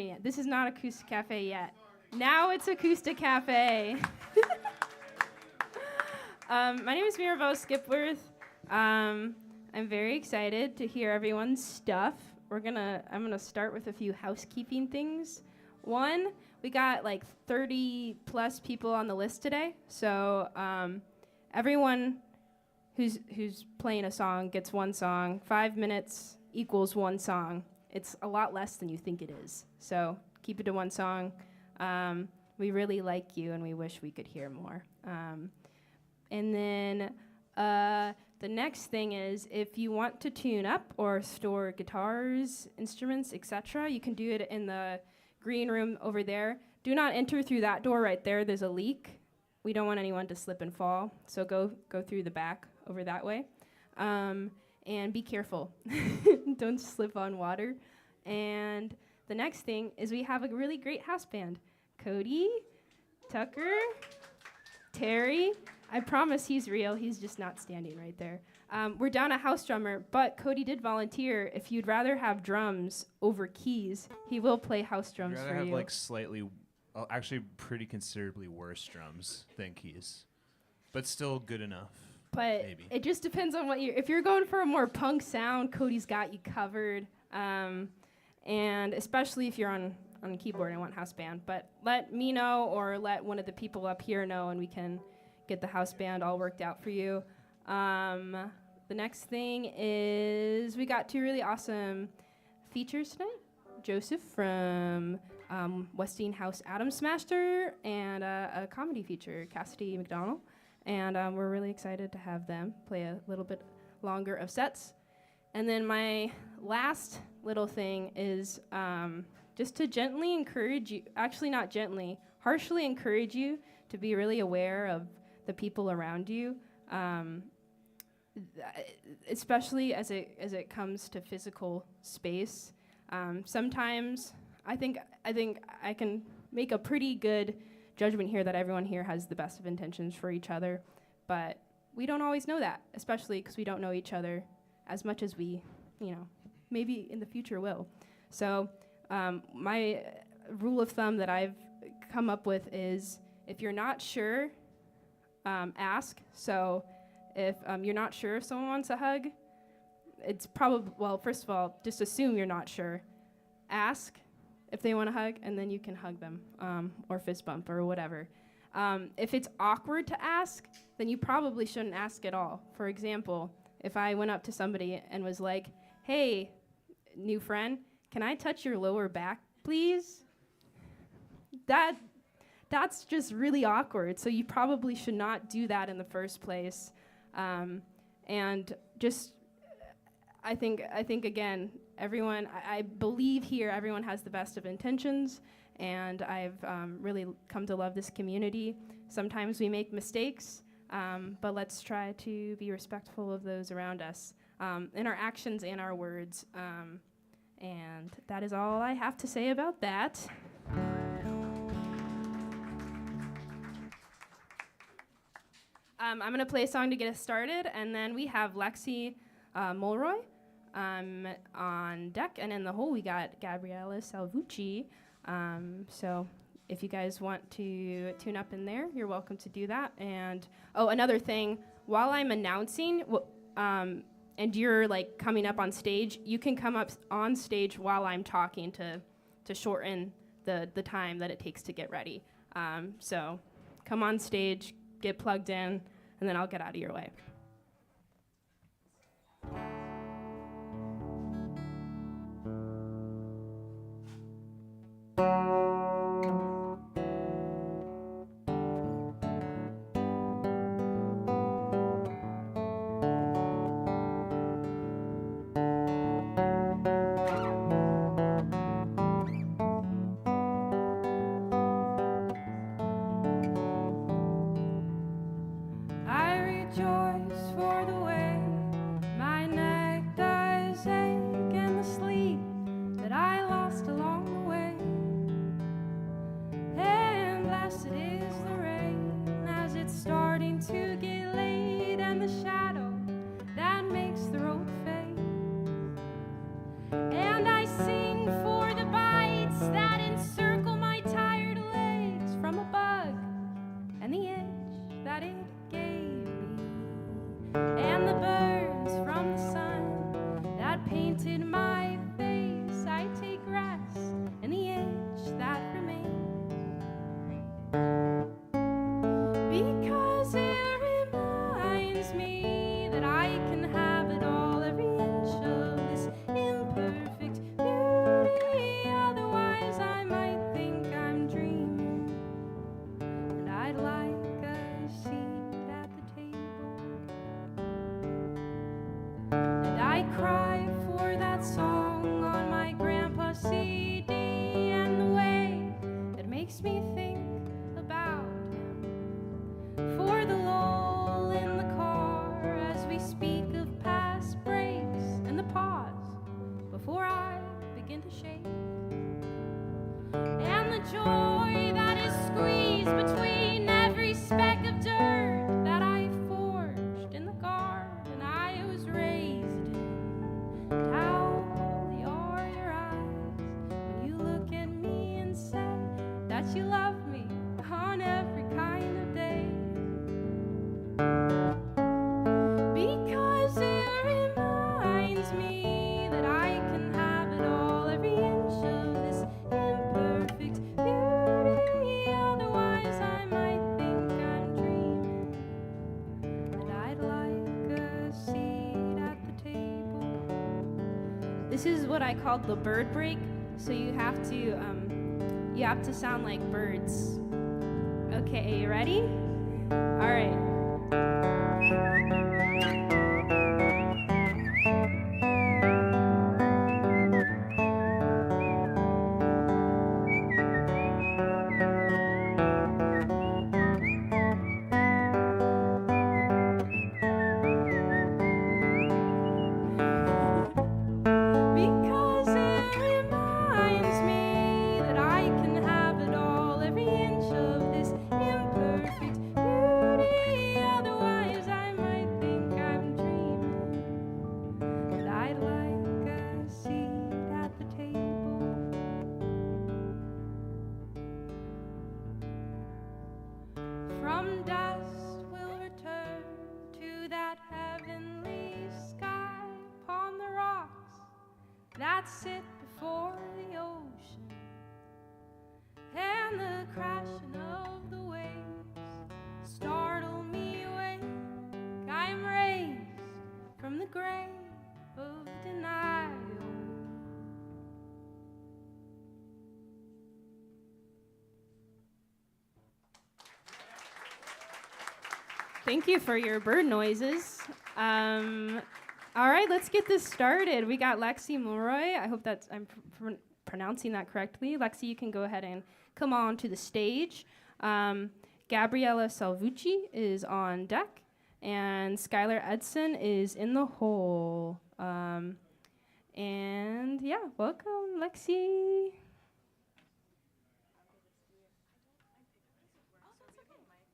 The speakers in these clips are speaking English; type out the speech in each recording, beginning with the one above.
yet. This is not AcoustiCafe yet. Now it's AcoustiCafe. My name is Mirabelle Skipworth. I'm very excited to hear everyone's stuff. I'm gonna start with a few housekeeping things. One, we got like 30 plus people on the list today, so everyone who's playing a song gets one song. 5 minutes equals one song. It's a lot less than you think it is, so keep it to one song. We really like you, and we wish we could hear more. And then the next thing is, if you want to tune up or store guitars, instruments, etc., you can do it in the green room over there. Do not enter through that door right there. There's a leak. We don't want anyone to slip and fall, so go through the back over that way. And be careful. Don't slip on water. And the next thing is we have a really great house band. Cody, Tucker, Terry. I promise he's real. He's just not standing right there. We're down a house drummer, but Cody did volunteer. If you'd rather have drums over keys, he will play house drums for you. I'd rather have like slightly, actually pretty considerably worse drums than keys, but still good enough. But maybe. It just depends on if you're going for a more punk sound, Cody's got you covered. And especially if you're on a keyboard and want house band. But let me know or let one of the people up here know, and we can get the house band all worked out for you. The next thing is we got two really awesome features tonight. Josef from Westinghouse Atom Smasher, and a comedy feature, CASSIDY McDONNELL. And we're really excited to have them play a little bit longer of sets. And then my last little thing is just to gently encourage you, actually not gently, harshly encourage you to be really aware of the people around you, especially as it comes to physical space. Sometimes I think I can make a pretty good judgment here that everyone here has the best of intentions for each other, but we don't always know that, especially because we don't know each other as much as we, maybe in the future will. So my rule of thumb that I've come up with is, if you're not sure, ask. So if you're not sure if someone wants a hug, it's probably, well, first of all, just assume you're not sure. Ask if they want a hug, and then you can hug them, or fist bump or whatever. If it's awkward to ask, then you probably shouldn't ask at all. For example, if I went up to somebody and was like, hey, new friend, can I touch your lower back, please? That's just really awkward, so you probably should not do that in the first place. And just, I think again, everyone, I believe here everyone has the best of intentions, and I've really come to love this community. Sometimes we make mistakes, but let's try to be respectful of those around us, in our actions and our words. And that is all I have to say about that. I'm going to play a song to get us started, and then we have Lexi Mulroy on deck, and in the hole we got Gabriella Salvucci. So if you guys want to tune up in there, you're welcome to do that. And another thing, while I'm announcing, and you're like coming up on stage, you can come up on stage while I'm talking to shorten the time that it takes to get ready. So come on stage, get plugged in, and then I'll get out of your way. I rejoice that I can have it all, every inch of this imperfect beauty. Otherwise, I might think I'm dreaming, and I'd like a seat at the table. And I cry for that song on my grandpa's CD, and the way it makes me think about him. For the lull in the car as we speak of past breaks, and the pause before I begin to shake, and the joy that is squeezed between every speck of dirt that I forged in the garden I was raised in. And how holy are your eyes when you look at me and say that you love me on every kind of day. Because it reminds me that I can have it all, every inch of this imperfect beauty. Otherwise, I might think I'm dreaming, and I'd like a seat at the table. This is what I called the bird break. So you have to sound like birds. Okay, you ready? All right. Because it reminds me that I can have it all, every inch of this imperfect beauty. Otherwise, I might think I'm dreaming, and I'd like a seat at the table. From dust we'll return to that heavenly sky upon the rocks that sit before the ocean, and the crashing of the waves startle me awake. I am raised from the grave of denial. Thank you for your bird noises. All right, let's get this started. We got Lexi Mulroy. I hope that's I'm pronouncing that correctly. Lexi, you can go ahead and come on to the stage. Gabriella Salvucci is on deck, and Skylar Edson is in the hole. And yeah, welcome, Lexi.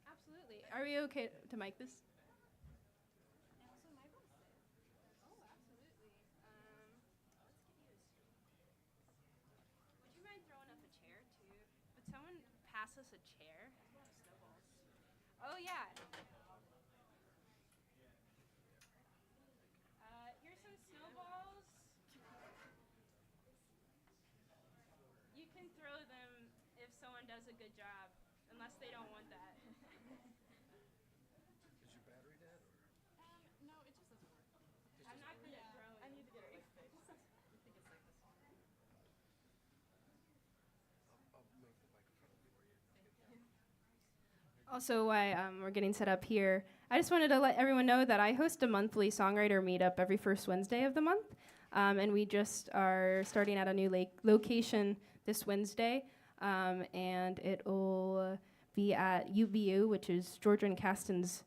Absolutely. Are we okay to mic this? Pass us a chair. Oh yeah. Here's some snowballs. You can throw them if someone does a good job, unless they don't want that. Is your battery dead? No, it just doesn't work. I'm not good at throwing. I need to get it fixed. I think it's like this one. I'll make the microphone for you. Thank you. Also, while we're getting set up here, I just wanted to let everyone know that I host a monthly songwriter meetup every first Wednesday of the month. And we just are starting at a new location this Wednesday. And it'll be at UBU, which is Georgia and Caston's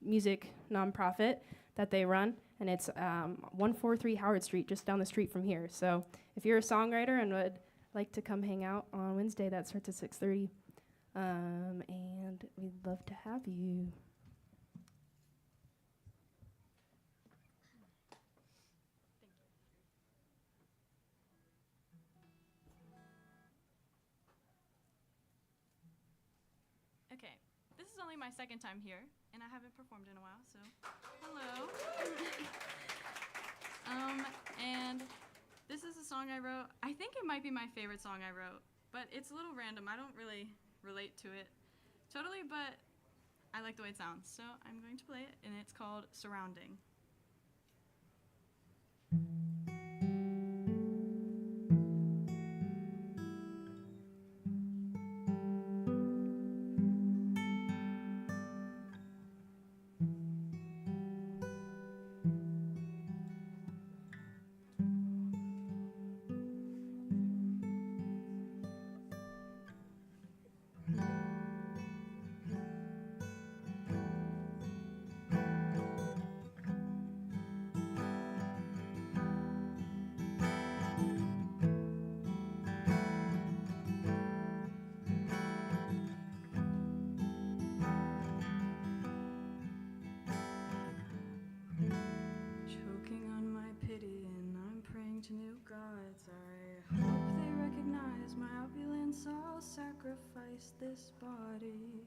music nonprofit that they run. And it's 143 Howard Street, just down the street from here. So if you're a songwriter and would like to come hang out on Wednesday, that starts at 6:30. And we'd love to have you. Okay, this is only my second time here, and I haven't performed in a while, so hello. And this is a song I wrote. I think it might be my favorite song I wrote, but it's a little random. I don't really relate to it totally, but I like the way it sounds, so I'm going to play it, and it's called Surrounding. Choking on my pity and I'm praying to new gods. I hope they recognize my opulence. I'll sacrifice this body.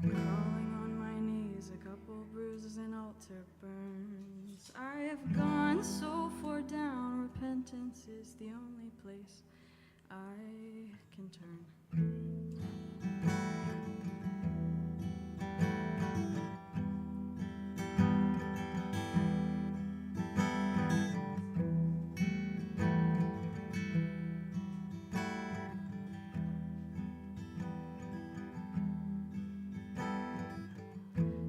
Crawling on my knees, a couple bruises and altar burns. I have gone so far down, repentance is the only place I can turn.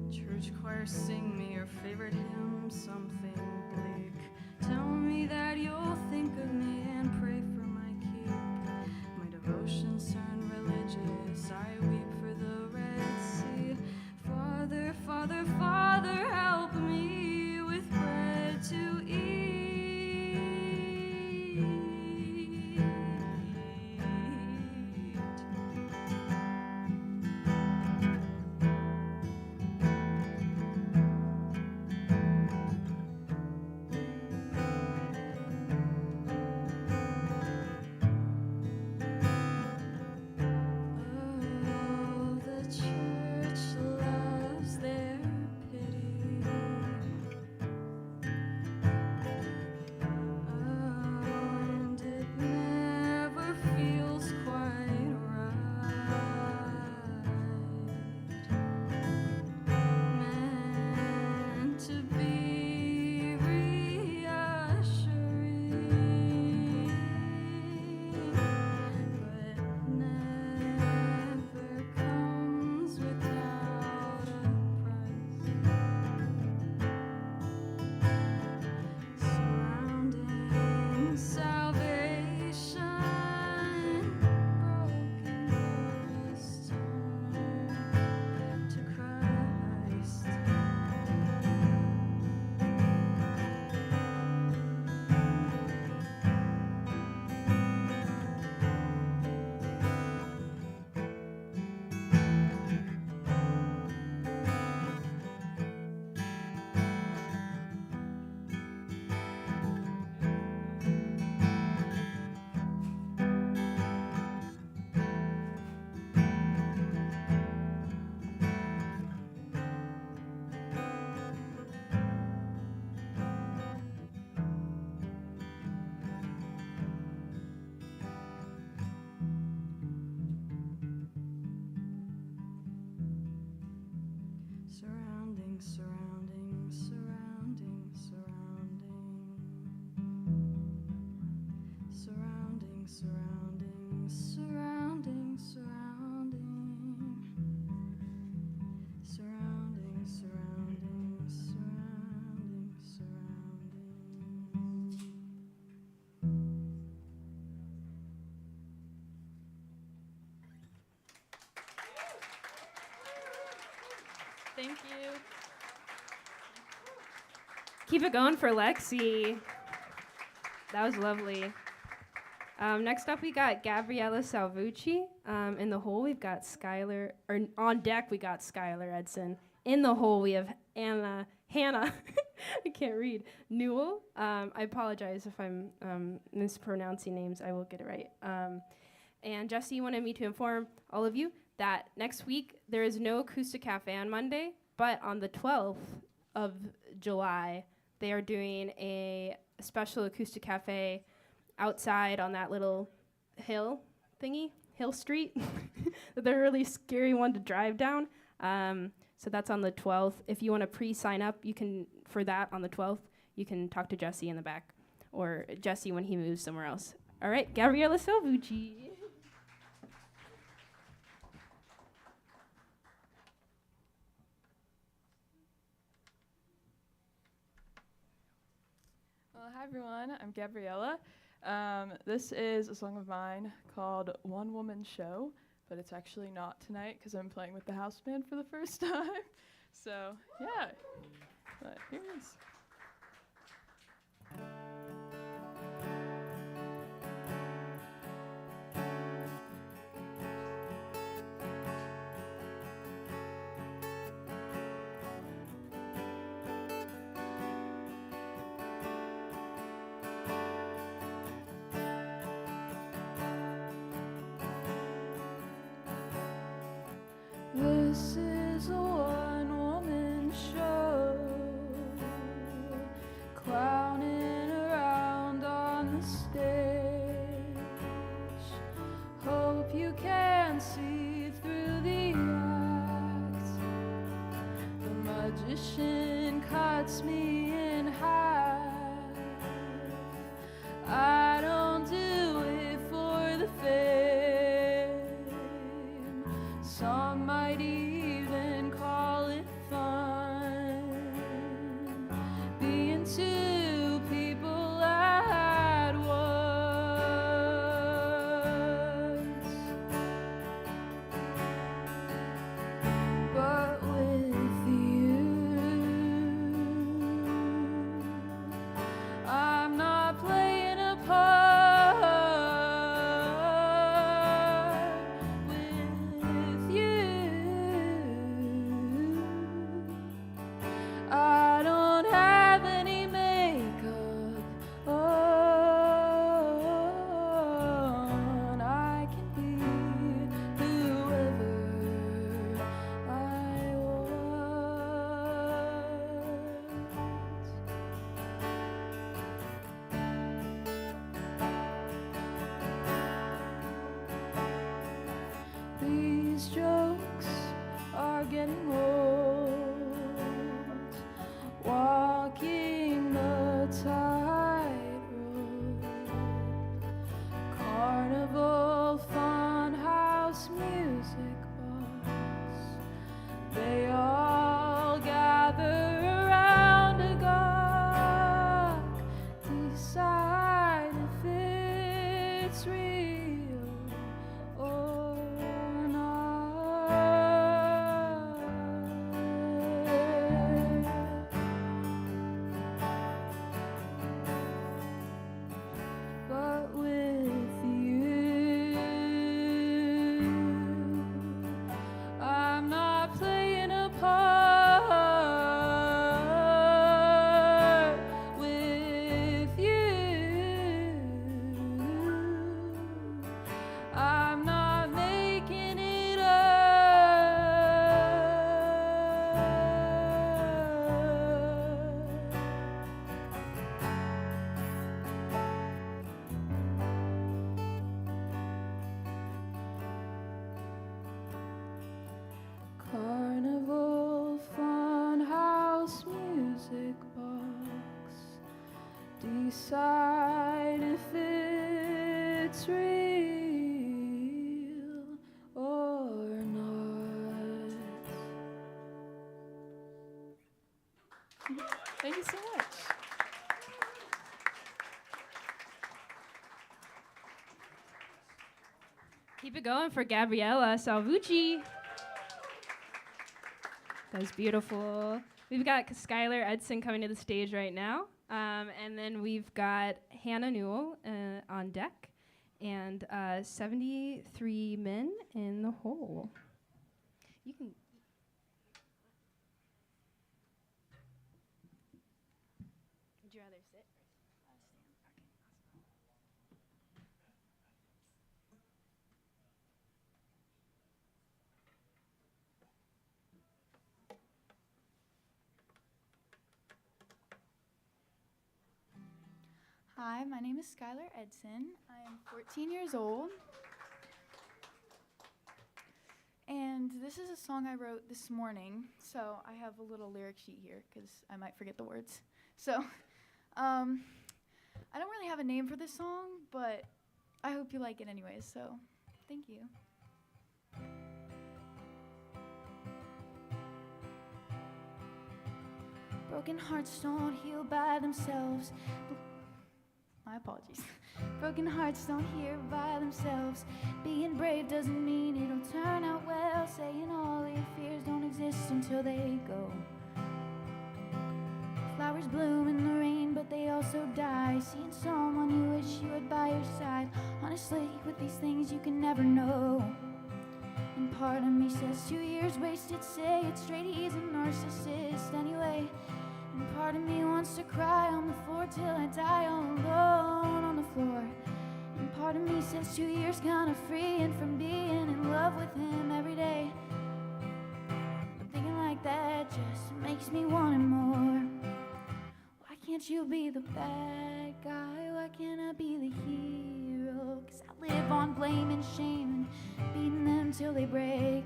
Church choir, sing me your favorite hymn, something bleak. Tell me that you'll think of me and pray for my keep. My devotions turn religious, I weep for the Red Sea. Father, Father, Father, help me with bread to eat. Oh, the church loves their pity. And it never feels quite right. Meant to be reassuring, but never comes without a price. Surrounding salvation, broken glass turn to Christ. Surrounding, surrounding, surrounding, surrounding. Surrounding, surrounding, surrounding, surrounding. Surrounding, surrounding, surrounding, surrounding. Thank you. Keep it going for Lexi. That was lovely. Next up, we got Gabriella Salvucci. In the hole, we've got Skylar, or on deck, we got Skylar Edson. In the hole, we have Hannah, I can't read, Newell. I apologize if I'm mispronouncing names. I will get it right. And Jesse wanted me to inform all of you that next week, there is no AcoustiCafe on Monday, but on the 12th of July, they are doing a special AcoustiCafe outside on that little hill street. They're a really scary one to drive down. So that's on the 12th. If you want to pre-sign up, you can, for that on the 12th, you can talk to Jesse in the back, or Jesse when he moves somewhere else. All right, Gabriella Salvucci. Well, hi everyone, I'm Gabriella. This is a song of mine called One Woman Show, but it's actually not tonight because I'm playing with the house band for the first time. So, yeah, but here it is. This is a one-woman show, clowning around on the stage. Hope you can see through the act. The magician cuts me in half. I don't do it for the fame. Some might even call it fun, being two people at once. But with you, I'm not playing a part. With you, I don't have any makeup on. I can be whoever I want. These jokes are getting old. Walking the tightrope. Carnival, fun house, music box. They all gather around a gawk. Decide if it's real or not. But with you, I'm not playing a part. With you, I'm not making it up. Carnival, fun house, music box. Decide if it's real or not. Thank you so much. Keep it going for Gabriella Salvucci. That was beautiful. We've got Skylar Edson coming to the stage right now. And then we've got Hannah Newell on deck, and 73 men in the hole. You can. Would you rather sit or stand? Hi, my name is Skylar Edson. I am 14 years old. And this is a song I wrote this morning, so I have a little lyric sheet here because I might forget the words. So, I don't really have a name for this song, but I hope you like it anyways, so thank you. Broken hearts don't heal by themselves. My apologies. Broken hearts don't heal by themselves. Being brave doesn't mean it'll turn out well. Saying all your fears don't exist until they go. Flowers bloom in the rain, but they also die. Seeing someone you wish you had by your side. Honestly, with these things you can never know. And part of me says 2 years wasted, say it straight, he's a narcissist anyway. And part of me wants to cry on the floor till I die all alone on the floor. And part of me says 2 years kinda freeing from being in love with him every day. But thinking like that just makes me want him more. Why can't you be the bad guy? Why can't I be the hero? 'Cause I live on blame and shame and beating them till they break.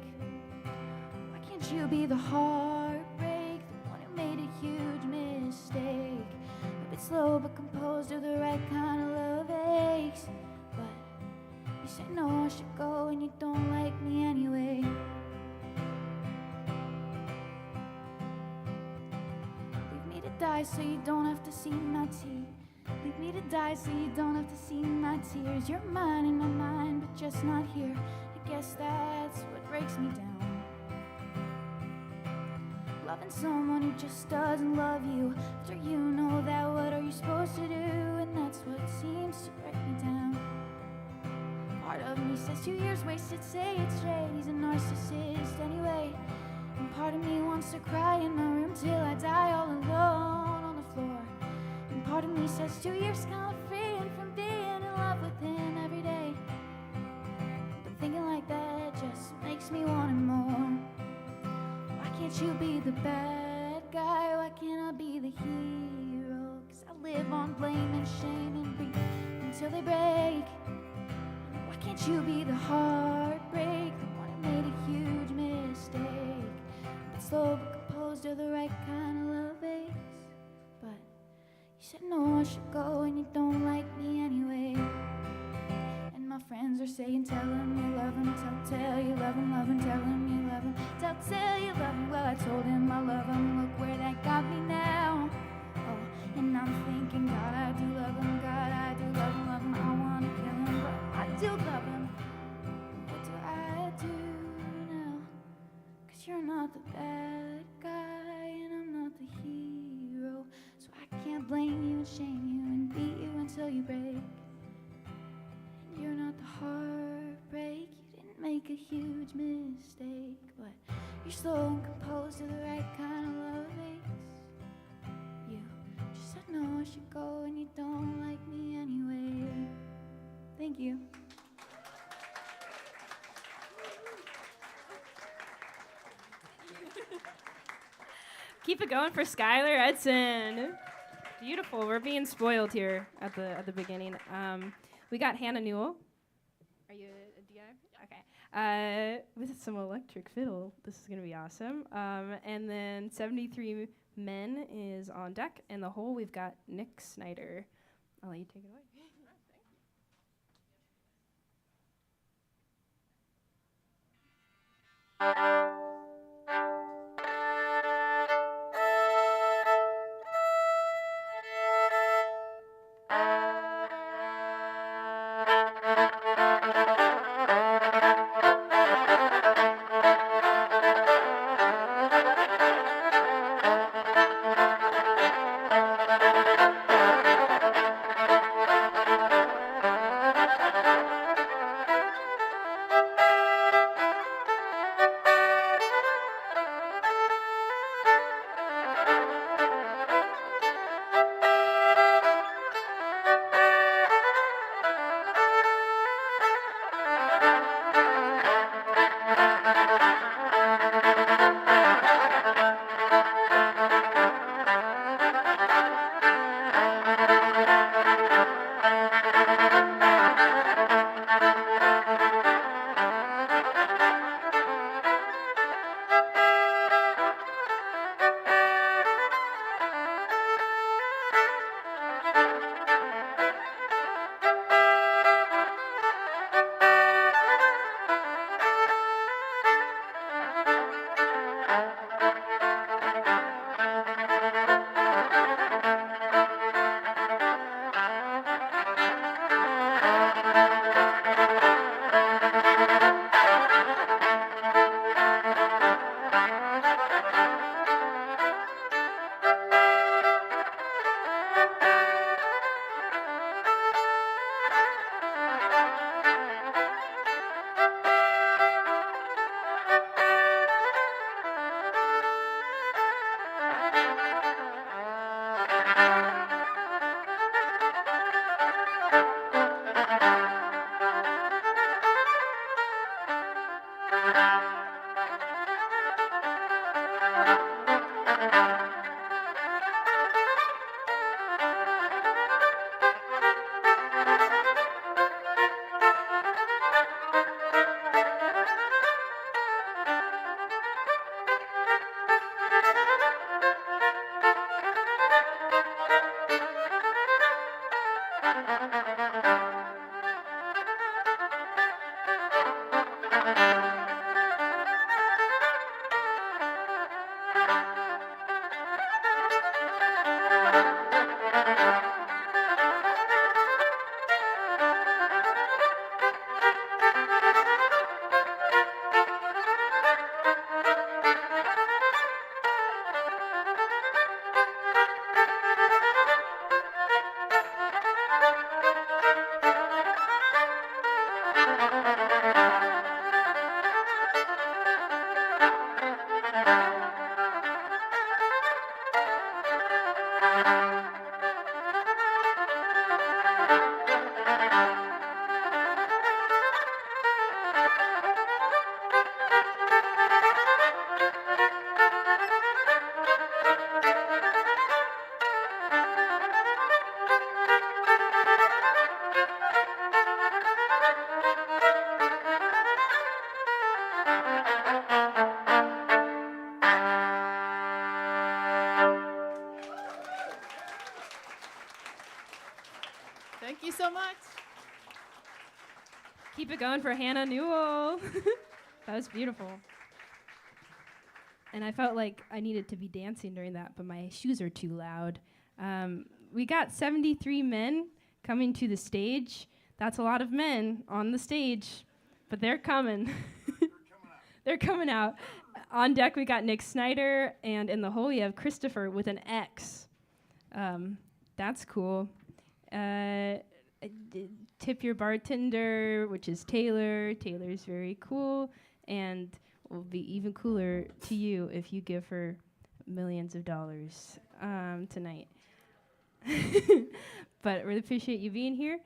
Why can't you be the heartbreak? The one who made a huge mistake. A bit slow but composed of the right kind of love aches. But you say no, I should go and you don't like me anyway. Leave me to die so you don't have to see my tears. Leave me to die so you don't have to see my tears. You're mine in my mind, but just not here. I guess that's what breaks me down. Loving someone who just doesn't love you. After you know that, what are you supposed to do? And that's what seems to break me down. Part of me says 2 years wasted, say it straight, he's a narcissist anyway. And part of me wants to cry in my room till I die all alone on the floor. And part of me says 2 years kinda freeing from being in love with him every day. But thinking like that just makes me want him more. Why can't you be the bad guy? Why can't I be the hero? 'Cause I live on blame and shame and breathe until they break. Why can't you be the heartbreak? The one who made a huge mistake. But slow but composed of the right kind of love aches. But you said no, I should go and you don't like me anyway. And my friends are saying tell him you love him, tell you love him, tell him you love him, tell you love him. Well, I told him I love him, look where that got me now. Oh, and I'm thinking, God, I do love him, God, I do love him, I wanna kill him, but I do love him. What do I do now? 'Cause you're not the bad guy and I'm not the hero. So I can't blame you and shame you and beat you until you break. And you're not the heartbreak, you didn't make a huge mistake. But you're slow and composed of the right kind of love aches. You just said no, I should go and you don't like me anyway. Thank you. Keep it going for Skylar Edson. Beautiful. We're being spoiled here at the beginning. We got Hannah Newell. Are you a DI? Okay. With some electric fiddle. This is gonna be awesome. And then 73 Men is on deck, and the whole we've got Nick Snyder. I'll let you take it away. Thank you so much. Keep it going for Hannah Newell. That was beautiful. And I felt like I needed to be dancing during that, but my shoes are too loud. We got 73 men coming to the stage. That's a lot of men on the stage, but they're coming. They're coming out. On deck, we got Nick Snyder, and in the hole, we have Christopher with an X. That's cool. Tip your bartender, which is Taylor. Taylor's very cool, and will be even cooler to you if you give her millions of dollars tonight. But really appreciate you being here.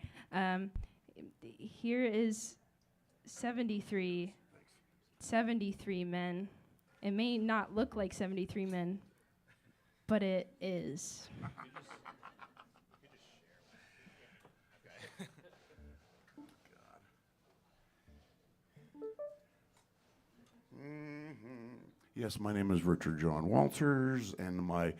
Here is 73 men. It may not look like 73 men, but it is. Yes, my name is Richard John Walters, and my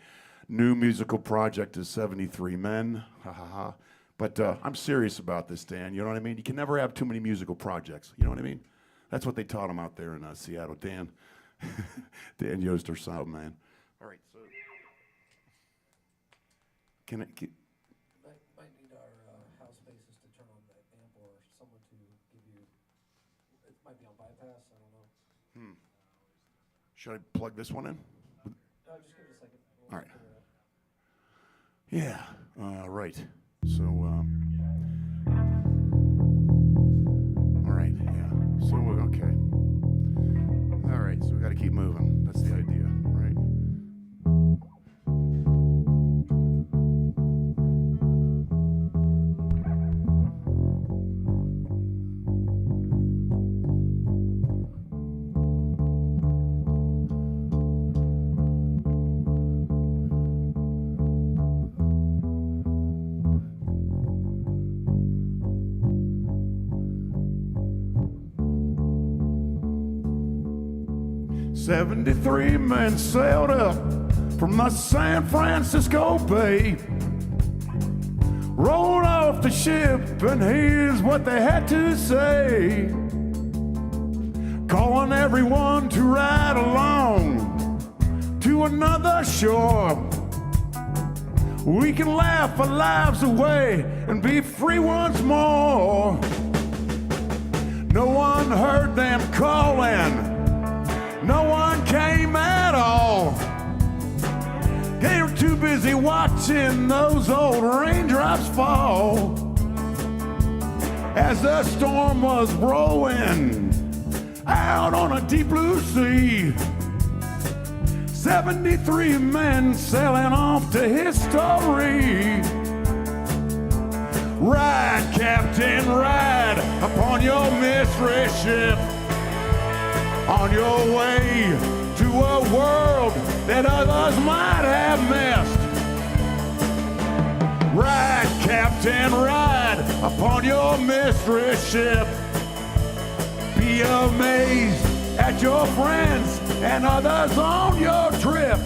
new musical project is 73 Men. Ha ha ha. But I'm serious about this, Dan. You know what I mean? You can never have too many musical projects. You know what I mean? That's what they taught him out there in Seattle. Dan Yost, our sound man. All right, so can I get? Might need our house spaces to turn on the amp or someone to give you. It might be on bypass. I don't know. Should I plug this one in? Just give it a second. We'll All right. figure it out. Yeah. Right. So. All right. Yeah. So okay. All right. So we got to keep moving. That's the idea, right? 73 men sailed up from the San Francisco Bay, rolled off the ship, and here's what they had to say, calling everyone to ride along to another shore. We can laugh our lives away and be free once more. No one heard them calling, no one came at all. They were too busy watching those old raindrops fall. As the storm was rolling out on a deep blue sea, 73 men sailing off to history. Ride, Captain, ride upon your mystery ship, on your way to a world that others might have missed. Ride, Captain, ride upon your mystery ship. Be amazed at your friends and others on your trip.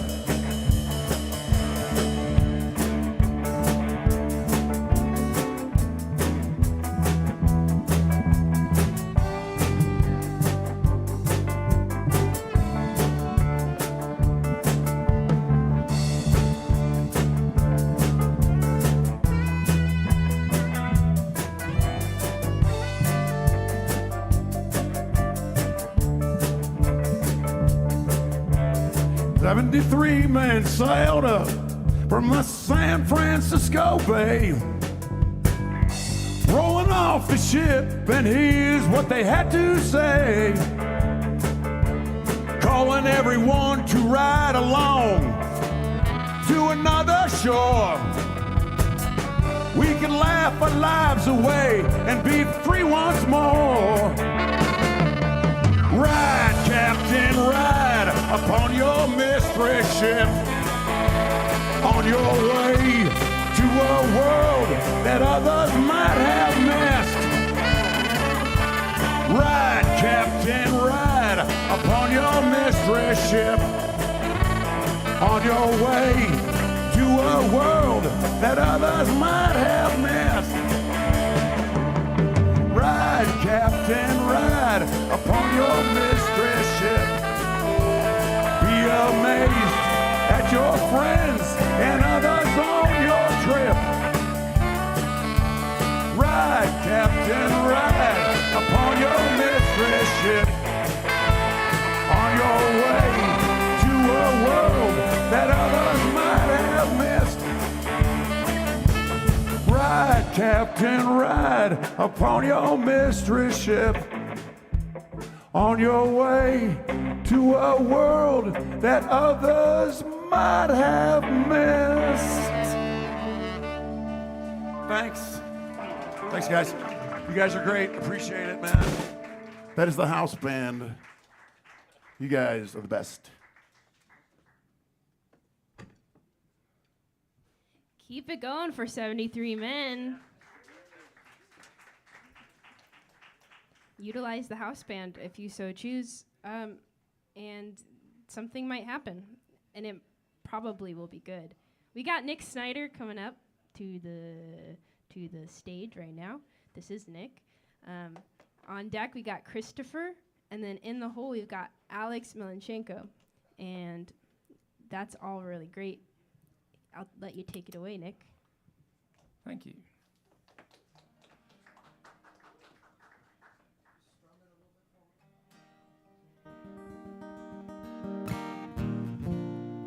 Three men sailed up from the San Francisco Bay, rolling off the ship, and here's what they had to say, calling everyone to ride along to another shore. We can laugh our lives away and be free once more. Ride, Captain, ride upon your mystery ship, on your way to a world that others might have missed. Ride, Captain, ride upon your mystery ship, on your way to a world that others might have missed. Ride, Captain, ride upon your mystery ship. Be amazed at your friends and others on your trip. Ride, Captain, ride upon your mystery ship, on your way to a world that others might have missed. Ride, Captain, ride upon your mystery ship, on your way to a world that others might have missed. Thanks. Thanks, guys. You guys are great. Appreciate it, man. That is the house band. You guys are the best. Keep it going for 73 men. Utilize the house band if you so choose, and something might happen, and it probably will be good. We got Nick Snyder coming up to the stage right now. This is Nick. On deck we got Christopher, and then in the hole we've got Alex Milenchenko, and that's all really great. I'll let you take it away, Nick. Thank you.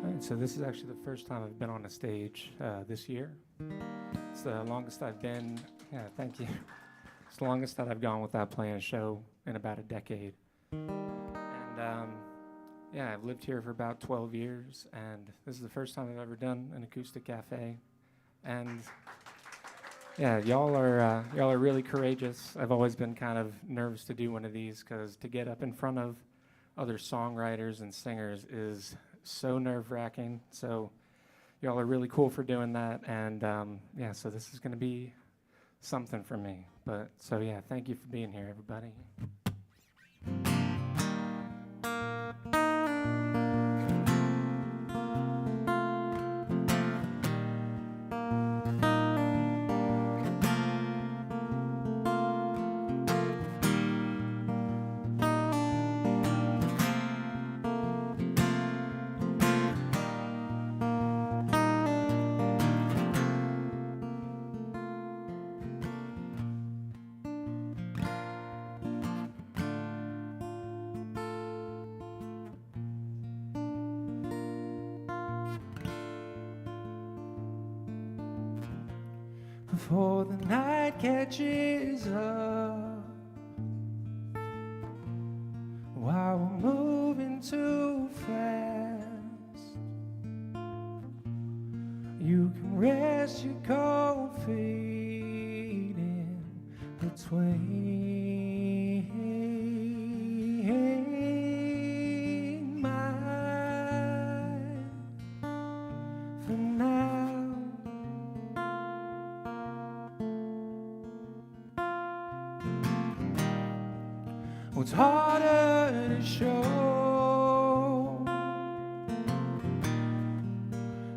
All right, so this is actually the first time I've been on a stage this year. It's the longest I've been. Yeah, thank you. It's the longest that I've gone without playing a show in about a decade. And yeah, I've lived here for about 12 years, and this is the first time I've ever done an acoustic cafe. And yeah, y'all are really courageous. I've always been kind of nervous to do one of these because to get up in front of other songwriters and singers is so nerve-wracking. So y'all are really cool for doing that, and yeah, so this is going to be something for me. But so yeah, thank you for being here, everybody. Before the night catches up, while we're moving too fast, you can rest your cold feet in between mine for now. What's harder to show?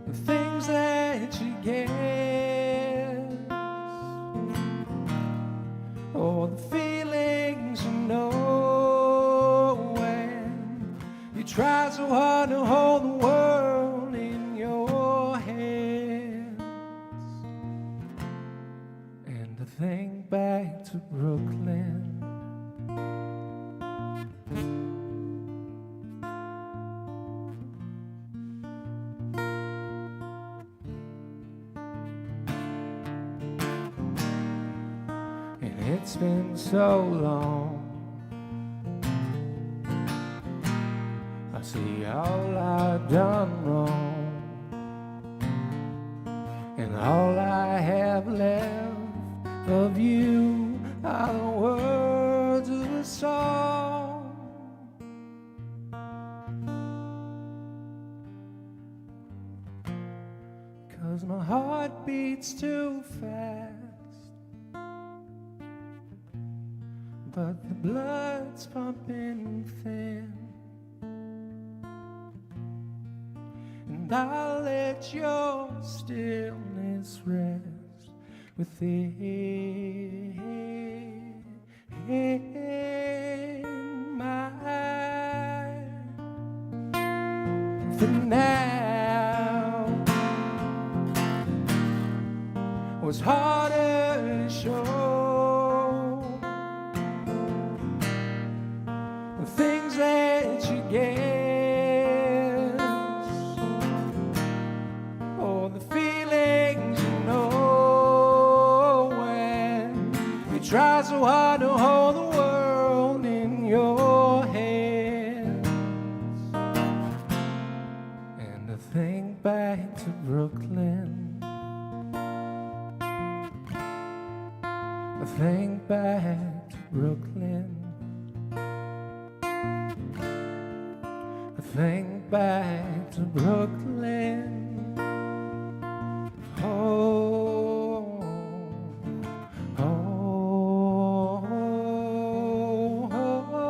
The things that you guess, or the feelings you know when you try so hard to hold the world in your hands. And to think back to Brooklyn, it's been so long. I see all I've done wrong. and all I have left of you are the words of a song. 'Cause my heart beats too fast, but the blood's pumping thin, and I'll let your stillness rest within my eyes. For now was harder to show. The things that you guess, oh, the feelings you know when you try so hard to hold the world in your hands. And to think back to Brooklyn, think back to Brooklyn, think back to Brooklyn. Oh, oh, oh, oh.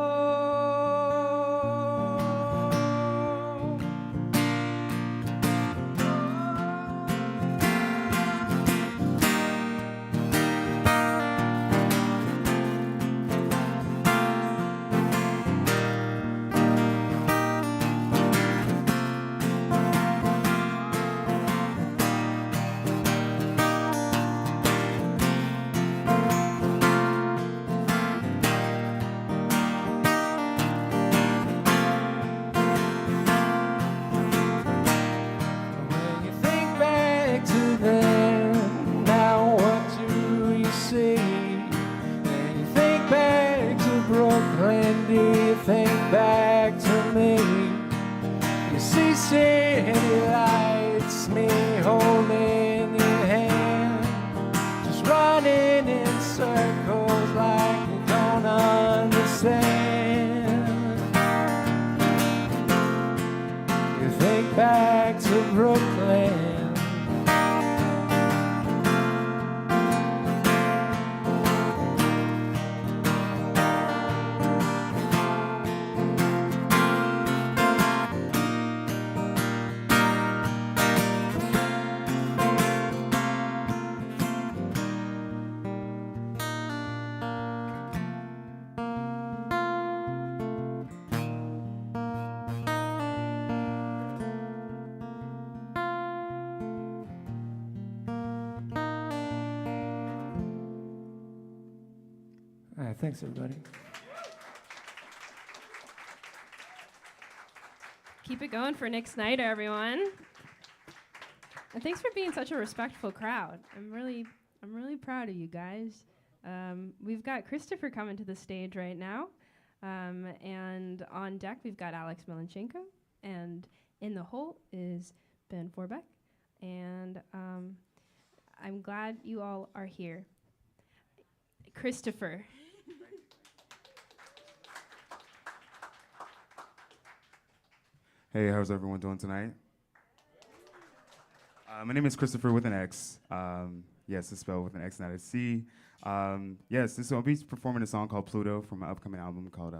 All right, thanks everybody. Keep it going for Nick Snyder, everyone. And thanks for being such a respectful crowd. I'm really proud of you guys. We've got Christopher coming to the stage right now. And on deck, we've got Alex Melanchenko. And in the hole is Ben Forbeck. And I'm glad you all are here. Christopher. Hey, how's everyone doing tonight? My name is Christopher with an X. Yes, it's spelled with an X, not a C. Yes, I'll be performing a song called Pluto from my upcoming album called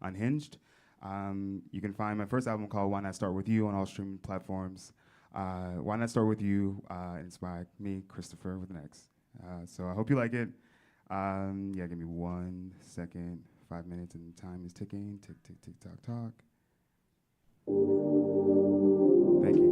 Unhinged. You can find my first album called Why Not Start With You on all streaming platforms. Why Not Start With You inspired me, Christopher with an X. So I hope you like it. Yeah, give me 1 second, 5 minutes, and time is ticking. Tick, tick, tick, tock, tock. Thank you.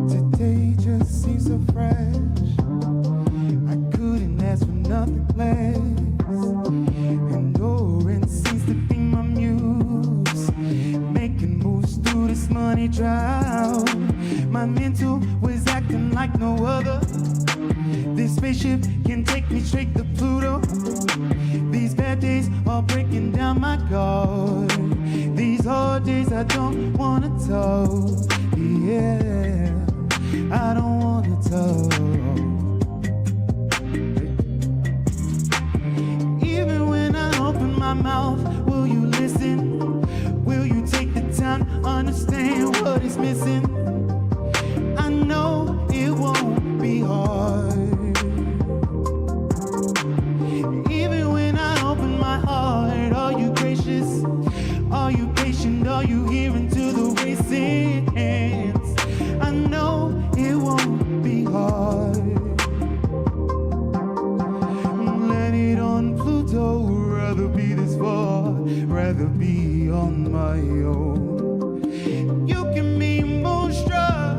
Today just seems so fresh. I couldn't ask for nothing less. And Orange seems to be my muse, making moves through this money drown. My mental was acting like no other. This spaceship can take me straight to Pluto. These bad days are breaking down my guard. These hard days I don't wanna talk. Yeah, I don't wanna talk. Even when I open my mouth, will you listen? Will you take the time to understand what is missing? I know it won't be hard. Even when I open my heart, are you gracious? Are you patient? Are you hearing to the racing hands? I know it won't be hard. Let it on Pluto, rather be this far, rather be on my own. You can be moonstruck,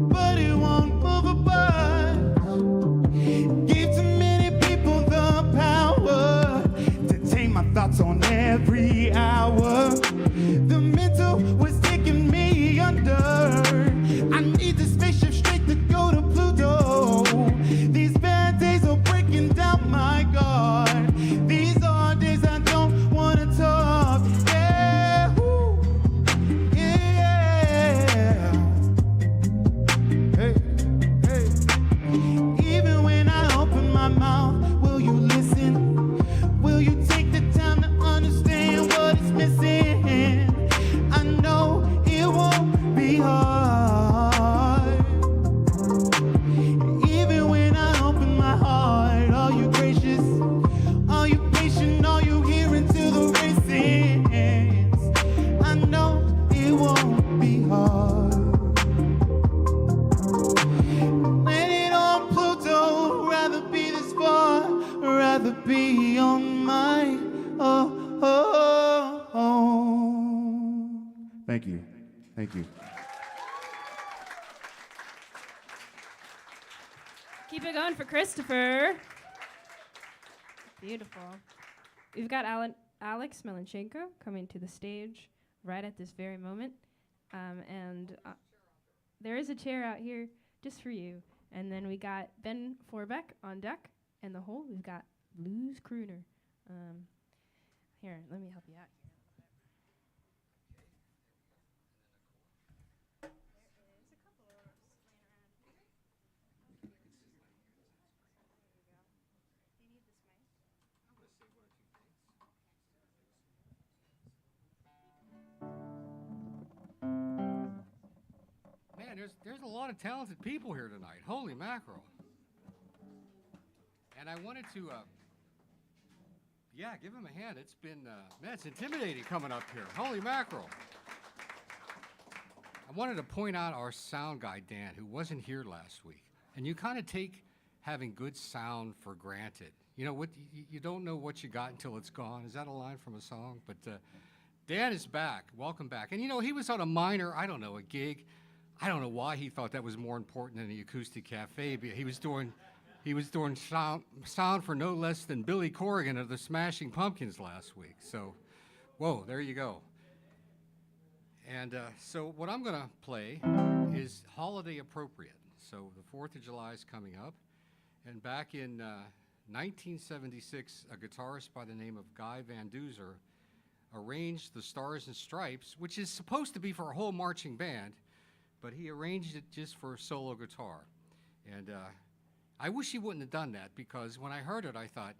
but it won't move a budge. Give too many people the power to take my thoughts on every hour. The mental was taking me under. I need the spaceship straight to go to Pluto. These bad days are breaking down my guard. These are days I don't wanna talk. Yeah, woo, yeah. Hey, hey. Even when I open my mouth, will you listen? Will you take the time to understand what is missing? I know it won't be hard. Even when I open my heart, are you gracious? Are you patient? Are you hearing to the racing hands? I know it won't be hard. Let it on Pluto, rather be this far, rather be on my own. Thank you. Thank you. Keep it going for Christopher. Beautiful. We've got Alex Melanchenko coming to the stage right at this very moment. And there is a chair out here just for you. And then we got Ben Forbeck on deck. And the whole, we've got Blues Crooner. Here, let me help you out. Man, there's a lot of talented people here tonight. Holy mackerel. And I wanted to, give him a hand. It's been, man, it's intimidating coming up here. Holy mackerel. I wanted to point out our sound guy, Dan, who wasn't here last week. And you kind of take having good sound for granted. You know, you don't know what you got until it's gone. Is that a line from a song? But Dan is back. Welcome back. And, you know, he was on a minor, I don't know, a gig. I don't know why he thought that was more important than the AcoustiCafe, but he was doing sound for no less than Billy Corrigan of the Smashing Pumpkins last week. So, whoa, there you go. And so what I'm going to play is holiday appropriate. So the 4th of July is coming up. And back in 1976, a guitarist by the name of Guy Van Duzer arranged the Stars and Stripes, which is supposed to be for a whole marching band, but he arranged it just for solo guitar. And I wish he wouldn't have done that, because when I heard it, I thought,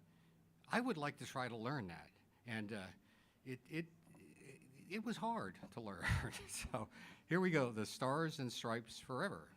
I would like to try to learn that. And it was hard to learn. So here we go, the Stars and Stripes Forever.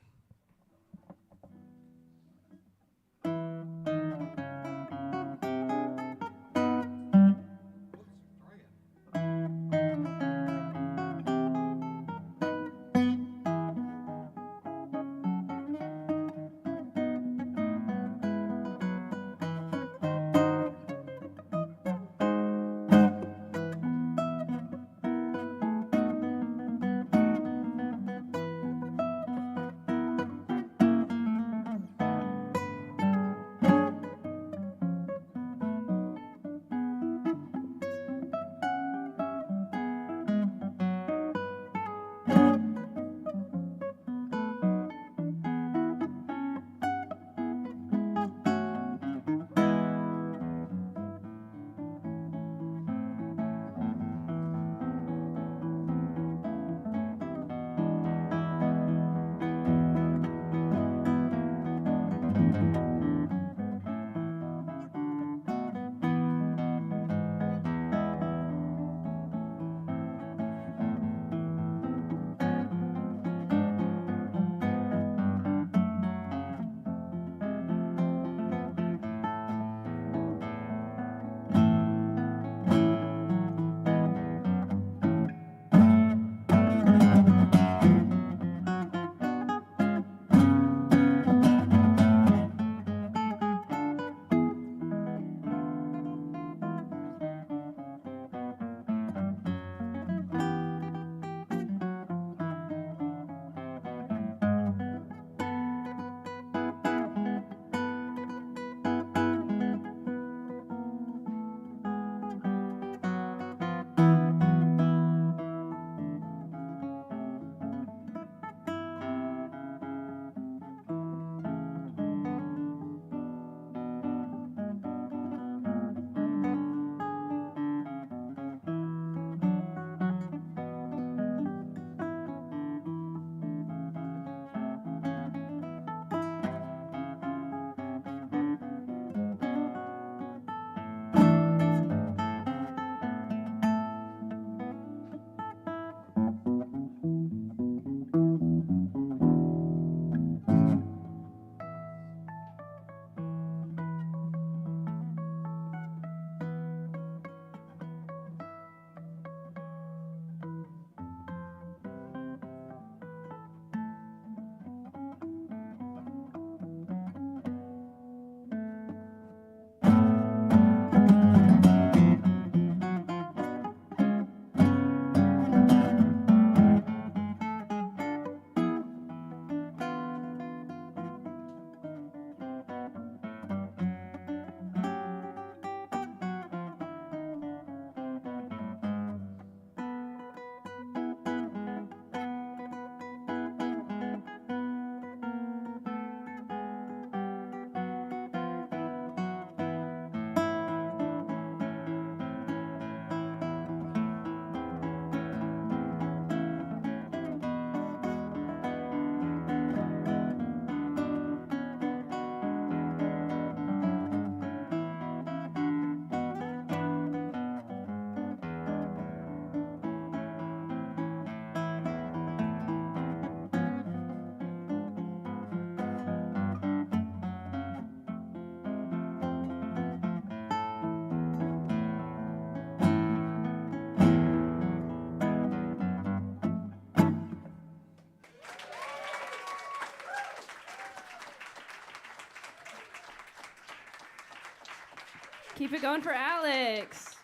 Keep it going for Alex.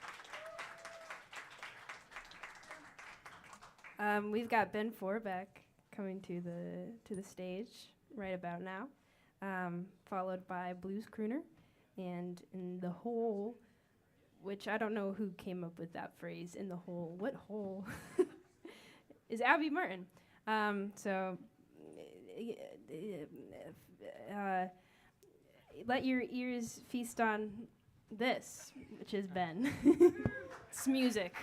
We've got Ben Forbeck coming to the stage right about now, followed by Blues Crooner, and in the hole, which I don't know who came up with that phrase, in the hole. What hole? Is Abby Martin. Let your ears feast on this, which is Ben. It's music.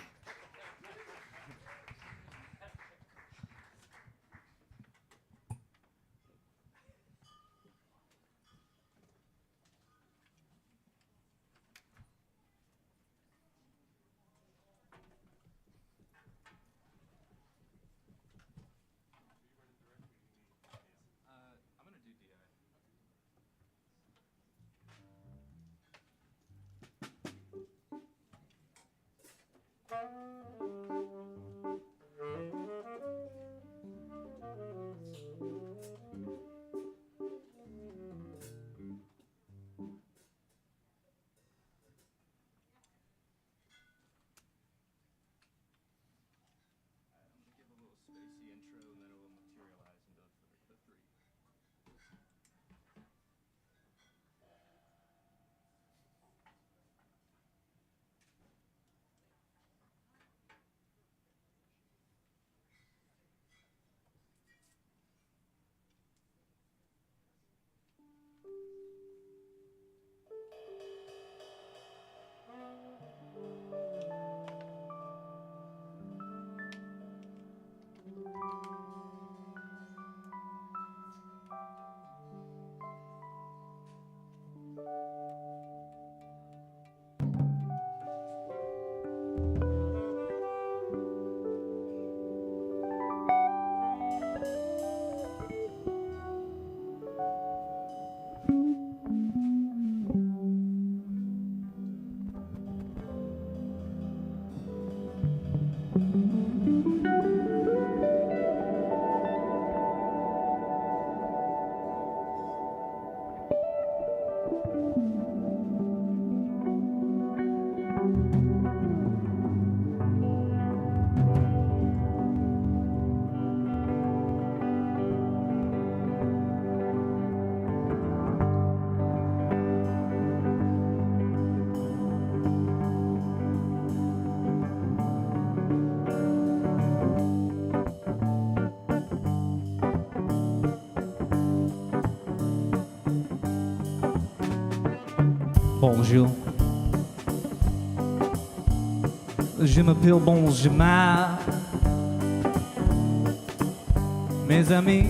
Bonjour. Je m'appelle Bonjour. Mes amis,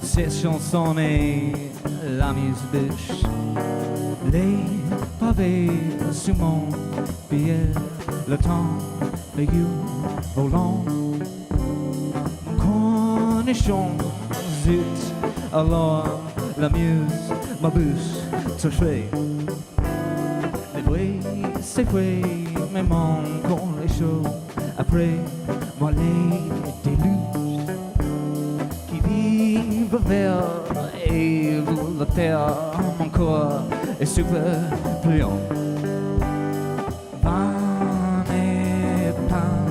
cette chanson est la musique. Les pavés sur mon pied, le temps figure volant. Connaissons vite, alors la muse ma bouche touchée. Les bruits, c'est vrai, mais manquons les choses. Après, moi les déluges qui vivent vers et la terre, mon corps est super pliant. Van et pain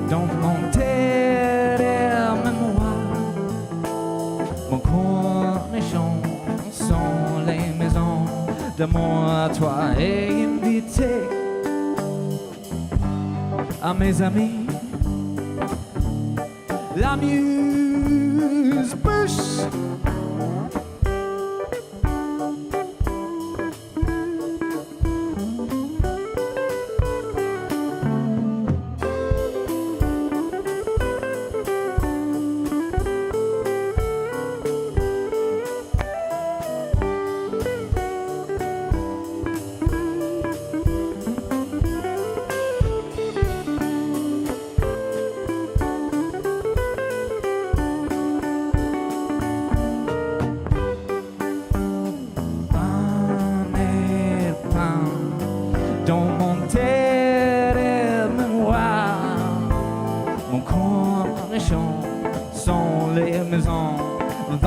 dans mon terre et mémoire, mon corps est sont les maisons de moi, toi et invité à mes amis. La muse bouche. Sont les maisons, 20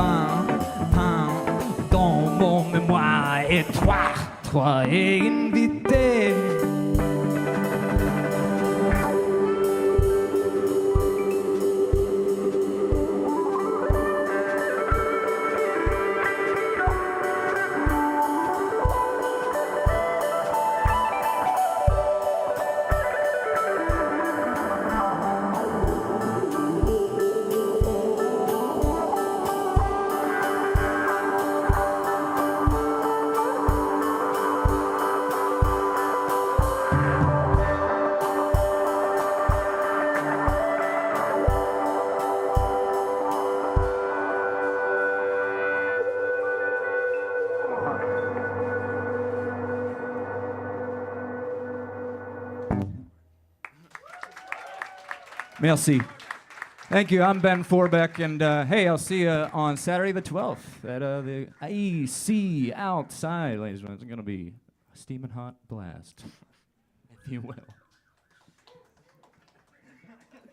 pains dans mon mémoire Et toi est invité. Merci. Thank you. I'm Ben Forbeck, and hey, I'll see you on Saturday the 12th at the AC outside, ladies and gentlemen. It's going to be a steaming hot blast, if you will.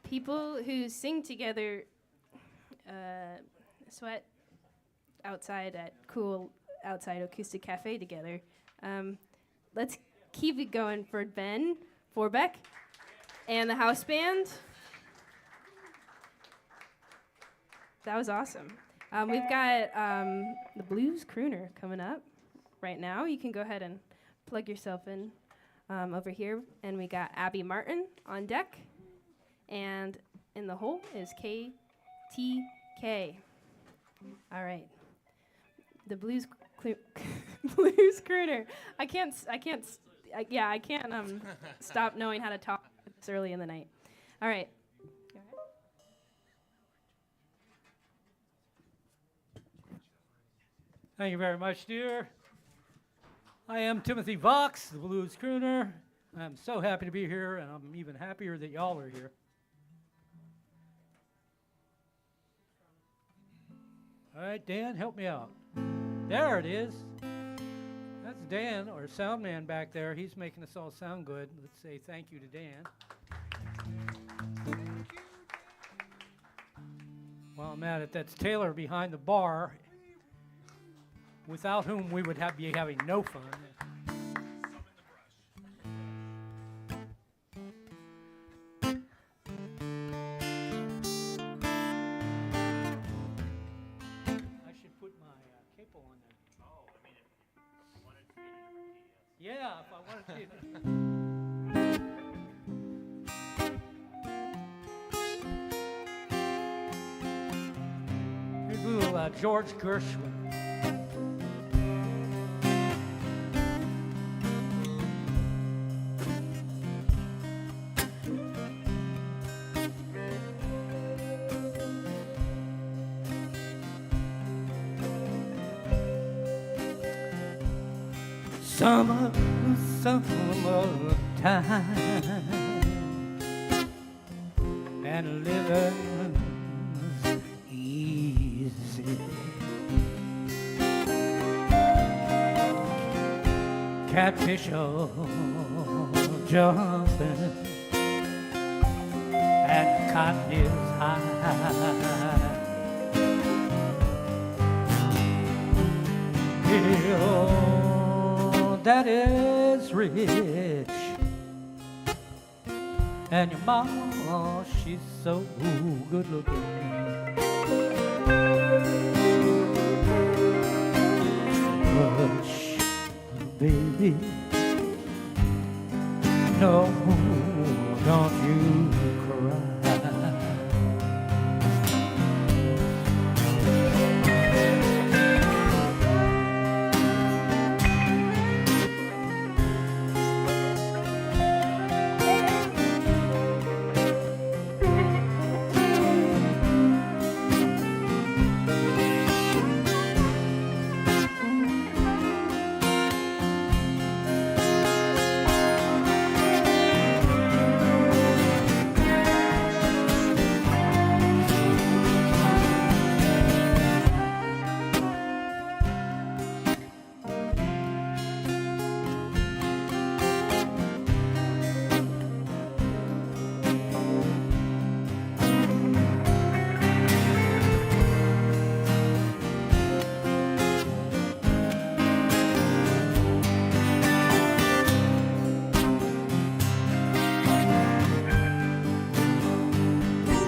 People who sing together sweat outside at cool outside acoustic cafe together. Let's keep it going for Ben Forbeck and the house band. That was awesome. We've got the Blues Crooner coming up right now. You can go ahead and plug yourself in over here. And we got Abby Martin on deck. And in the hole is KTK. All right. The Blues Blues Crooner. I can't stop knowing how to talk this early in the night. All right. Thank you very much, dear. I am Timothy Vox, the Blues Crooner. I'm so happy to be here, and I'm even happier that y'all are here. All right, Dan, help me out. There it is. That's Dan, our sound man back there. He's making us all sound good. Let's say thank you to Dan. While I'm at it, that's Taylor behind the bar, without whom we would be having no fun. I should put my capo on there. Oh, I mean, if you wanted to be in a different key. Yeah, if I wanted to be in a... Here's a little George Gershwin. Summertime and living's easy. Catfish all jumping and cotton is high. That is rich, and your mama, she's so good looking. Hush, baby, no, don't you cry.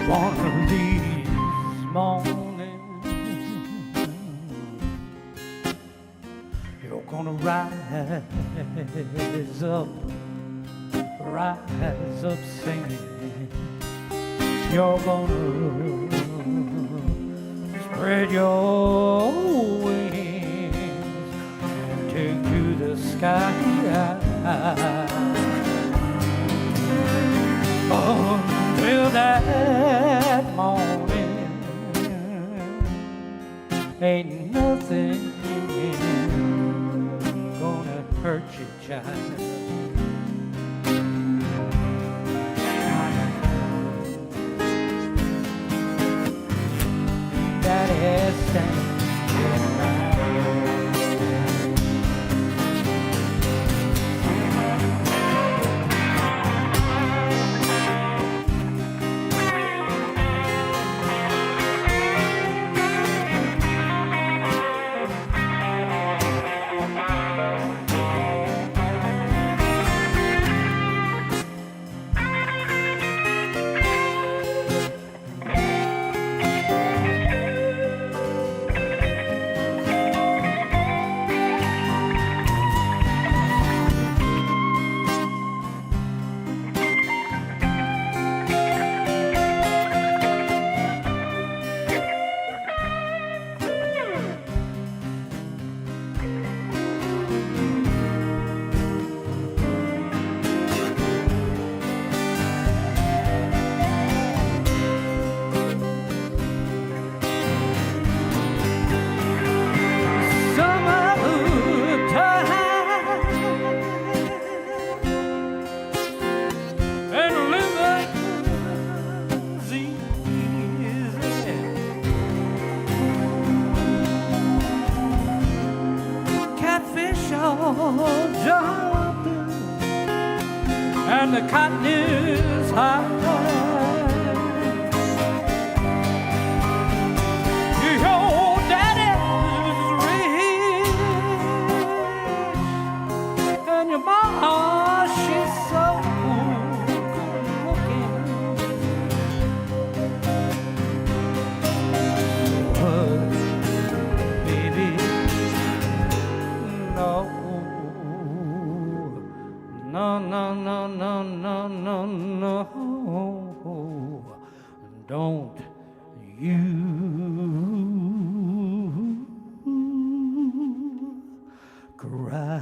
One of these mornings you're gonna rise up singing. You're gonna spread your wings and take to the sky. Until that morning, ain't nothing gonna hurt you, child. Daddy standing around. Jumping and the cotton is high. Your daddy's rich and your mama, she's so good looking. But baby, no. No, no, no, no, no, no, no. Don't you cry.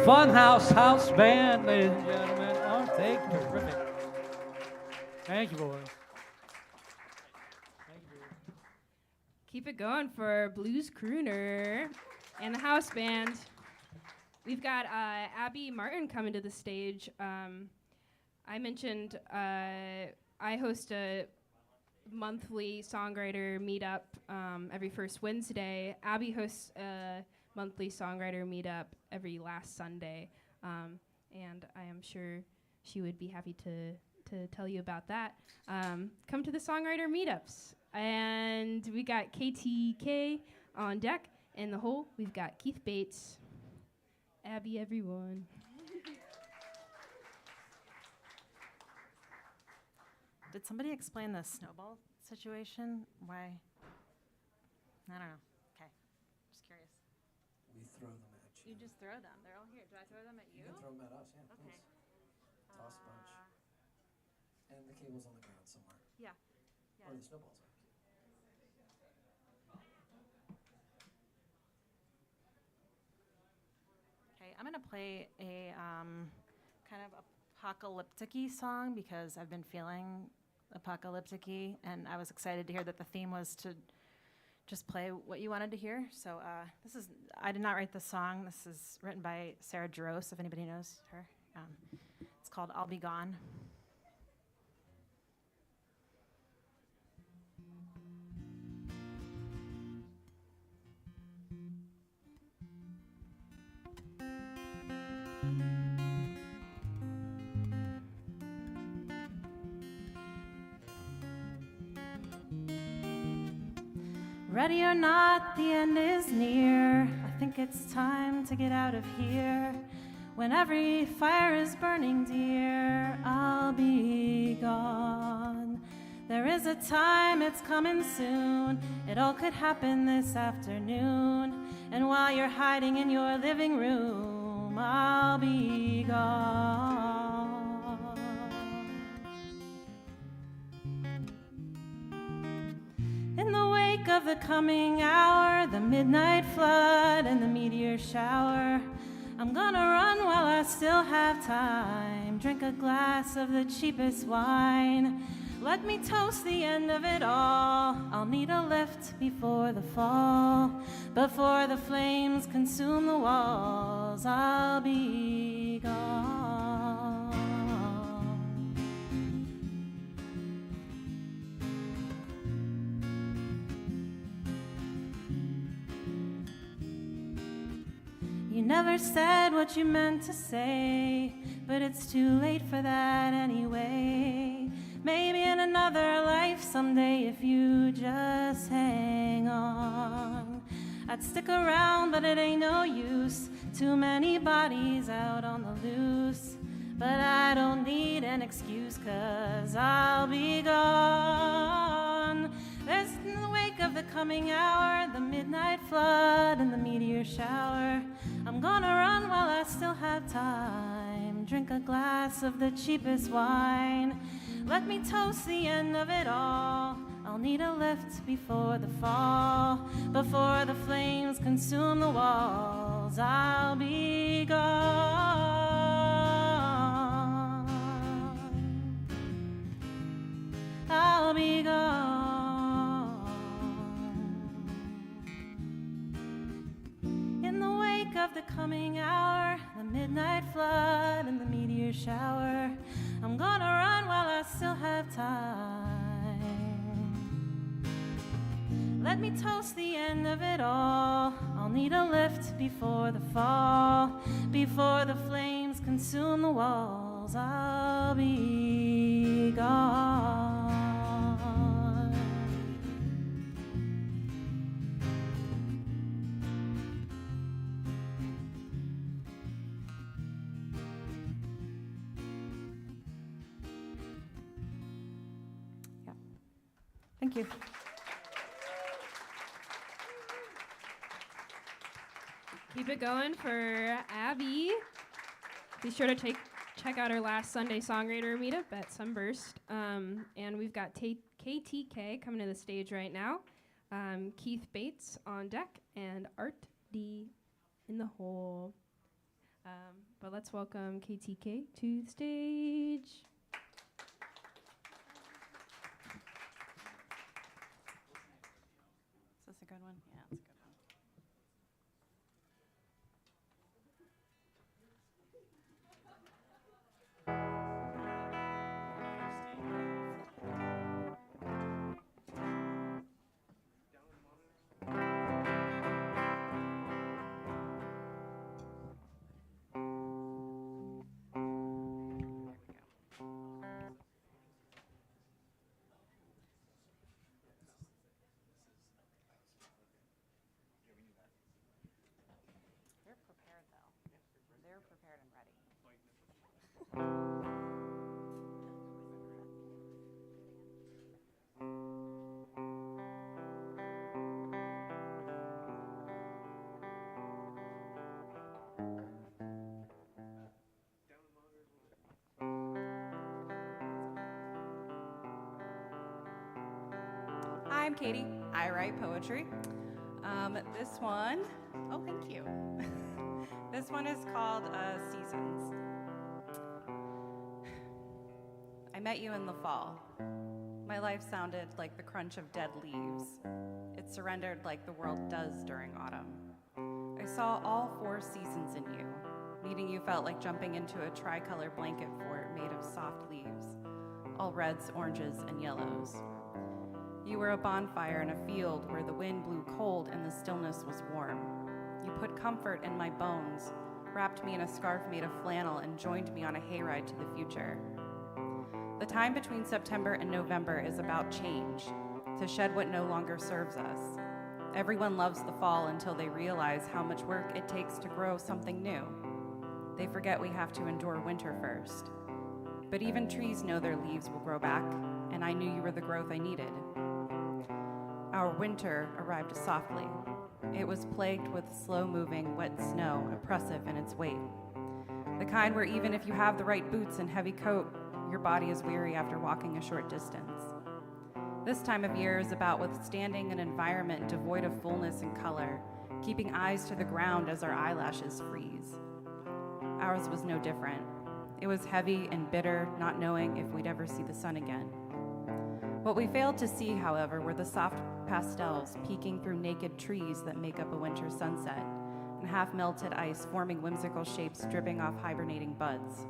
Funhouse House Band, ladies and gentlemen. Aren't they terrific? Thank you, boys. Thank you. Keep it going for Blues Crooner and the house band. We've got Abby Martin coming to the stage. I mentioned I host a monthly songwriter meetup every first Wednesday. Abby hosts a monthly songwriter meetup every last Sunday, and I am sure she would be happy to tell you about that. Come to the songwriter meetups. And we got KTK on deck. In the hole, we've got Keith Bates. Abby, everyone. Did somebody explain the snowball situation? Why? I don't know. Okay. Just curious. We throw them at you. You just throw them. They're all here. Do I throw them at you? You can throw them at us, yeah. Okay. Please. Toss a bunch. And the cable's on the ground somewhere. Yeah. Or the snowballs are. Okay, I'm gonna play a kind of apocalyptic-y song because I've been feeling apocalyptic-y, and I was excited to hear that the theme was to just play what you wanted to hear. So I did not write this song. This is written by Sarah Josef, if anybody knows her. It's called I'll Be Gone. Ready or not, the end is near. I think it's time to get out of here. When every fire is burning dear, I'll be gone. There is a time, it's coming soon. It all could happen this afternoon. And while you're hiding in your living room, I'll be gone. In the wake of the coming hour, the midnight flood and the meteor shower, I'm gonna run while I still have time. Drink a glass of the cheapest wine. Let me toast the end of it all. I'll need a lift before the fall. Before the flames consume the walls, I'll be gone. You never said what you meant to say, but it's too late for that anyway. Maybe in another life someday, if you just hang on. I'd stick around, but it ain't no use. Too many bodies out on the loose. But I don't need an excuse, 'cause I'll be gone. There's in the wake of the coming hour, the midnight flood and the meteor shower. I'm gonna run while I still have time. Drink a glass of the cheapest wine. Let me toast the end of it all. I'll need a lift before the fall. Before the flames consume the walls, I'll be gone. I'll be gone. In the wake of the coming hour, the midnight flood and the meteor shower, I'm gonna run while I still have time. Let me toast the end of it all. I'll need a lift before the fall. Before the flames consume the walls, I'll be gone. Thank you. Keep it going for Abby. Be sure to check out our last Sunday songwriter meetup at Sunburst. And we've got KTK coming to the stage right now. Keith Bates on deck and Art D in the hole. But let's welcome KTK to the stage. Is this a good one? Yeah, it's a good one. Prepared and ready. Hi, I'm Katie. I write poetry. This one, oh, thank you. This one is called Seasons. I met you in the fall. My life sounded like the crunch of dead leaves. It surrendered like the world does during autumn. I saw all 4 seasons in you. Meeting you felt like jumping into a tricolor blanket fort made of soft leaves, all reds, oranges, and yellows. You were a bonfire in a field where the wind blew cold and the stillness was warm. You put comfort in my bones, wrapped me in a scarf made of flannel, and joined me on a hayride to the future. The time between September and November is about change, to shed what no longer serves us. Everyone loves the fall until they realize how much work it takes to grow something new. They forget we have to endure winter first. But even trees know their leaves will grow back, and I knew you were the growth I needed. Our winter arrived softly. It was plagued with slow-moving, wet snow, oppressive in its weight. The kind where even if you have the right boots and heavy coat, your body is weary after walking a short distance. This time of year is about withstanding an environment devoid of fullness and color, keeping eyes to the ground as our eyelashes freeze. Ours was no different. It was heavy and bitter, not knowing if we'd ever see the sun again. What we failed to see, however, were the soft pastels peeking through naked trees that make up a winter sunset, and half-melted ice forming whimsical shapes dripping off hibernating buds.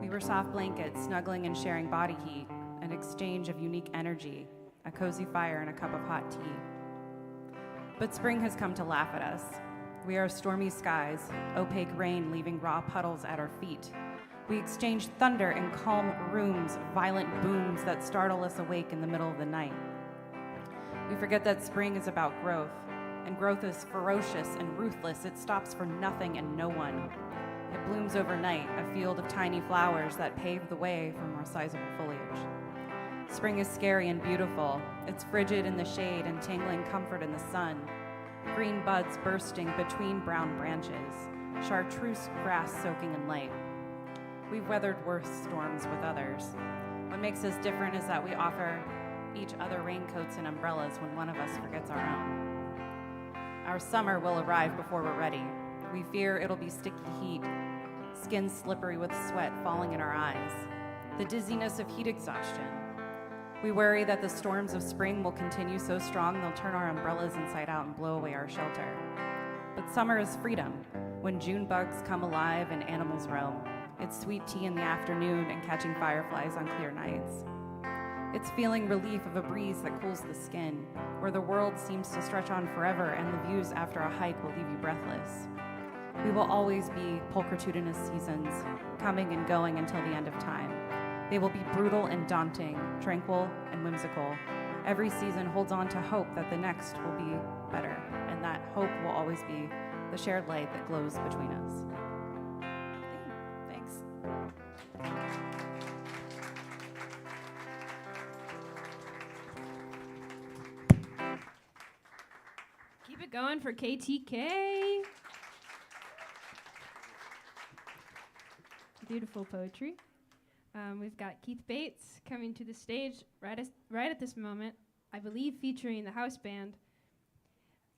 We were soft blankets, snuggling and sharing body heat, an exchange of unique energy, a cozy fire and a cup of hot tea. But spring has come to laugh at us. We are stormy skies, opaque rain leaving raw puddles at our feet. We exchange thunder in calm rooms, violent booms that startle us awake in the middle of the night. We forget that spring is about growth, and growth is ferocious and ruthless. It stops for nothing and no one. It blooms overnight, a field of tiny flowers that pave the way for more sizable foliage. Spring is scary and beautiful. It's frigid in the shade and tingling comfort in the sun. Green buds bursting between brown branches, chartreuse grass soaking in light. We've weathered worse storms with others. What makes us different is that we offer each other raincoats and umbrellas when one of us forgets our own. Our summer will arrive before we're ready. We fear it'll be sticky heat, skin slippery with sweat falling in our eyes, the dizziness of heat exhaustion. We worry that the storms of spring will continue so strong they'll turn our umbrellas inside out and blow away our shelter. But summer is freedom, when June bugs come alive and animals roam. It's sweet tea in the afternoon and catching fireflies on clear nights. It's feeling relief of a breeze that cools the skin, where the world seems to stretch on forever and the views after a hike will leave you breathless. We will always be pulchritudinous seasons, coming and going until the end of time. They will be brutal and daunting, tranquil and whimsical. Every season holds on to hope that the next will be better, and that hope will always be the shared light that glows between us. Thanks. Keep it going for KTK. Beautiful poetry. We've got Keith Bates coming to the stage right at this moment, I believe featuring the house band.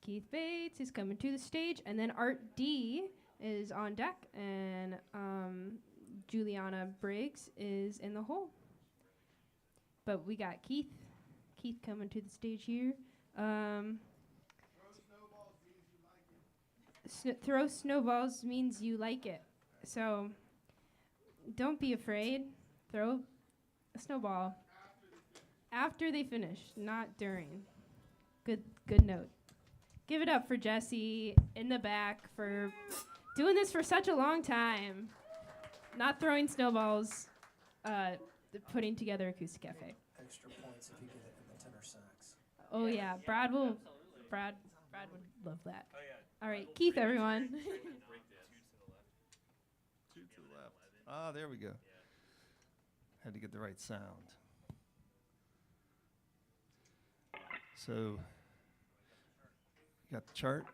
Keith Bates is coming to the stage, and then Art D is on deck, and Juliana Briggs is in the hole. But we got Keith coming to the stage here. Throw snowballs means you like it. So don't be afraid. Throw a snowball after they finish, not during. Good note. Give it up for Jesse in the back for doing this for such a long time. Not throwing snowballs, putting together AcoustiCafe. Extra points if you get it in the tenor sax. Oh yeah, Brad would love that. Oh, yeah. All right, Keith, everyone. Two to the left. Ah, there we go. Had to get the right sound. So, got the chart.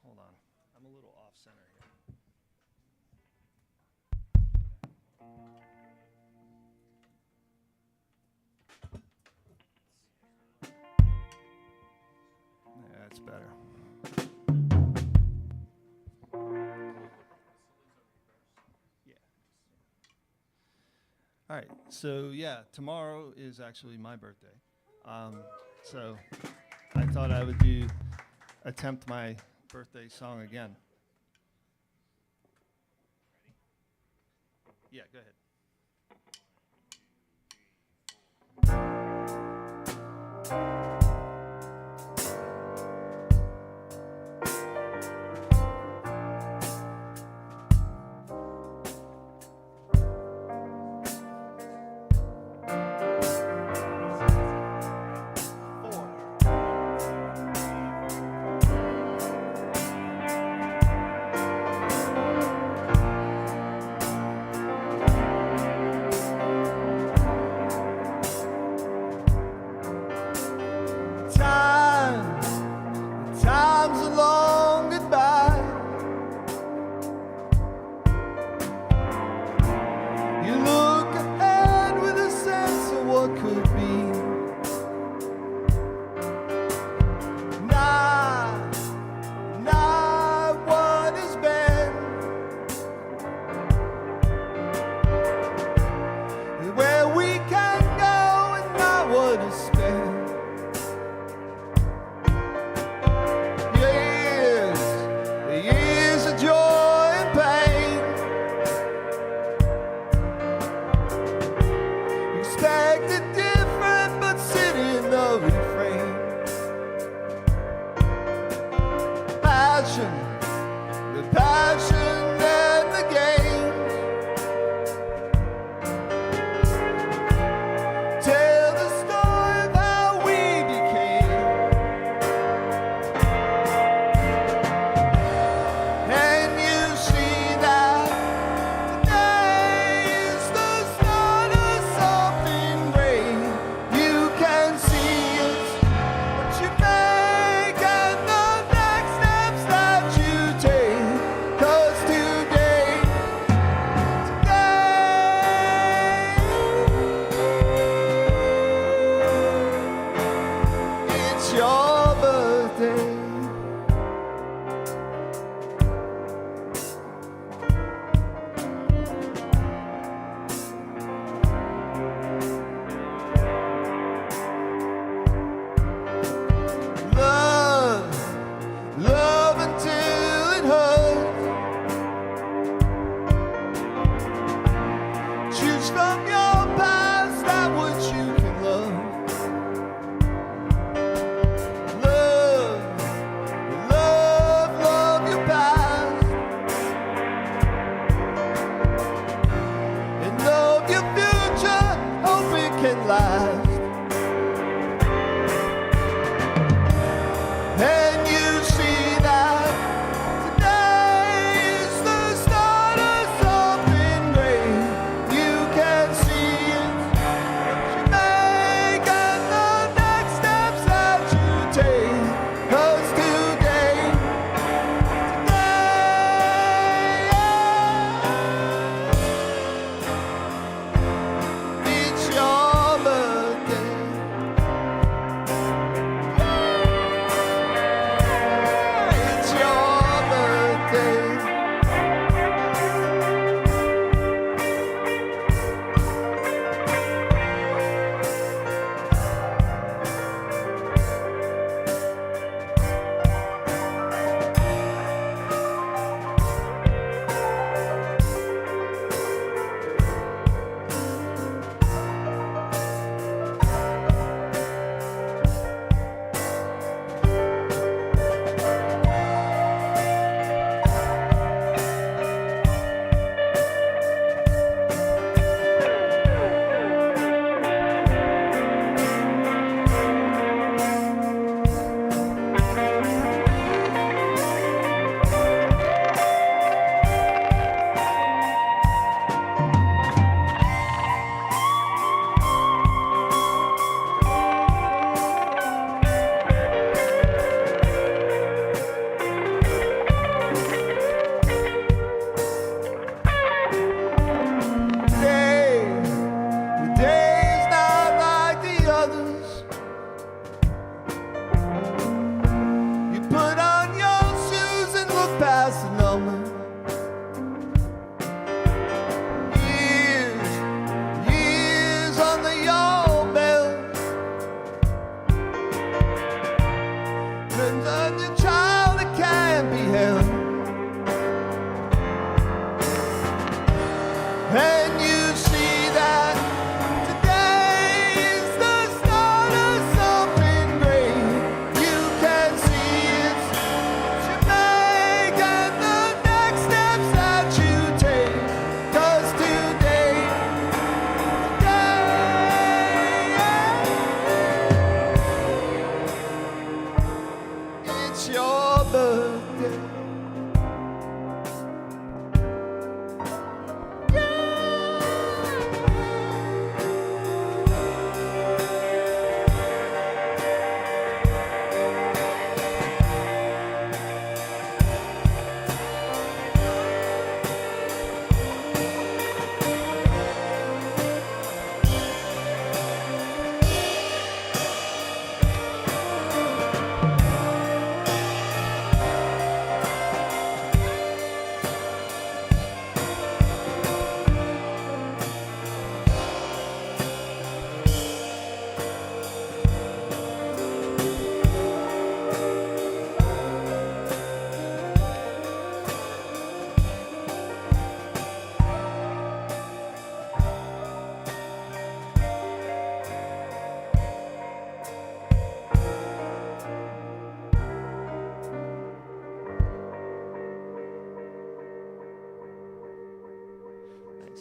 Hold on, I'm a little off center here. Yeah, that's better. All right, so yeah, tomorrow is actually my birthday. So I thought I would attempt my birthday song again. Yeah, go ahead. what could be. Not what has been. Where we can go and not what is spent. Years of joy and pain. Expected different, but sitting the refrain. Passion, the passion and the game. Tell the story of how we became. And you see that today is the start of something great. You can see it, what you make and the next steps that you take. 'Cause today it's your birthday. Love until it hurts. Choose from your past that which you can love. Love your past. And love your future, hope it can last. And you see that today is the start of something great. You can see it, what you make and the next steps that you take. 'Cause today it's your birthday.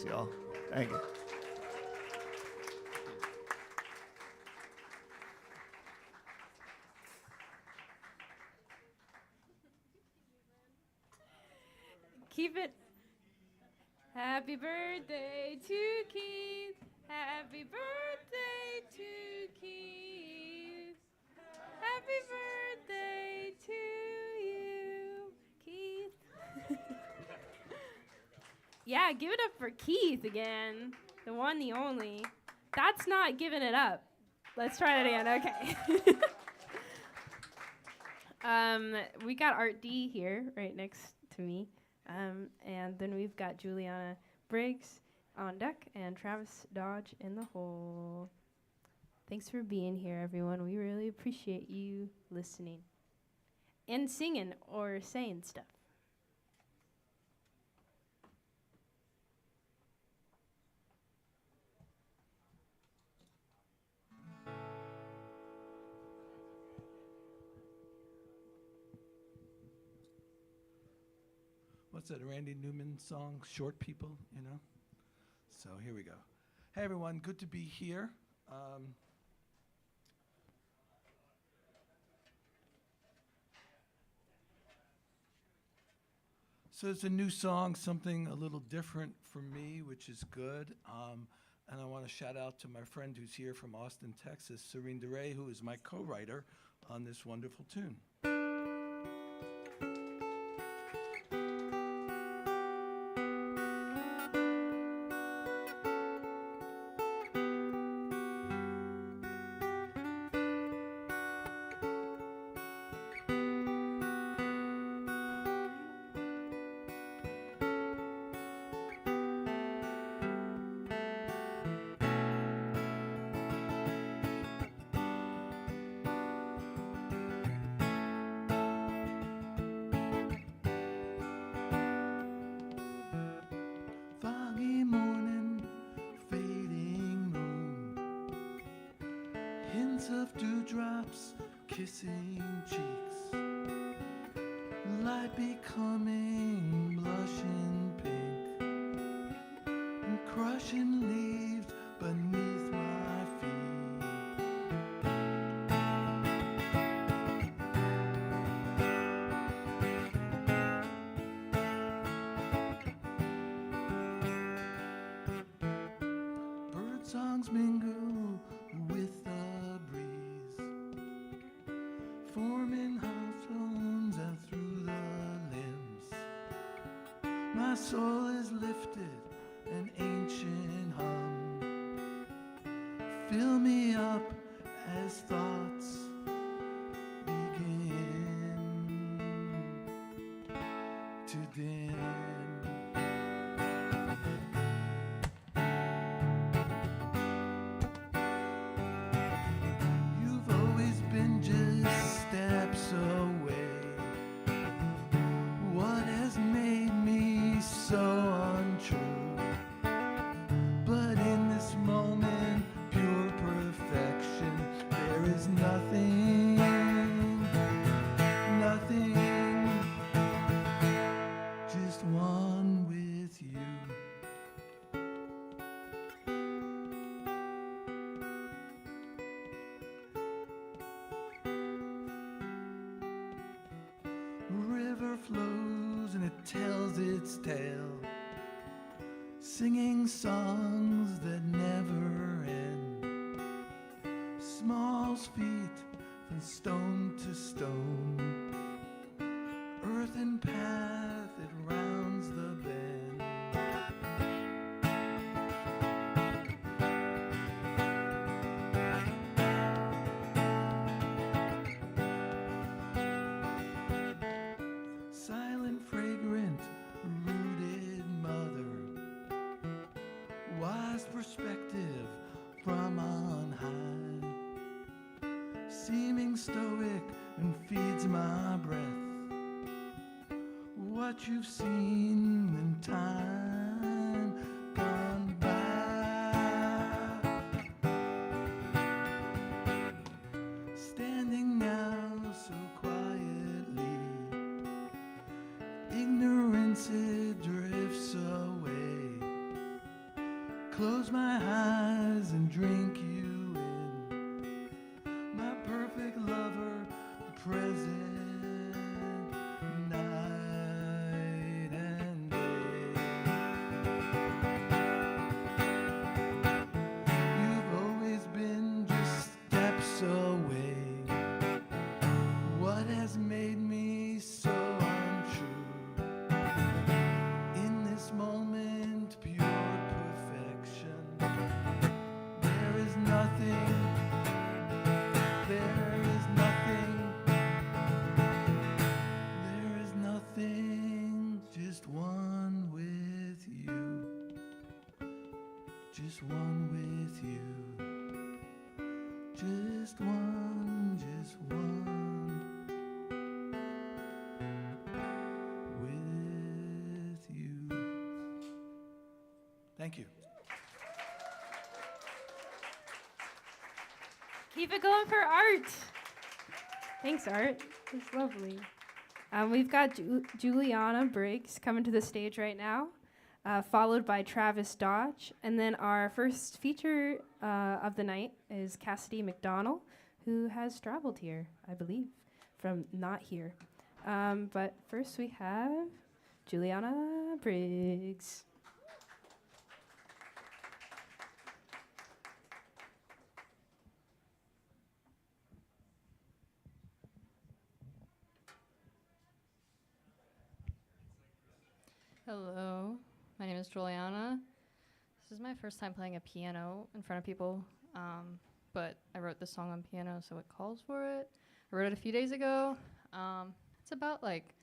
Thanks, y'all. Thank you. Keep it. Happy birthday to Keith. Happy birthday to Keith. Happy birthday to you, Keith. Yeah, give it up for Keith again. The one, the only. That's not giving it up. Let's try that again. Okay. We got Art D here right next to me. And then we've got Juliana Briggs on deck and Travis Dodge in the hole. Thanks for being here, everyone. We really appreciate you listening and singing or saying stuff. What's that Randy Newman song, Short People, you know? So here we go. Hey everyone, good to be here. So it's a new song, something a little different for me, which is good. And I want to shout out to my friend who's here from Austin, Texas, Serene DeRay, who is my co-writer on this wonderful tune. Of dewdrops kissing cheeks, light becoming blushing pink, and crushing leaves beneath my feet. Bird songs mingle with the forming house tones and through the limbs. My soul is lifted, an ancient hum. Fill me up as thoughts begin to dim. Steps away. What has made me so untrue? But in this moment, pure perfection, there is nothing, nothing, just one with you. River flows and it tells its tale, singing songs that never end. Small feet from stone to stone, earthen path that rounds the bend. Silent, fragrant, rooted mother, wise perspective from on high, seeming stoic and feeds my breath. What you've seen in time gone by. Standing now so quietly, ignorance it drifts away. close my eyes and drink you in. My perfect lover, present night and day. You've always been just steps away. What has made me so untrue? In this moment, pure perfection. There is nothing, there is nothing, there is nothing, just one with you, just one with you, just one, just one with you. Thank you. Keep it going for Art. Thanks, Art. It's lovely. We've got Juliana Briggs coming to the stage right now, followed by Travis Dodge. And then our first feature of the night is Cassidy McDonnell, who has traveled here, I believe, from not here. But first we have Juliana Briggs. Hello, my name is Juliana. This is my first time playing a piano in front of people, but I wrote this song on piano, so it calls for it. I wrote it a few days ago. It's about like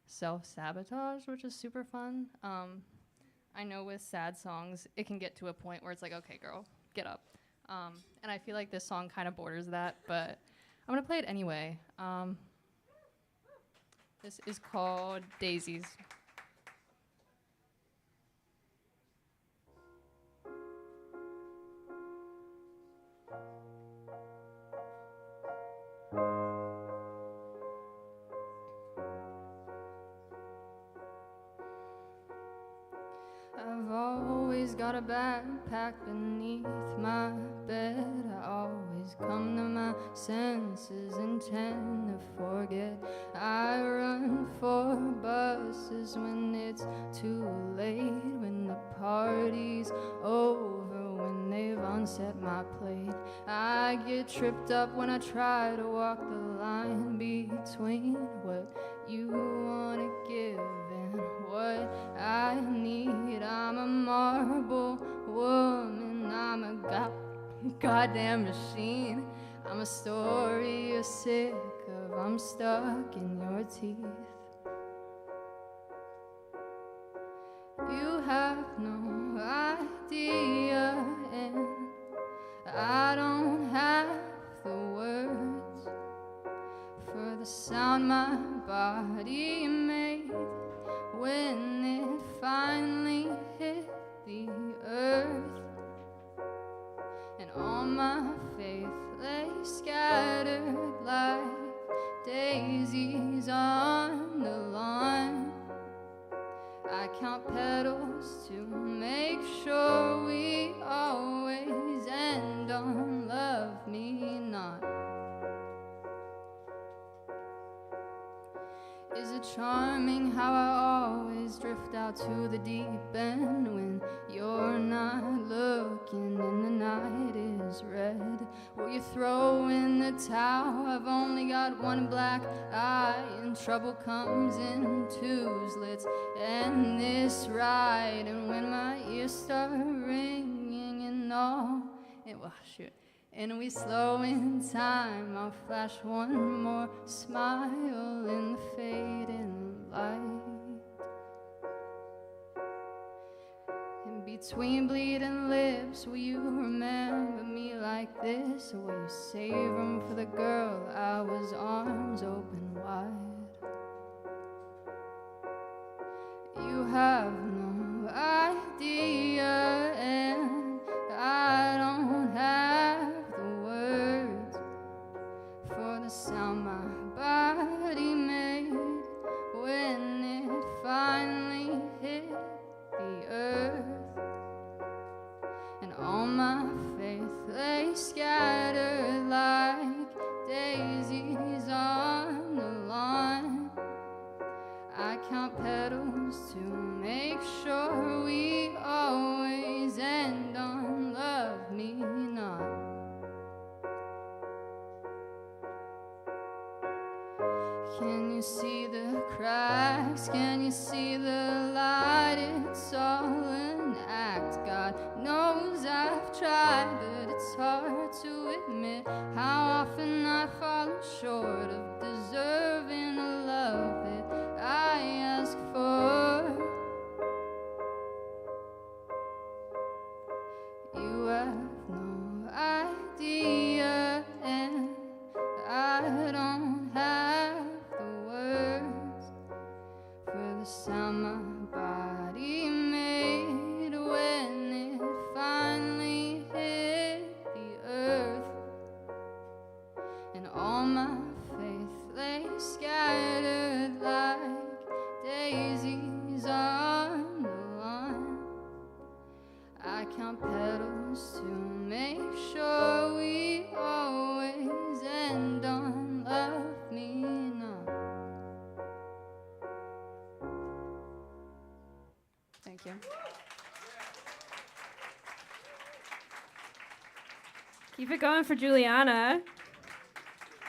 self-sabotage, which is super fun. I know with sad songs, it can get to a point where it's like, okay, girl, get up. And I feel like this song kind of borders that, but I'm gonna play it anyway. This is called Daisies. I've always got a backpack beneath my bed. I always come to my senses and tend to forget. I run for buses when it's too late, when the party's over, when they've unset my plate. I get tripped up when I try to walk the line between what you wanna give and what I need. I'm a marble woman, I'm a goddamn machine. I'm a story you're sick of, I'm stuck in your teeth. You have no idea, and I don't have the words for the sound my body made when it finally hit the earth. And all my faith lay scattered like daisies on the lawn. I count petals to make sure we always end on love me not. Is it charming how I always drift out to the deep end when you're not looking and the night is red? Will you throw in the towel? I've only got one black eye and trouble comes in twos. Let's end this ride. And when my ears start ringing and all, and we slow in time, I'll flash one more smile in the fading light. In between bleeding lips, will you remember me like this? Or will you save room for the girl I was, arms open wide? You have no idea, and I don't have for the sound my body made when it finally hit the earth. to make sure we always end on love me not. Can you see the cracks? Can you see the light? It's all an act. God knows I've tried, but it's hard to admit how often I fall short of deserving the love that I ask for. You have no idea, and I don't have the words for the sound my body made when it finally hit the earth, and all my faith lay scattered like daisies on the lawn. I count petals to make sure we always end on love me not. Thank you. Keep it going for Juliana.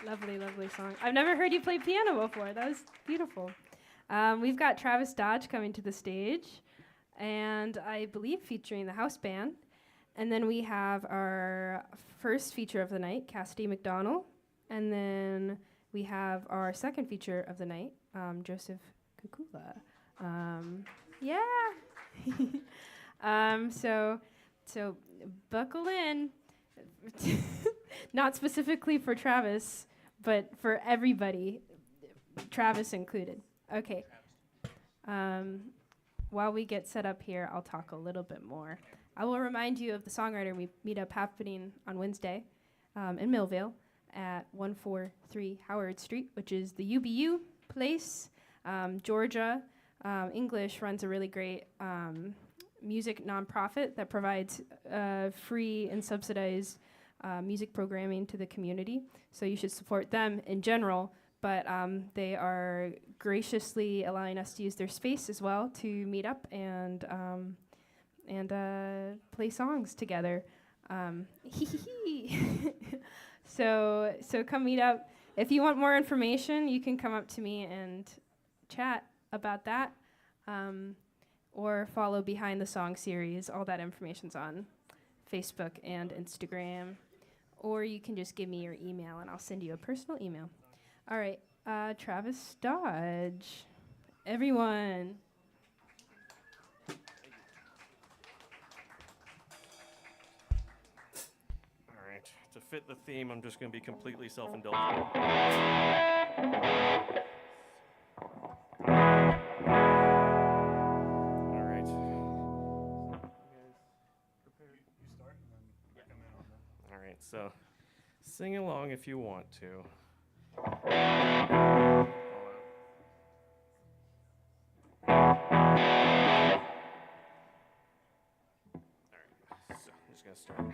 Lovely, lovely song. I've never heard you play piano before. That was beautiful. We've got Travis Dodge coming to the stage, and I believe featuring the house band. And then we have our first feature of the night, Cassidy McDonnell. And then we have our second feature of the night, Josef Kukula. Yeah. So buckle in. Not specifically for Travis, but for everybody, Travis included. Okay. While we get set up here, I'll talk a little bit more. I will remind you of the songwriter meetup happening on Wednesday in Millvale at 143 Howard Street, which is the UBU place. Georgia English runs a really great music nonprofit that provides free and subsidized music programming to the community. So you should support them in general, but they are graciously allowing us to use their space as well to meet up and play songs together. So come meet up. If you want more information, you can come up to me and chat about that, or follow Behind the Song series. All that information's on Facebook and Instagram. Or you can just give me your email and I'll send you a personal email. All right, Travis Dodge. Everyone. All right, to fit the theme, I'm just going to be completely self-indulgent. So, sing along if you want to. All right, so I'm just gonna start.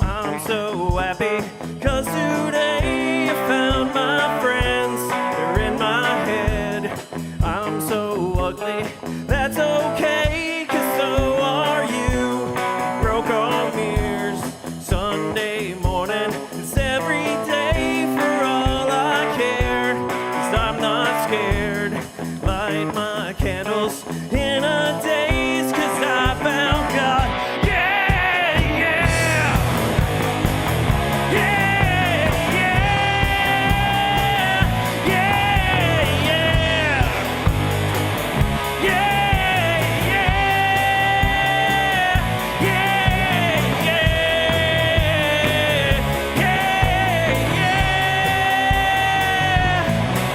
I'm so happy 'cause today I found my friends. They're in my head. I'm so ugly, that's okay, 'cause so are you. Broke all mirrors, Sunday morning, it's every day for all I care. 'Cause I'm not scared, light my candles in a daze, 'cause I found God. Yeah, yeah. Yeah, yeah. Yeah,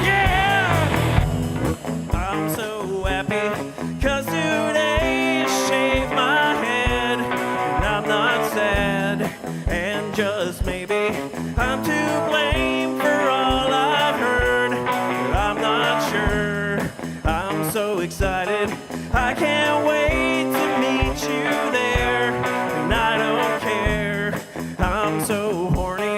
yeah. I'm so happy 'cause today I shaved my head, and I'm not sad, and just maybe I'm to blame for all I've heard, but I'm not sure. I'm so excited, I can't wait to meet you there, and I don't care. I'm so horny,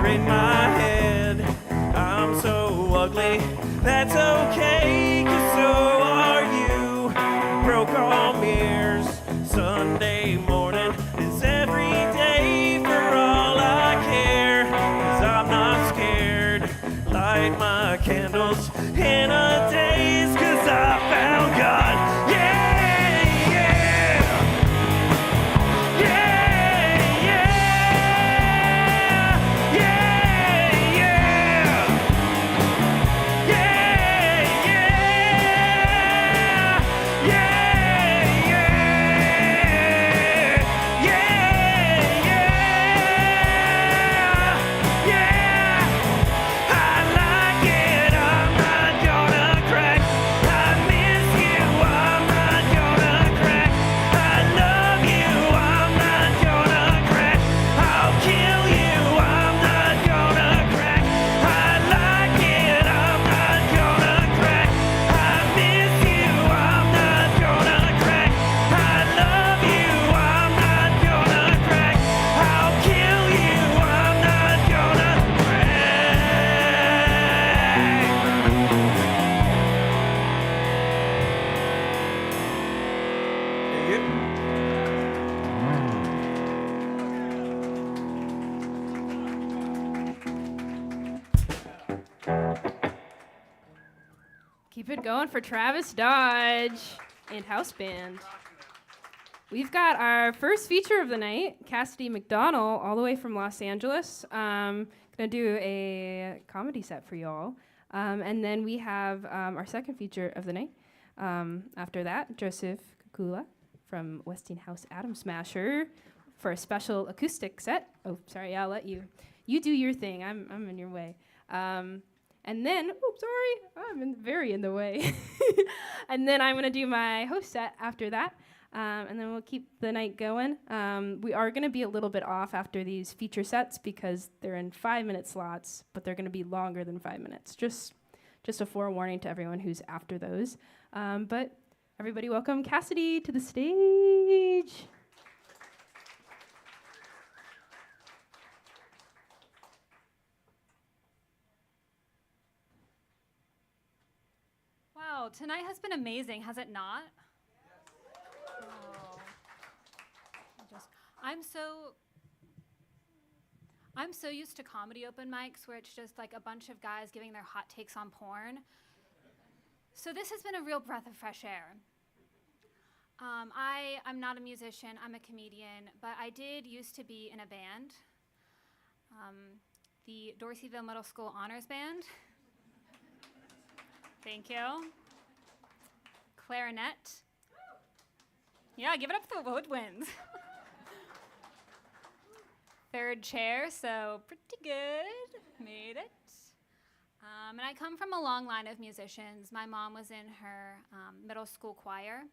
are in my head. I'm so ugly, that's okay, 'cause so are you. Broke all mirrors, Sunday morning is every day for all I care. 'Cause I'm not scared, light my candles in a daze, 'cause I found God. Yeah! Keep it going for Travis Dodge and House Band. We've got our first feature of the night, Cassidy McDonnell, all the way from Los Angeles. Gonna do a comedy set for y'all. And then we have our second feature of the night. After that, Josef Kukula from Westinghouse Atom Smasher for a special acoustic set. Oh, sorry, I'll let you. You do your thing. I'm in your way. And then, I'm very in the way. And then I'm gonna do my host set after that. And then we'll keep the night going. We are going to be a little bit off after these feature sets because they're in 5-minute slots, but they're going to be longer than 5 minutes. Just a forewarning to everyone who's after those. But everybody welcome Cassidy to the stage. Wow, tonight has been amazing, has it not? I'm so used to comedy open mics where it's just like a bunch of guys giving their hot takes on porn. So this has been a real breath of fresh air. I'm not a musician, I'm a comedian, but I did used to be in a band, the Dorseyville Middle School Honors Band. Thank you. Clarinet. Yeah, give it up for the woodwinds. Third chair, so pretty good. Made it. And I come from a long line of musicians. My mom was in her middle school choir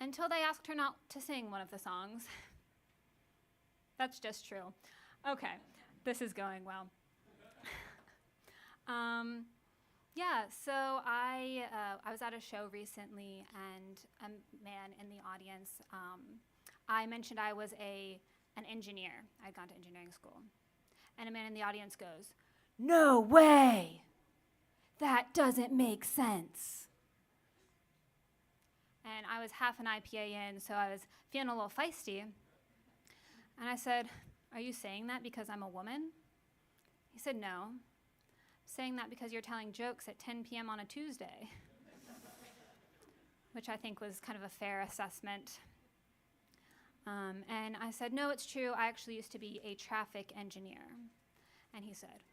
until they asked her not to sing one of the songs. That's just true. Okay, this is going well. Yeah, so I was at a show recently, and a man in the audience, I mentioned I was an engineer. I'd gone to engineering school. And a man in the audience goes, "No way! That doesn't make sense." And I was half an IPA in, so I was feeling a little feisty. And I said, "Are you saying that because I'm a woman?" He said, "No. I'm saying that because you're telling jokes at 10 p.m. on a Tuesday." Which I think was kind of a fair assessment. And I said, "No, it's true. I actually used to be a traffic engineer." And he said,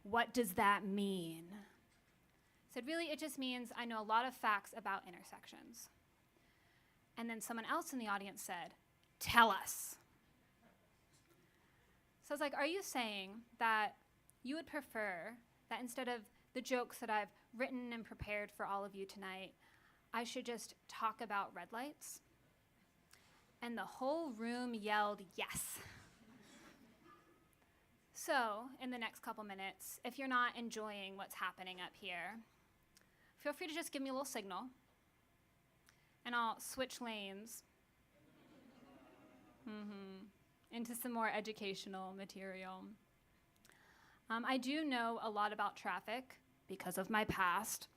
"What does that mean?" I said, "Really, it just means I know a lot of facts about intersections." And then someone else in the audience said, "Tell us." So I was like, "Are you saying that you would prefer that instead of the jokes that I've written and prepared for all of you tonight, I should just talk about red lights?" And the whole room yelled yes. So, in the next couple minutes, if you're not enjoying what's happening up here, feel free to just give me a little signal, and I'll switch lanes. into some more educational material. I do know a lot about traffic because of my past.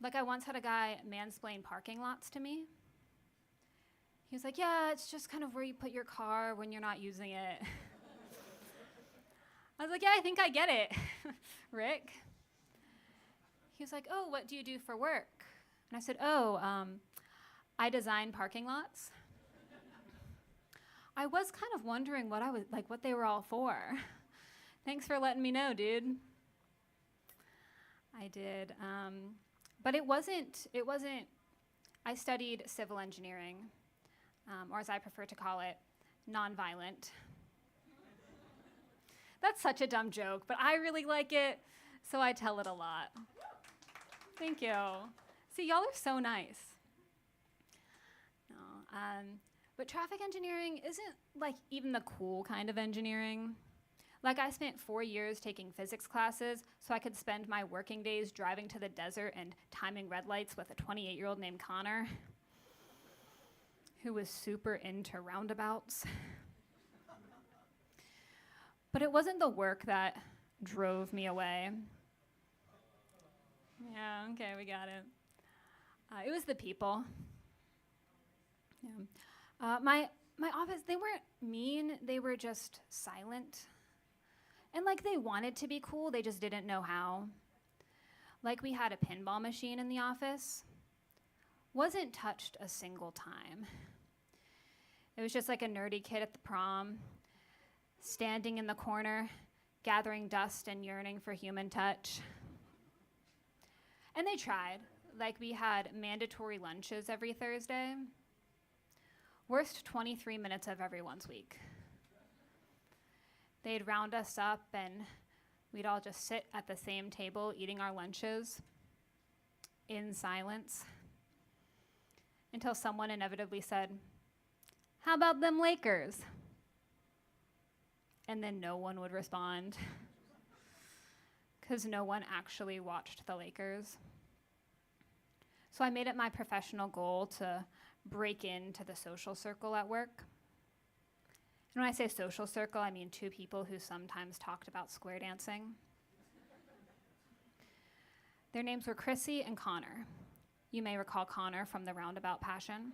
Like I once had a guy mansplain parking lots to me. He was like, yeah, it's just kind of where you put your car when you're not using it. I was like, yeah, I think I get it, Rick. He was like, oh, what do you do for work? And I said, I design parking lots. I was kind of wondering what they were all for. Thanks for letting me know, dude. I did, but it wasn't, I studied civil engineering, or as I prefer to call it, nonviolent. That's such a dumb joke, but I really like it, so I tell it a lot. Thank you. See, y'all are so nice. No, but traffic engineering isn't like even the cool kind of engineering. Like I spent 4 years taking physics classes so I could spend my working days driving to the desert and timing red lights with a 28-year-old named Connor, who was super into roundabouts. But it wasn't the work that drove me away. Yeah, okay, we got it. It was the people. Yeah. My office, they weren't mean, they were just silent. And like they wanted to be cool, they just didn't know how. Like we had a pinball machine in the office. Wasn't touched a single time. It was just like a nerdy kid at the prom, standing in the corner, gathering dust and yearning for human touch. And they tried. Like we had mandatory lunches every Thursday. Worst 23 minutes of everyone's week. They'd round us up and we'd all just sit at the same table eating our lunches in silence until someone inevitably said, "How about them Lakers?" And then no one would respond because no one actually watched the Lakers. So I made it my professional goal to break into the social circle at work. And when I say social circle, I mean two people who sometimes talked about square dancing. Their names were Chrissy and Connor. You may recall Connor from the Roundabout Passion.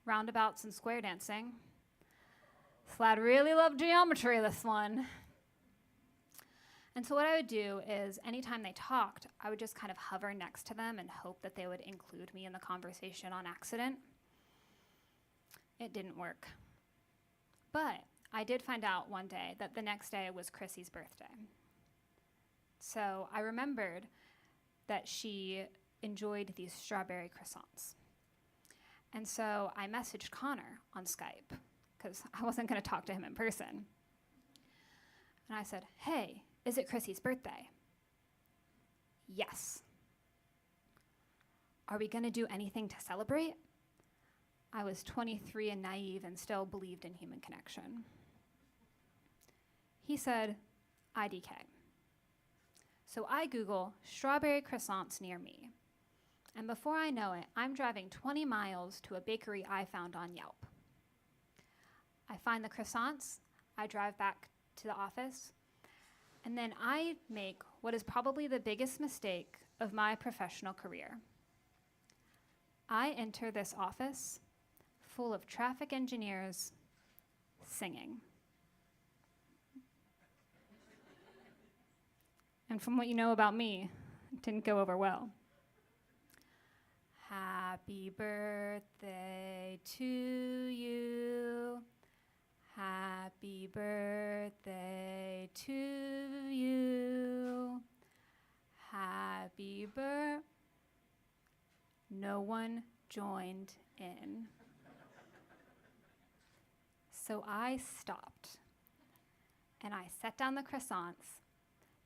Roundabouts and square dancing. This lad really loved geometry, this one. And so what I would do is anytime they talked, I would just kind of hover next to them and hope that they would include me in the conversation on accident. It didn't work. But I did find out one day that the next day was Chrissy's birthday. So I remembered that she enjoyed these strawberry croissants. And so I messaged Connor on Skype because I wasn't going to talk to him in person. And I said, "Hey, is it Chrissy's birthday?" "Yes." "Are we going to do anything to celebrate?" I was 23 and naive and still believed in human connection. He said, "IDK." So I Google strawberry croissants near me. And before I know it, I'm driving 20 miles to a bakery I found on Yelp. I find the croissants, I drive back to the office, and then I make what is probably the biggest mistake of my professional career. I enter this office full of traffic engineers singing. And from what you know about me, it didn't go over well. Happy birthday to you. Happy birthday to you. Happy birthday. No one joined in. So I stopped and I set down the croissants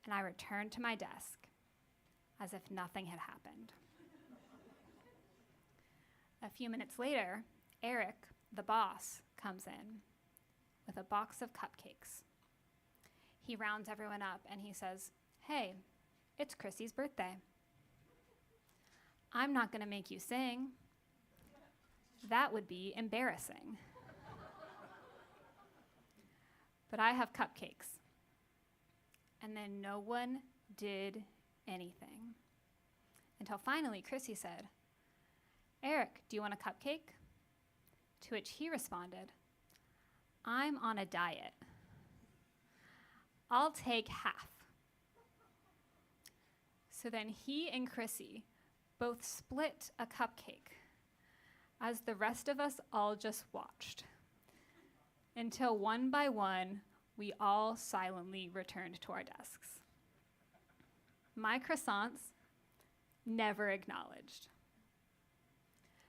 and I returned to my desk as if nothing had happened. A few minutes later, Erick, the boss, comes in with a box of cupcakes. He rounds everyone up and he says, "Hey, it's Chrissy's birthday. I'm not going to make you sing. That would be embarrassing. But I have cupcakes. And then no one did anything. Until finally, Chrissy said, "Erick, do you want a cupcake?" To which he responded, "I'm on a diet. I'll take half." So then he and Chrissy both split a cupcake as the rest of us all just watched until one by one, we all silently returned to our desks. My croissants never acknowledged.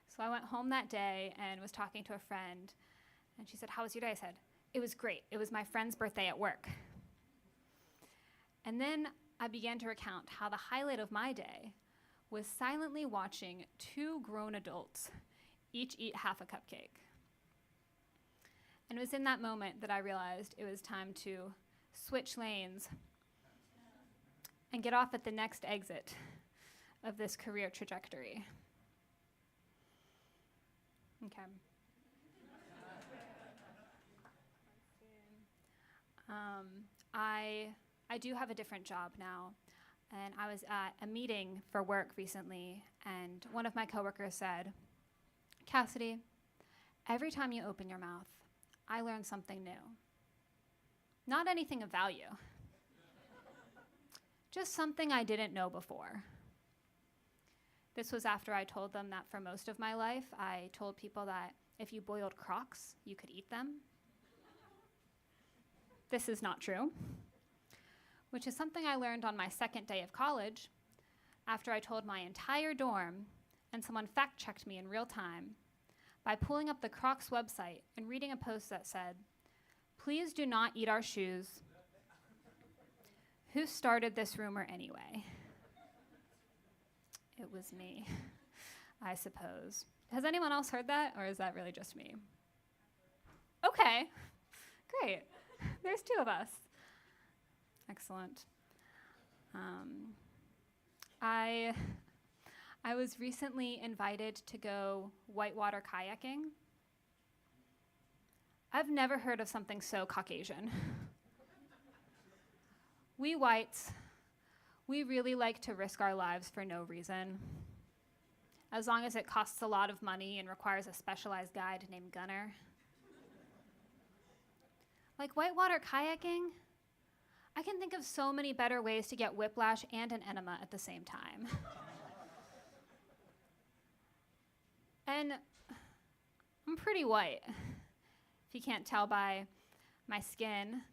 So I went home that day and was talking to a friend, and she said, "How was your day?" I said, "It was great. It was my friend's birthday at work." And then I began to recount how the highlight of my day was silently watching two grown adults each eat half a cupcake. And it was in that moment that I realized it was time to switch lanes and get off at the next exit of this career trajectory. Okay. I do have a different job now, and I was at a meeting for work recently, and one of my coworkers said, "Cassidy, every time you open your mouth, I learn something new. Not anything of value. Just something I didn't know before." This was after I told them that for most of my life, I told people that if you boiled Crocs, you could eat them. This is not true, which is something I learned on my second day of college after I told my entire dorm and someone fact-checked me in real time by pulling up the Crocs website and reading a post that said, "Please do not eat our shoes. Who started this rumor anyway?" It was me, I suppose. Has anyone else heard that, or is that really just me? Okay, great. There's two of us. Excellent. I was recently invited to go whitewater kayaking. I've never heard of something so Caucasian. We whites, we really like to risk our lives for no reason, as long as it costs a lot of money and requires a specialized guide named Gunner. Like whitewater kayaking, I can think of so many better ways to get whiplash and an enema at the same time. And I'm pretty white, if you can't tell by my skin.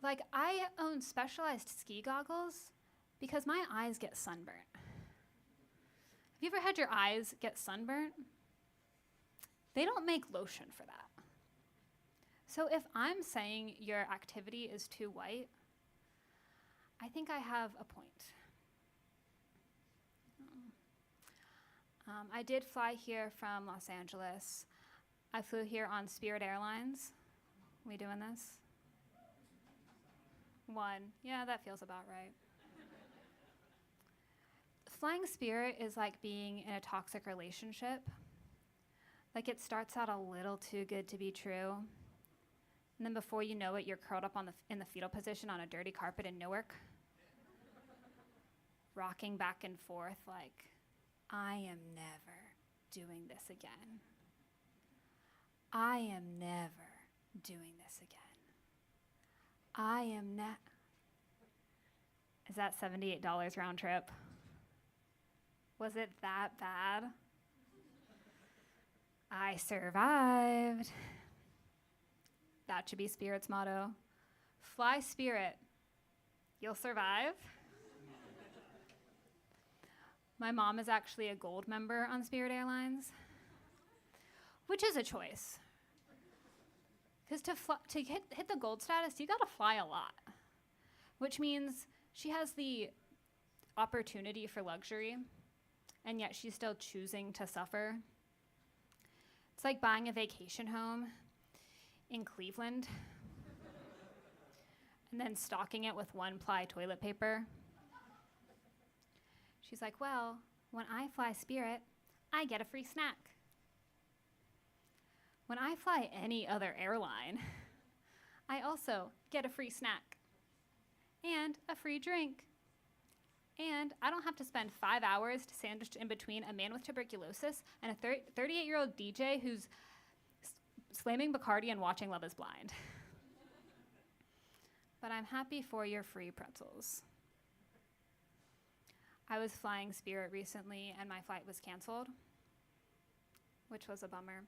Like, I own specialized ski goggles because my eyes get sunburnt. Have you ever had your eyes get sunburnt? They don't make lotion for that. So if I'm saying your activity is too white, I think I have a point. I did fly here from Los Angeles. I flew here on Spirit Airlines. We doing this? One. Yeah, that feels about right. Flying Spirit is like being in a toxic relationship. Like, it starts out a little too good to be true. And then before you know it, you're curled up in the fetal position on a dirty carpet in Newark, rocking back and forth like, "I am never doing this again. I am never doing this again. I am not." Is that $78 round trip? Was it that bad? I survived. That should be Spirit's motto. Fly Spirit, you'll survive. My mom is actually a gold member on Spirit Airlines, which is a choice. Because to hit the gold status, you gotta fly a lot, which means she has the opportunity for luxury, and yet she's still choosing to suffer. It's like buying a vacation home in Cleveland and then stocking it with 1-ply toilet paper. She's like, "Well, when I fly Spirit, I get a free snack." when I fly any other airline, I also get a free snack and a free drink. And I don't have to spend 5 hours sandwiched in between a man with tuberculosis and a 38-year-old DJ who's slamming Bacardi and watching Love is Blind. But I'm happy for your free pretzels. I was flying Spirit recently and my flight was canceled, which was a bummer.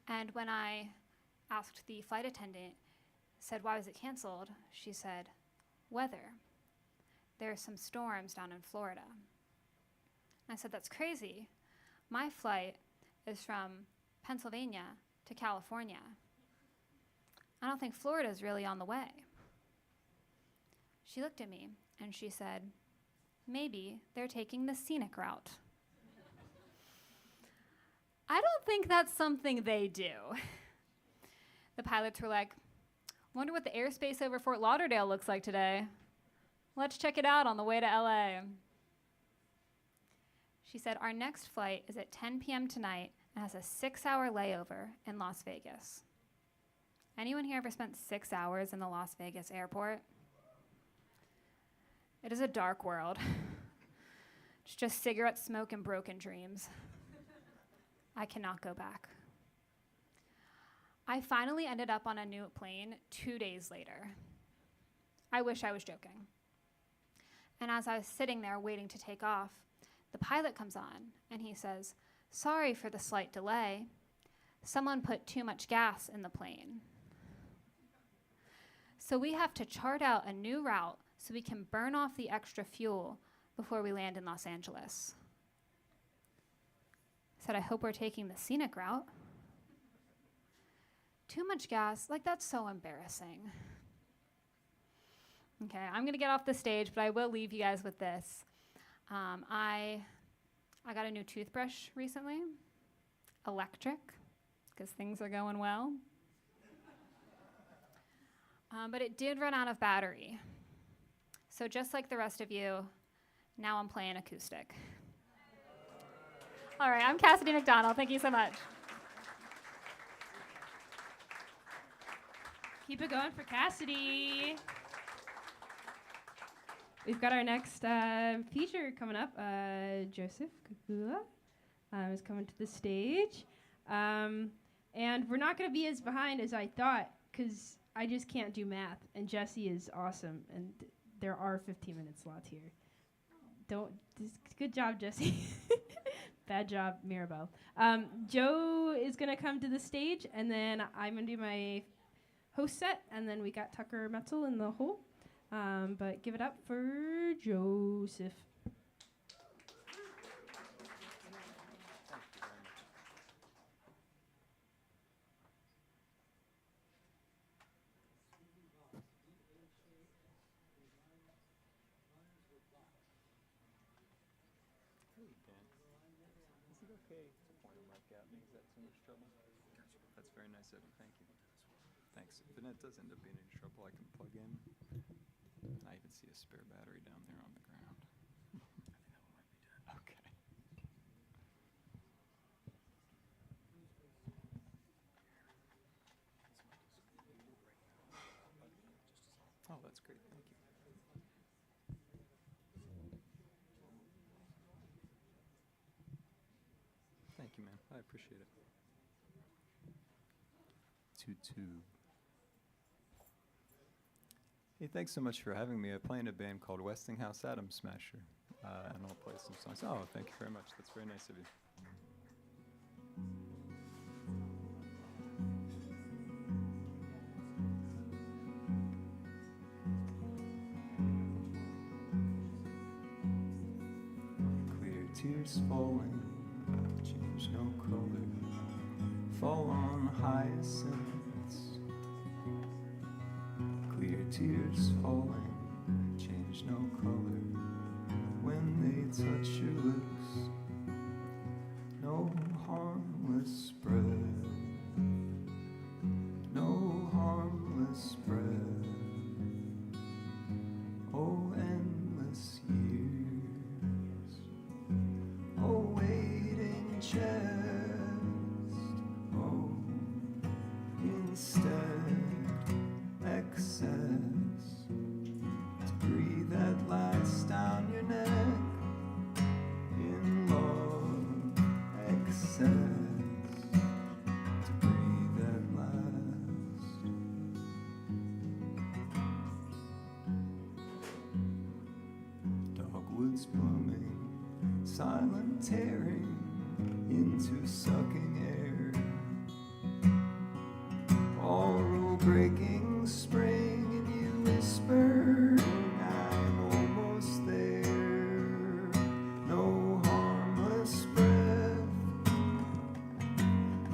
And when I asked the flight attendant, said, why was it canceled? She said, weather. There are some storms down in Florida. And I said, that's crazy. My flight is from Pennsylvania to California. I don't think Florida's really on the way. She looked at me and she said, maybe they're taking the scenic route. I don't think that's something they do. The pilots were like, wonder what the airspace over Fort Lauderdale looks like today. Let's check it out on the way to LA. She said, our next flight is at 10 p.m. tonight and has a 6-hour layover in Las Vegas. Anyone here ever spent 6 hours in the Las Vegas airport? It is a dark world. It's just cigarette smoke and broken dreams. I cannot go back. I finally ended up on a new plane 2 days later. I wish I was joking. And as I was sitting there waiting to take off, the pilot comes on and he says, sorry for the slight delay. Someone put too much gas in the plane. So we have to chart out a new route so we can burn off the extra fuel before we land in Los Angeles. I said, I hope we're taking the scenic route. Too much gas, like that's so embarrassing. Okay, I'm gonna get off the stage, but I will leave you guys with this. I got a new toothbrush recently, electric, because things are going well. But it did run out of battery. So just like the rest of you, now I'm playing acoustic. All right, I'm Cassidy McDonnell. Thank you so much. Keep it going for Cassidy. We've got our next feature coming up. Josef, Kukula is coming to the stage. And we're not going to be as behind as I thought, because I just can't do math. And Jesse is awesome. And there are 15-minute slots here. Good job, Jesse. Bad job, Mirabelle. Joe is going to come to the stage, and then I'm going to do my host set, and then we got Tucker Metzel in the hole. But give it up for Josef. Is it okay to point a mic at me? Is that too much trouble? That's very nice of you. Thank you. Thanks. If it does end up being any trouble, I can plug in. I even see a spare battery down there on the ground. Okay. Oh, that's great. Thank you. Thank you, man. I appreciate it. Tube. Hey, thanks so much for having me. I play in a band called Westinghouse Atom Smasher, and I'll play some songs. Oh, thank you very much. That's very nice of you. Clear tears falling, change no color, fall on hyacinths. Clear tears falling, change no color when they touch your lips. No harmless spread, no harmless spread. Oh, endless years, oh, waiting chest, oh. instead excess to breathe that lights down your neck in love excess to breathe that last. Dogwoods blooming, silent tearing into sucking air, all rule breaking spring, and you whisper, I'm almost there. No harmless breath,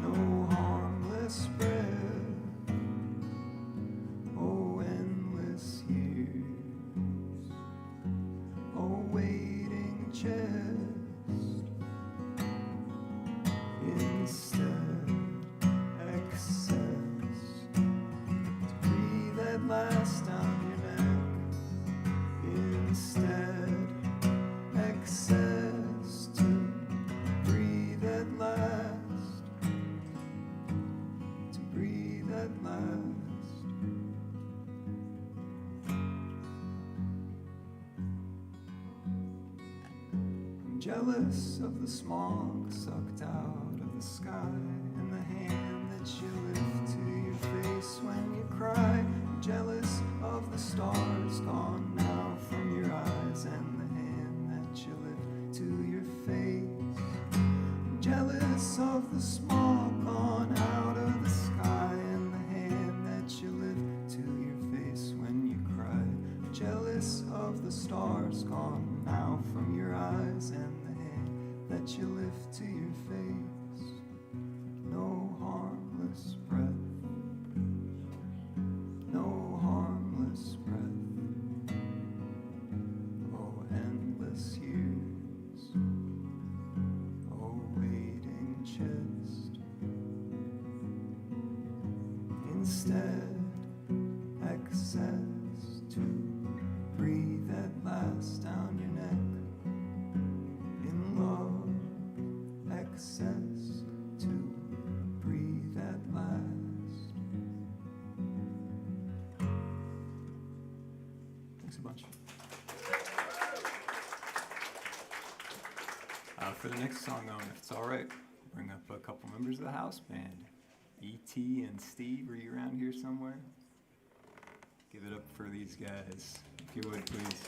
no harmless breath. Oh, endless years, oh, waiting chest. Instead, excess to breathe that last down your neck. Instead, excess to breathe that last, to breathe that last. I'm jealous of the smog sucked out the sky and the hand that you lift to your face when you cry. I'm jealous of the stars gone now from your eyes and the hand that you lift to your face. I'm jealous of the smog gone out of the sky and the hand that you lift to your face when you cry. I'm jealous of the stars gone now from your eyes and the hand that you lift to your face. No harmless breath, no harmless breath. Oh, endless years, oh, waiting chest. Instead, excess to breathe that last down your neck. In love, excess to breathe that last. Thanks a bunch. For the next song, if it's all right, bring up a couple members of the house band. E.T. and Steve, are you around here somewhere? Give it up for these guys, if you would, please.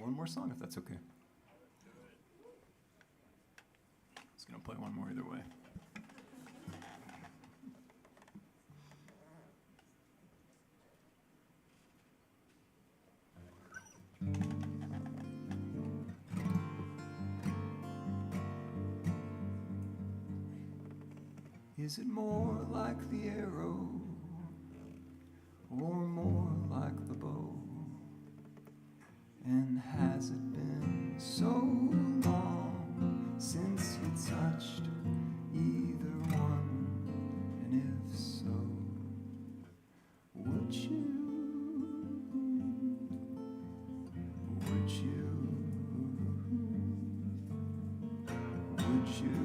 one more song if that's okay. I was going to play one more either way. Is it more like the arrow or more like the bow? And has it been so long since you touched either one? And if so, would you? Would you? Would you?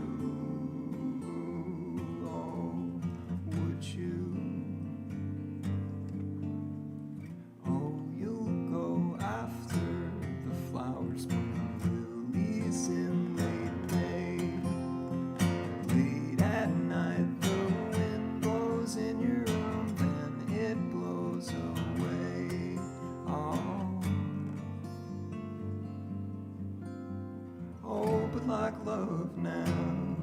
Love now,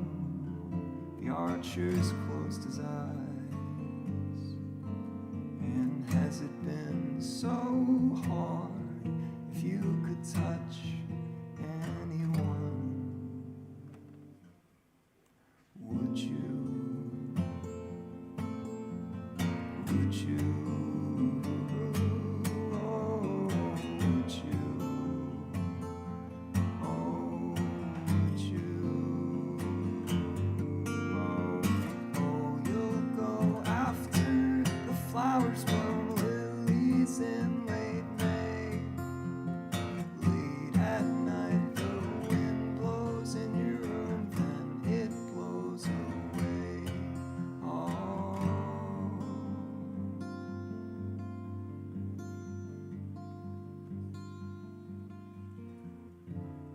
the archer's closed his eyes. And has it been so hard if you could touch anyone? Would you? Would you?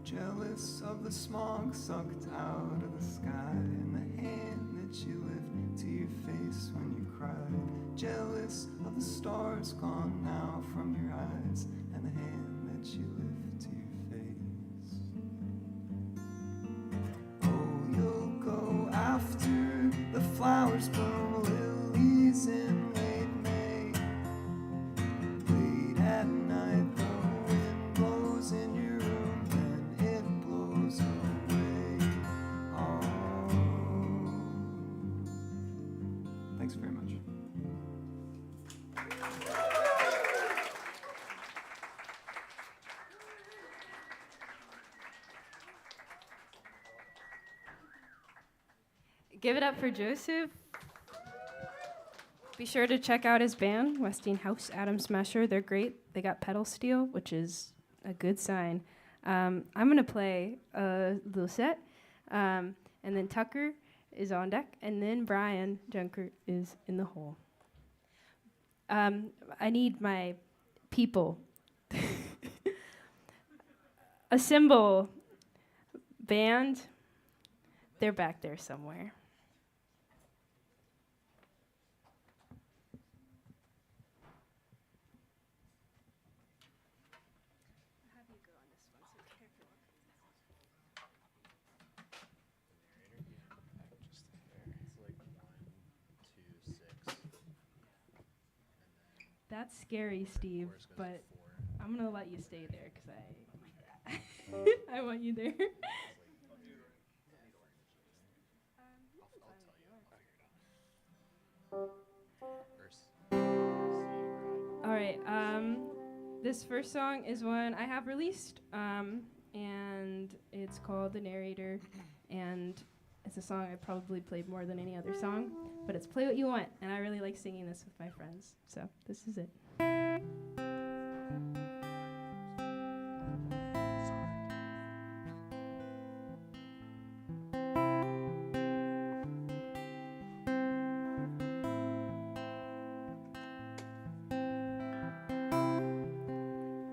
Jealous of the smog sucked out of the sky and the hand that you lift to your face when you cried. Jealous of the stars gone now from your eyes and the hand that you lift to your face. Oh, you'll go after the flowers bloom, lilies in late May. Late at night, the wind blows in your room, then it blows away. Oh. Thanks very much. Give it up for Josef. Be sure to check out his band, Westinghouse Atom Smasher. They're great. They got pedal steel, which is a good sign. I'm going to play a little set, and then Tucker is on deck, and then Brian Junker is in the hole. I need my people. A cymbal band, they're back there somewhere. That's scary, Steve, but I'm going to let you stay there because I want you there. All right, this first song is one I have released, and it's called The Narrator, and it's a song I probably played more than any other song, but it's Play What You Want, and I really like singing this with my friends, so this is it.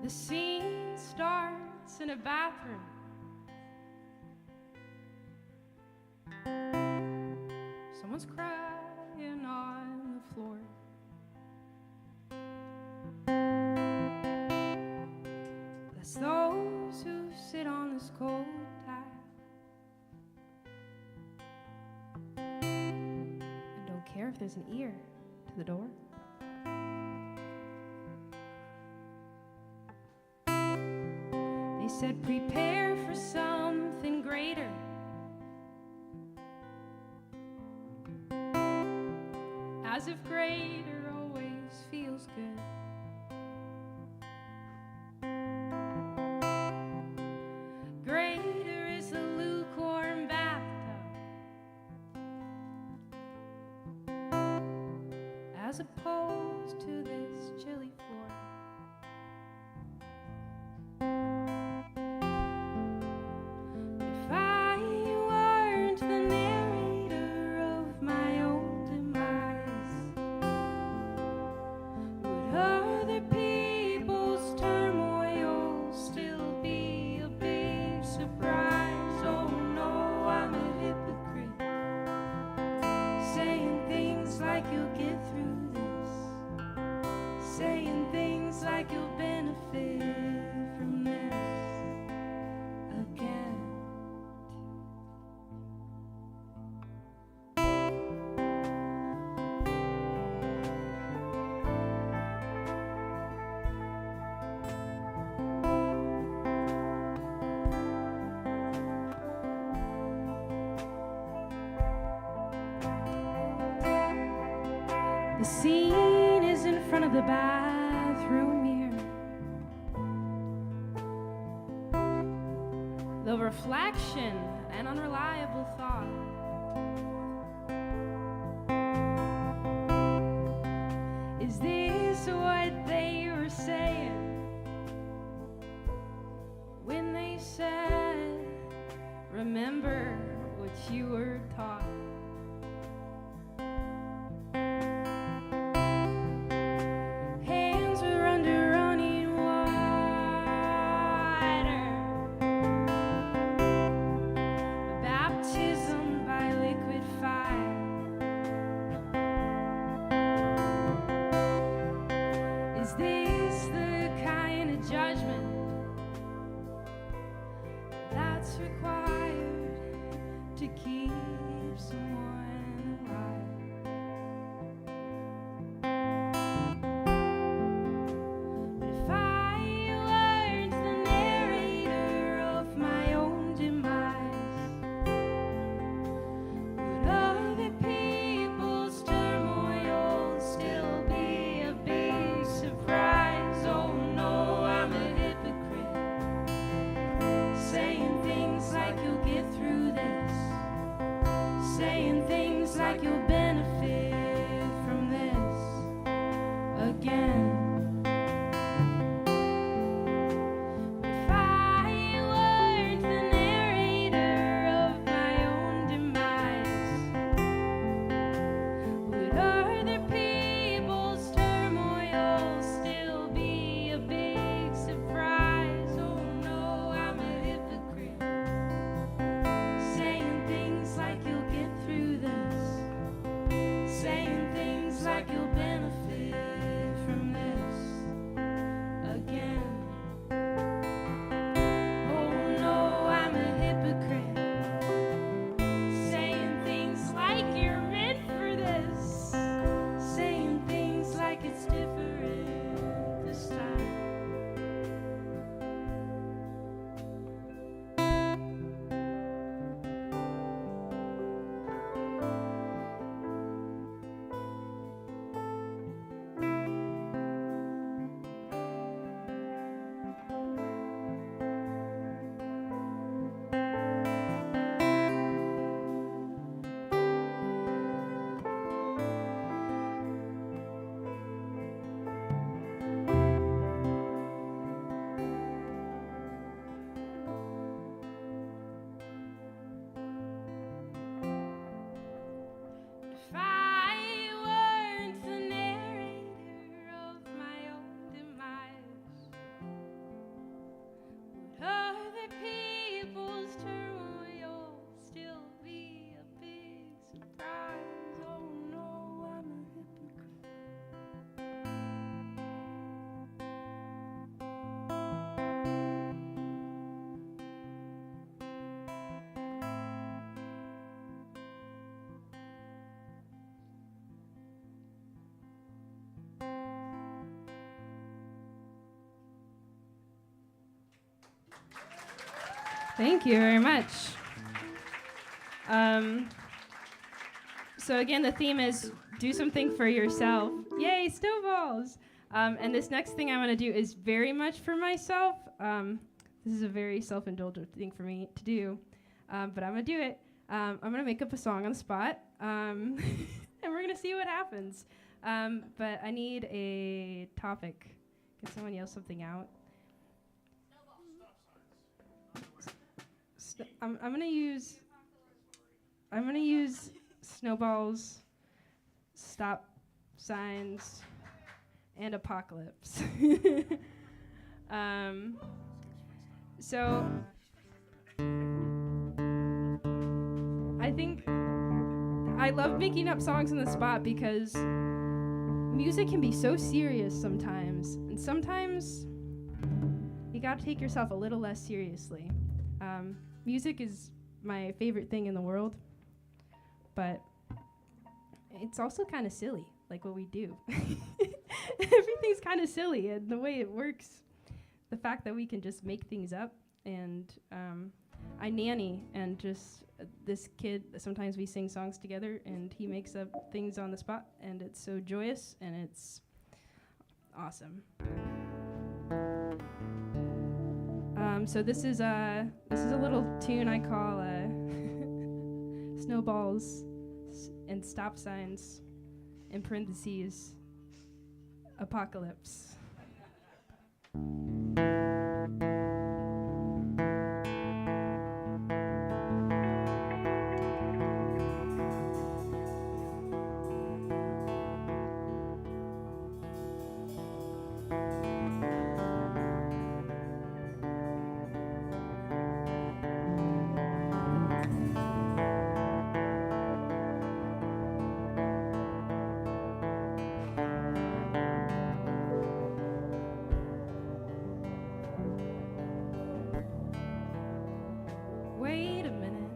The scene starts in a bathroom. Someone's crying on the floor. The It's those who sit on this cold tile and don't care if there's an ear to the door. They said prepare for something greater. As if greater always feels good. Greater is the lukewarm bathtub, as opposed to this chilly floor. If I weren't the narrator of my own demise, would other people's turmoil still be a big surprise? Oh no, I'm a hypocrite, saying things like you'll get through this, saying things like you'll benefit from this again. The scene is in front of the bathroom mirror. The reflection, an unreliable thought. Is this what they were saying when they said, remember what you were taught? Hands were under running water, baptism by liquid fire. Is this the kind of judgment that's required to keep someone alive? But if I weren't the narrator of my own demise, would other people's turmoil still be a big surprise? Oh no, I'm a hypocrite, saying things like you'll get through this, saying things Thank you very much. So again, the theme is do something for yourself. Yay, snowballs! And this next thing I'm going to do is very much for myself. This is a very self-indulgent thing for me to do, but I'm going to do it. I'm going to make up a song on the spot, and we're going to see what happens. But I need a topic. Can someone yell something out? I'm going to use snowballs, stop signs, and apocalypse. So I think I love making up songs on the spot because music can be so serious sometimes, and sometimes you gotta take yourself a little less seriously. Music is my favorite thing in the world, but it's also kind of silly, like what we do. Everything's kind of silly, and the way it works, the fact that we can just make things up. And I nanny, and just this kid, sometimes we sing songs together, and he makes up things on the spot, and it's so joyous, and it's awesome. So this is a little tune I call Snowballs and Stop Signs, in parentheses, Apocalypse. Wait a minute.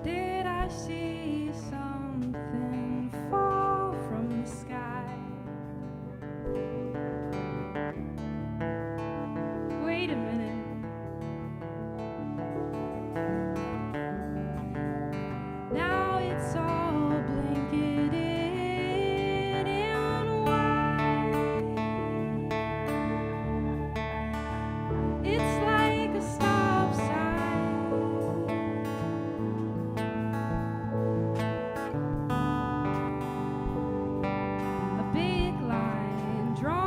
Did I see something fall from the sky? Wait a minute. Now it's all blanketed in white. It's like a stop sign. A big line drawn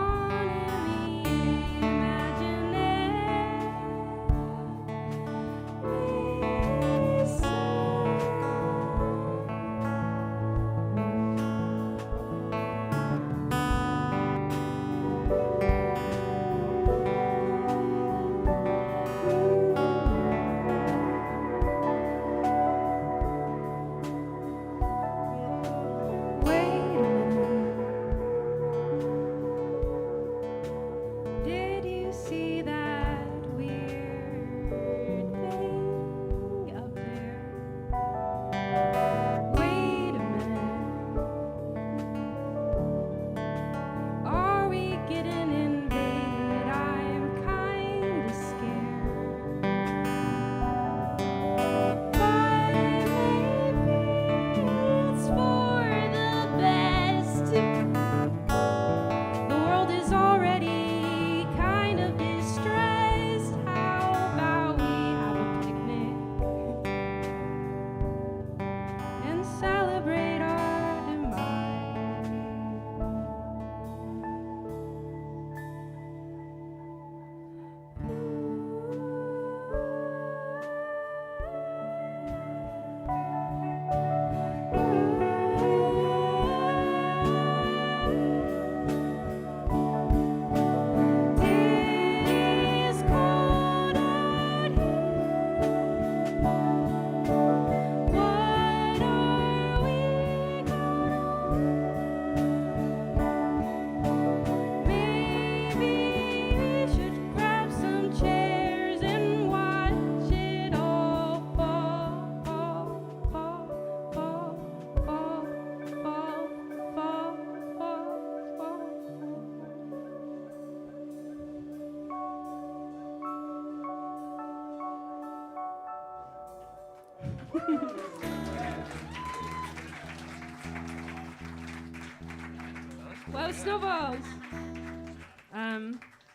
Whoa, snowballs!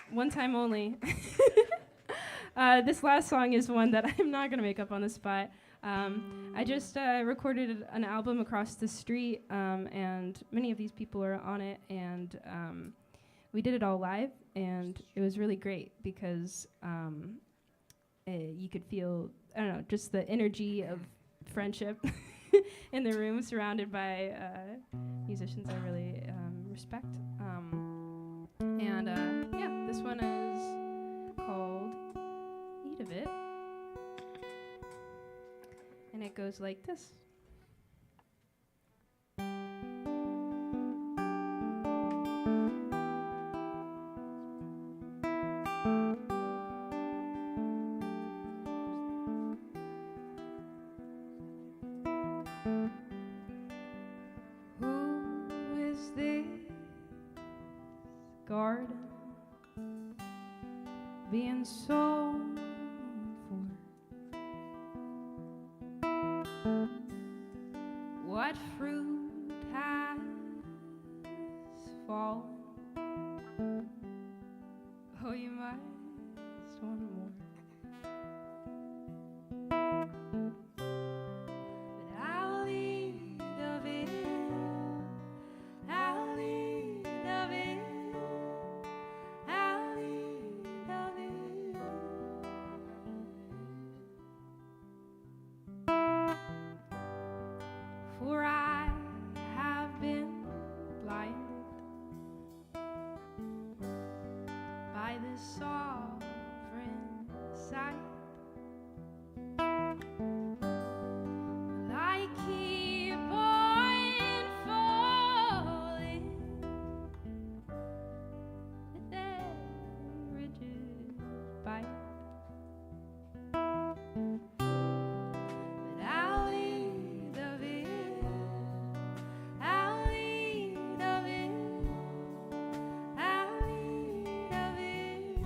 One time only. This last song is one that I'm not going to make up on the spot. I just recorded an album across the street, and many of these people are on it, and we did it all live, and it was really great because you could feel, I don't know, just the energy of friendship in the room surrounded by musicians I really respect. And yeah, this one is called Eat of It. And it goes like this. Who is this garden being sold for? What fruit has fallen? Oh, you must want more. But I'll eat of it. I'll eat of it. I'll eat of it. For I have been blinded by this sovereign sight. I keep on falling with that rigid bite. But I'll eat of it. I'll eat of it. I'll eat of it.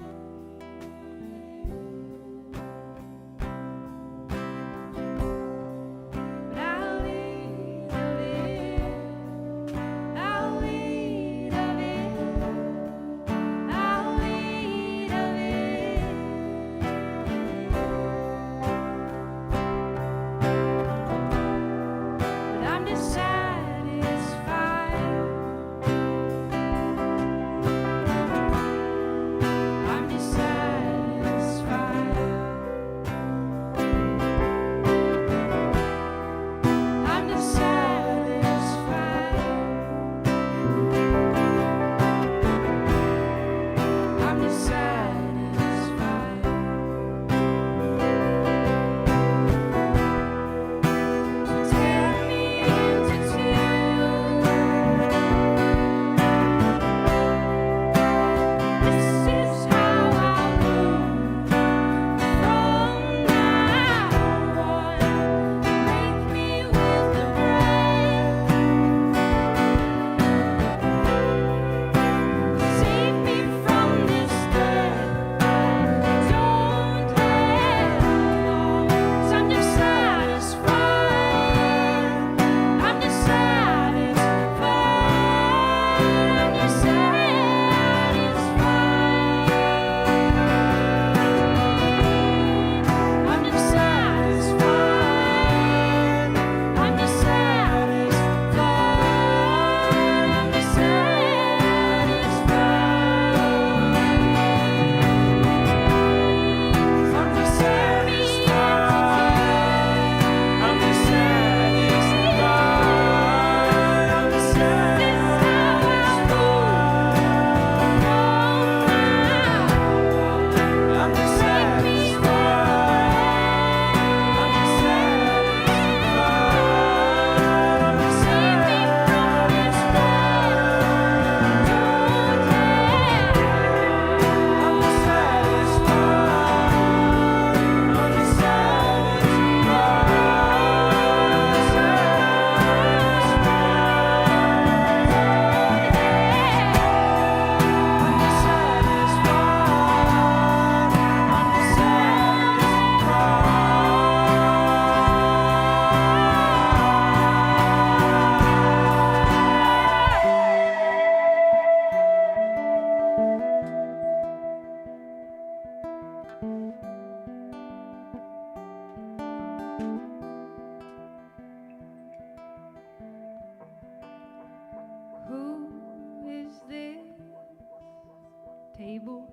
table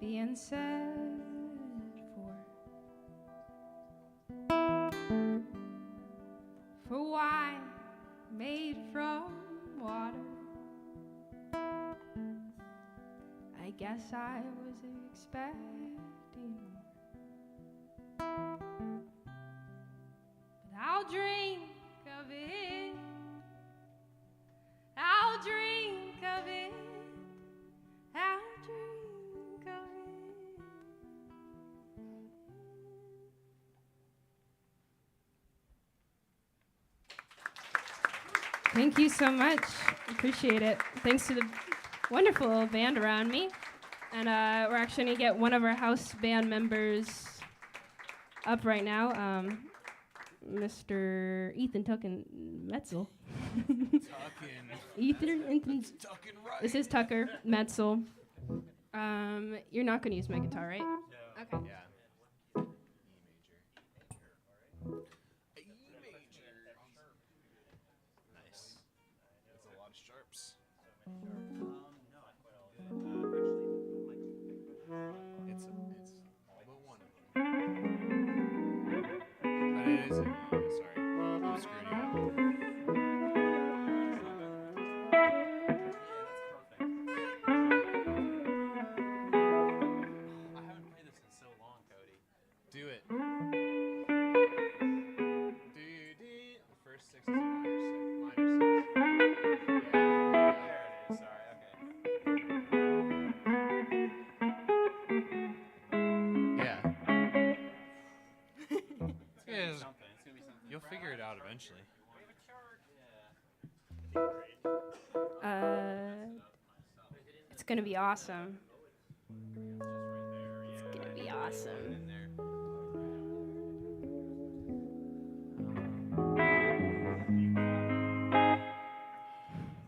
being set for wine made from water. I guess I was expecting more. But I'll drink of it. I'll drink of it. I'll drink of it. Thank you so much. Appreciate it. Thanks to the wonderful band around me. And we're actually going to get one of our house band members up right now, Mr. Ethan Tucken Metzel. Ethan. This is Tucker Metzel. You're not going to use my guitar, right? No. Okay. Yeah. Nice. That's a lot of sharps. It's all but one. But it is. Sorry, I'm screwing you up. I haven't played this in so long, Cody. Do it. The first six is a minor six. Yeah, there it is. Sorry. Okay. Yeah. It's gonna be something. You'll figure it out eventually. It's going to be awesome. It's going to be awesome.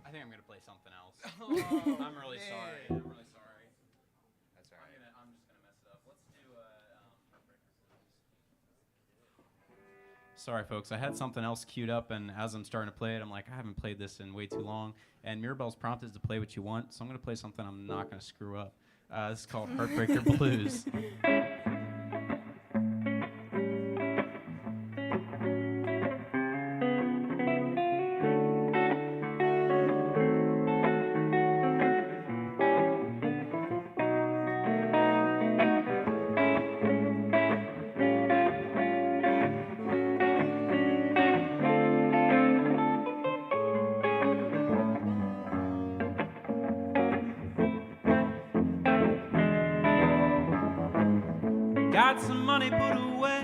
I think I'm gonna play something else. I'm really sorry. I'm really sorry. That's all right. I'm just gonna mess it up. Let's do Sorry, folks. I had something else queued up, and as I'm starting to play it, I'm like, I haven't played this in way too long. And Mirabelle's prompt is to play what you want, so I'm gonna play something I'm not gonna screw up. This is called Heartbreaker Blues. Got some money put away,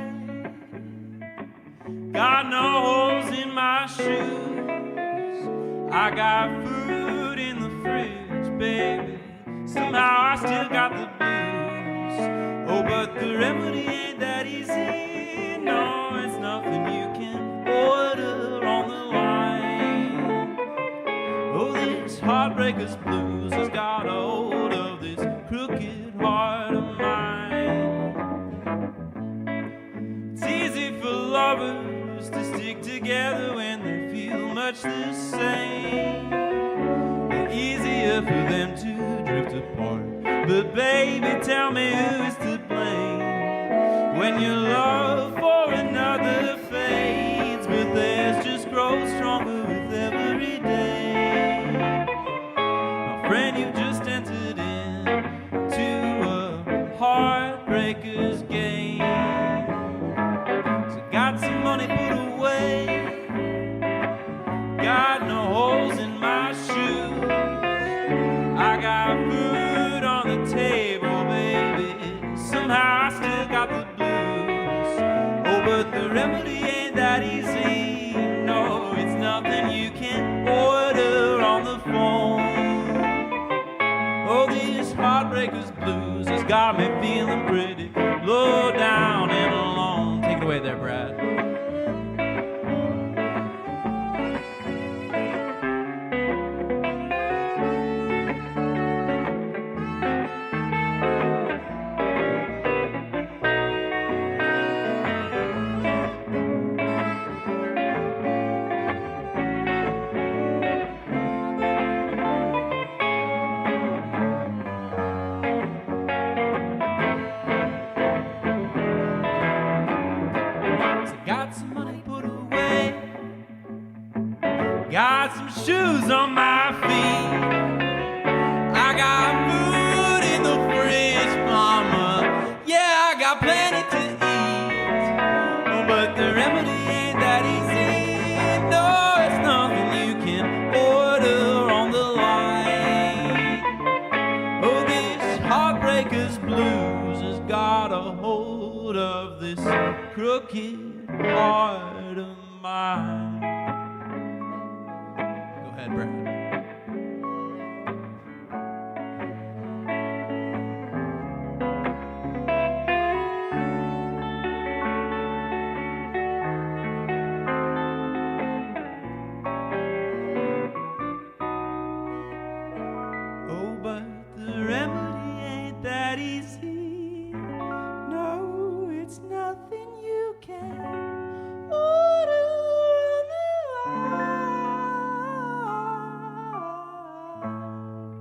got no holes in my shoes. I got food in the fridge, baby, somehow I still got the blues. Oh, but the remedy ain't that easy, no, it's nothing you can order on the line. Oh, this heartbreaker's blues has got a hold of this crooked heart of mine. Lovers to stick together when they feel much the same, and easier for them to drift apart. But baby, tell me who is to blame when your love for another fades, but theirs just grows stronger with every day. My friend, you've just entered into a heartbreaker's game. Got some money put away, got no holes in my shoes. I got food on the table, baby, somehow I still got the blues. Oh, but the remedy ain't that easy, no, it's nothing you can order on the phone. Oh, these heartbreakers blues has got me feeling pretty low down and alone. Take it away there, Brad. got some shoes on my feet. I got food in the fridge, mama. Yeah, I got plenty to eat. Oh, but the remedy ain't that easy. No, it's nothing you can order on the line. Oh, this heartbreaker's blues has got a hold of this crooked heart of mine. Go ahead, Brad. Oh, but the remedy ain't that easy. No, it's nothing you can order on the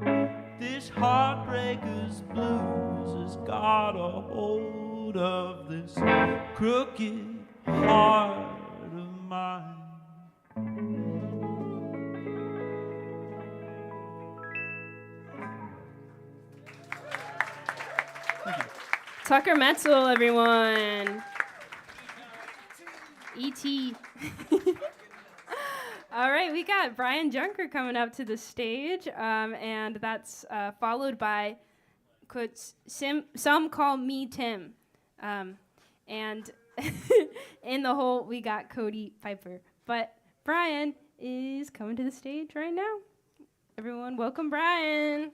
line. This heartbreaker's blues has got a hold of this crooked heart of mine. Tucker Metzel, everyone. E.T. All right, we got Brian Junker coming up to the stage, and that's followed by Some Call Me Tim. And in the hole, we got Cody Piper. But Brian is coming to the stage right now. Everyone, welcome Brian.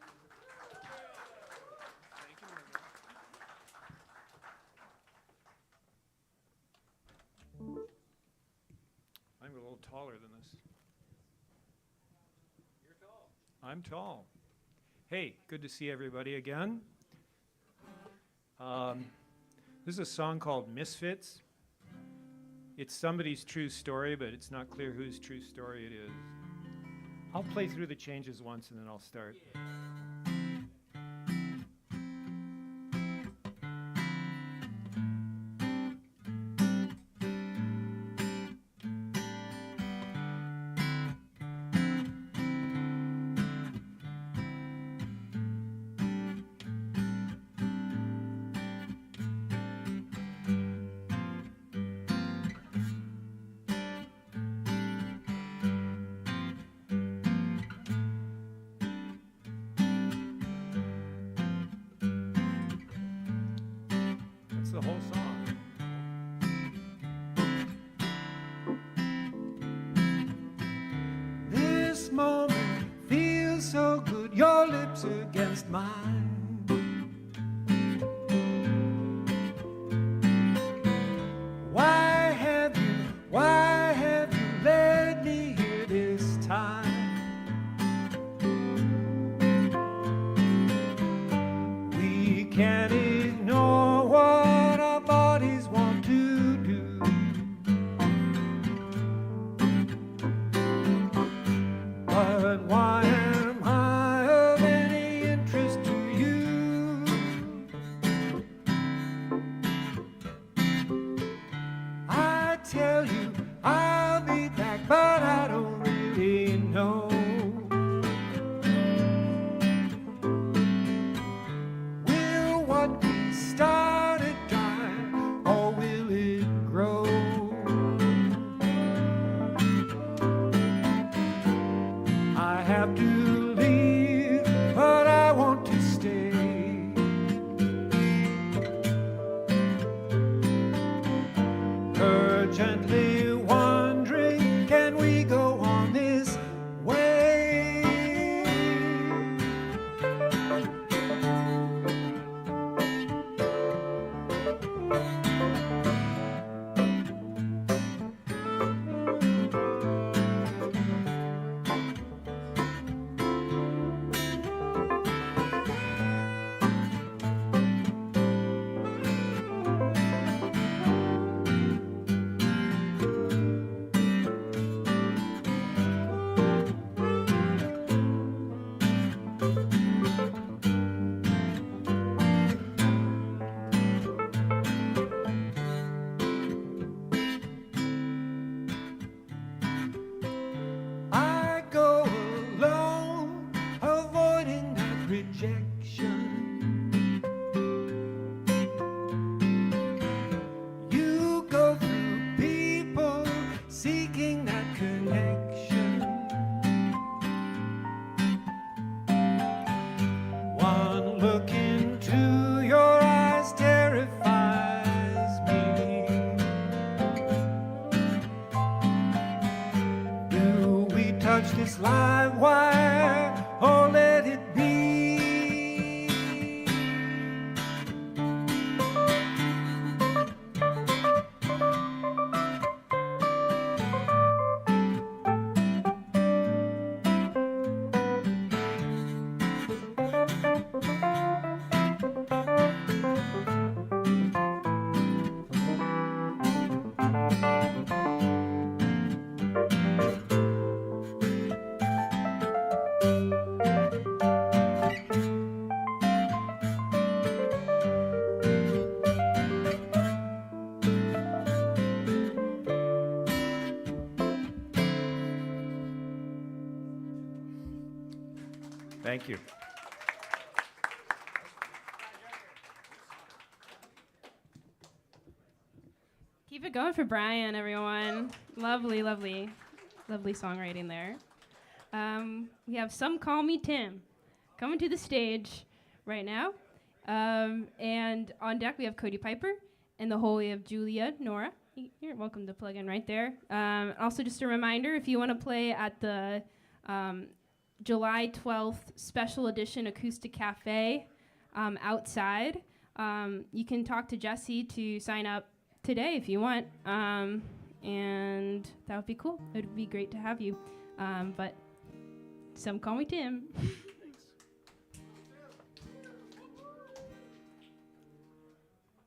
I'm a little taller than this. You're tall. I'm tall. Hey, good to see everybody again. This is a song called Misfits. It's somebody's true story, but it's not clear whose true story it is. I'll play through the changes once and then I'll start. The whole song. This moment feels so good, your lips against mine. Why have you led me here this time? We can't ignore what our bodies want to do. But why am I of any interest to you? I tell you I'll be back, but I don't really know. We'll watch rejection. You go through people seeking that connection. One look into your eyes terrifies me. Do we touch this live wire or let it be? Thank you. Keep it going for Brian, everyone. Lovely, lovely, lovely songwriting there. We have Some Call Me Tim coming to the stage right now. And on deck, we have Cody Piper and the Holy of Julia Nora. You're welcome to plug in right there. Also, just a reminder, if you want to play at the July 12th special edition AcoustiCafe outside, you can talk to Jesse to sign up today if you want, and that would be cool. It would be great to have you. But some call me Tim.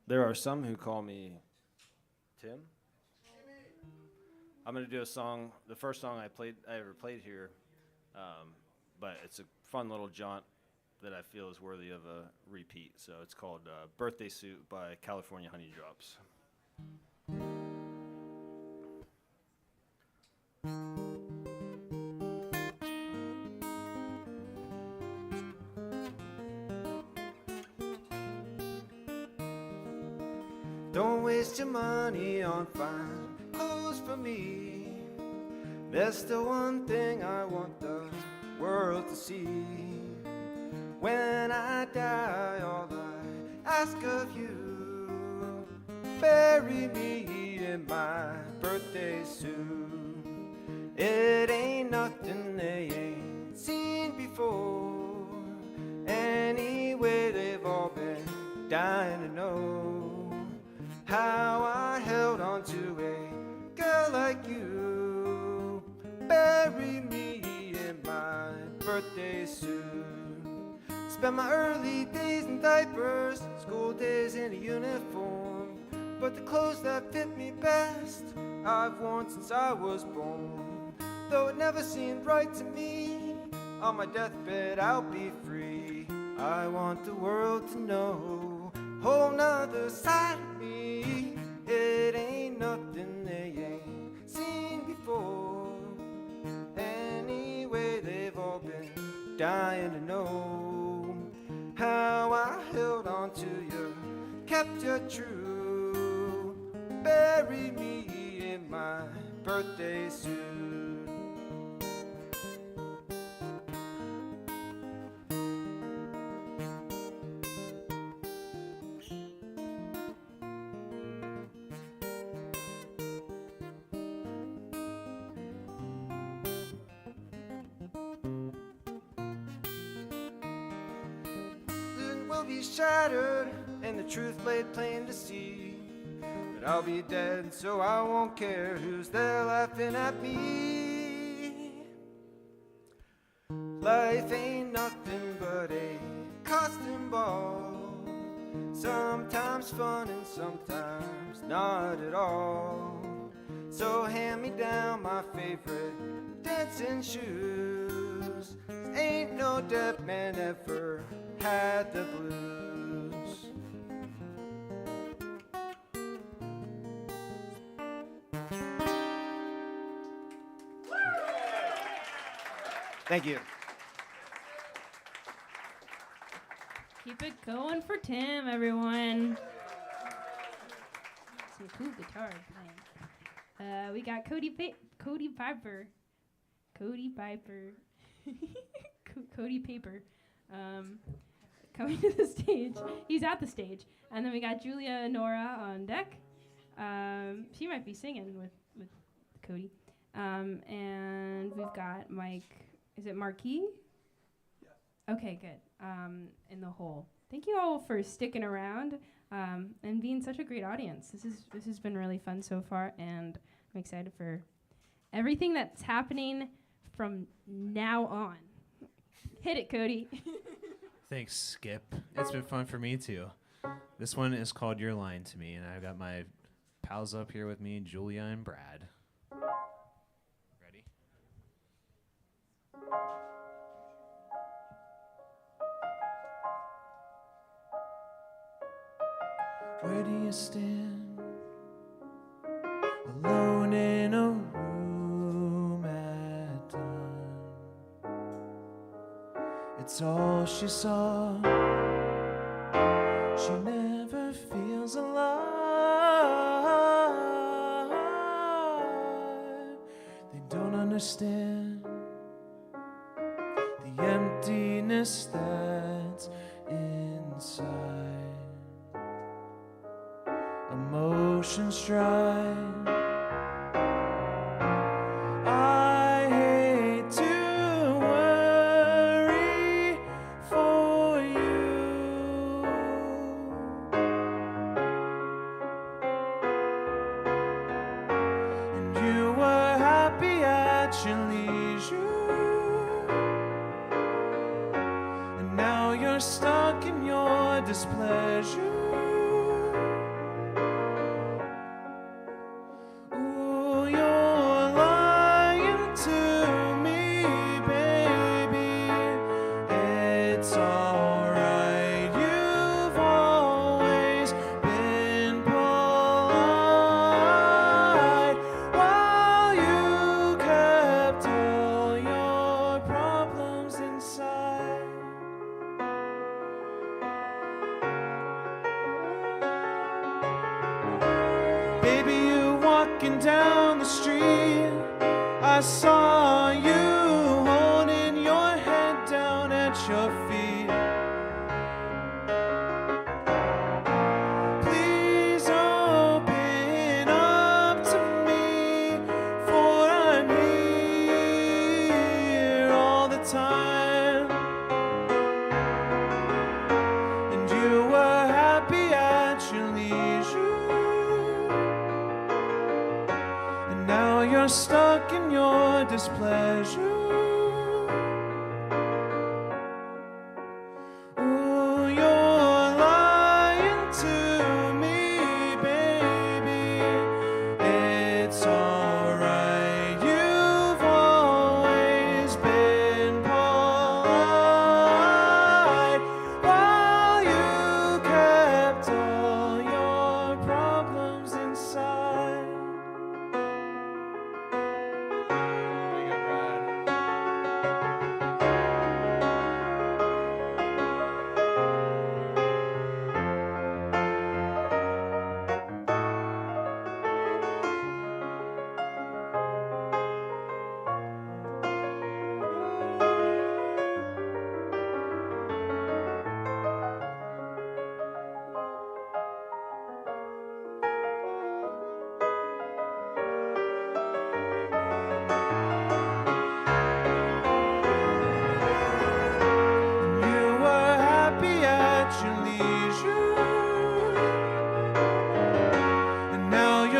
There are some who call me Tim. I'm gonna do a song, the first song I ever played here, but it's a fun little jaunt that I feel is worthy of a repeat. So it's called Birthday Suit by California Honey Drops. Don't waste your money on fine clothes for me. That's the one thing I want the world to see. When I die, all I ask of you, bury me in my birthday suit. It ain't nothing they ain't seen before. Anyway, they've all been dying to know how I held on to a girl like you. Bury me in my birthday suit. Spent my early days in diapers, school days in a uniform. But the clothes that fit me best, I've worn since I was born. Though it never seemed right to me, on my deathbed I'll be free. I want the world to know whole nother side of me. It ain't nothing they ain't seen before. Anyway, they've all been dying to know how I held on to you, kept you true. Bury me in my birthday suit. Will be shattered and the truth laid plain to see. But I'll be dead, so I won't care who's there laughing at me. Life ain't nothing but a costume ball. Sometimes fun and sometimes not at all. So hand me down my favorite dancing shoes. Ain't no dead man ever had the blues. Thank you. Keep it going for Tim, everyone. Some cool guitar playing. We got Cody Piper. Cody Paper. Coming to the stage. He's at the stage. And then we got Julia Nora on deck. She might be singing with Cody. And we've got Mike. Is it Marquis? Yes. Okay, good. In the hole. Thank you all for sticking around and being such a great audience. This has been really fun so far, and I'm excited for everything that's happening from now on. Hit it, Cody. Thanks, Skip. It's been fun for me too. This one is called You're Lying to Me, and I've got my pals up here with me, Julia and Brad. Ready? Where do you stand, alone in a room at dawn? It's all she saw. She never feels alive. They don't understand the emptiness that's inside. Emotions dry. I hate to worry for you. And you were happy at your leisure, and now you're stuck in your displeasure. Down the street, I saw you holding your head down at your feet. Please open up to me, for I'm here all the time. And you were happy at your leisure. Now you're stuck in your displeasure. Oh, you're lying to me, baby. It's alright. You've always been polite while you kept all your problems inside.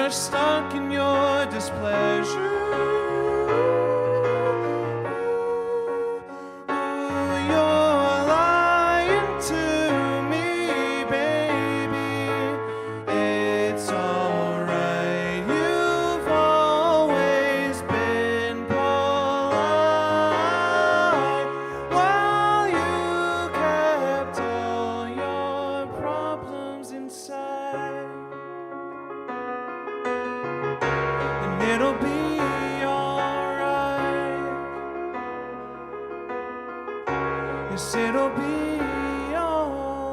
Stuck in your displeasure. You're lying to me, baby. It's alright. You've always been polite while you kept all your problems inside. It'll be alright. Yes, it'll be alright.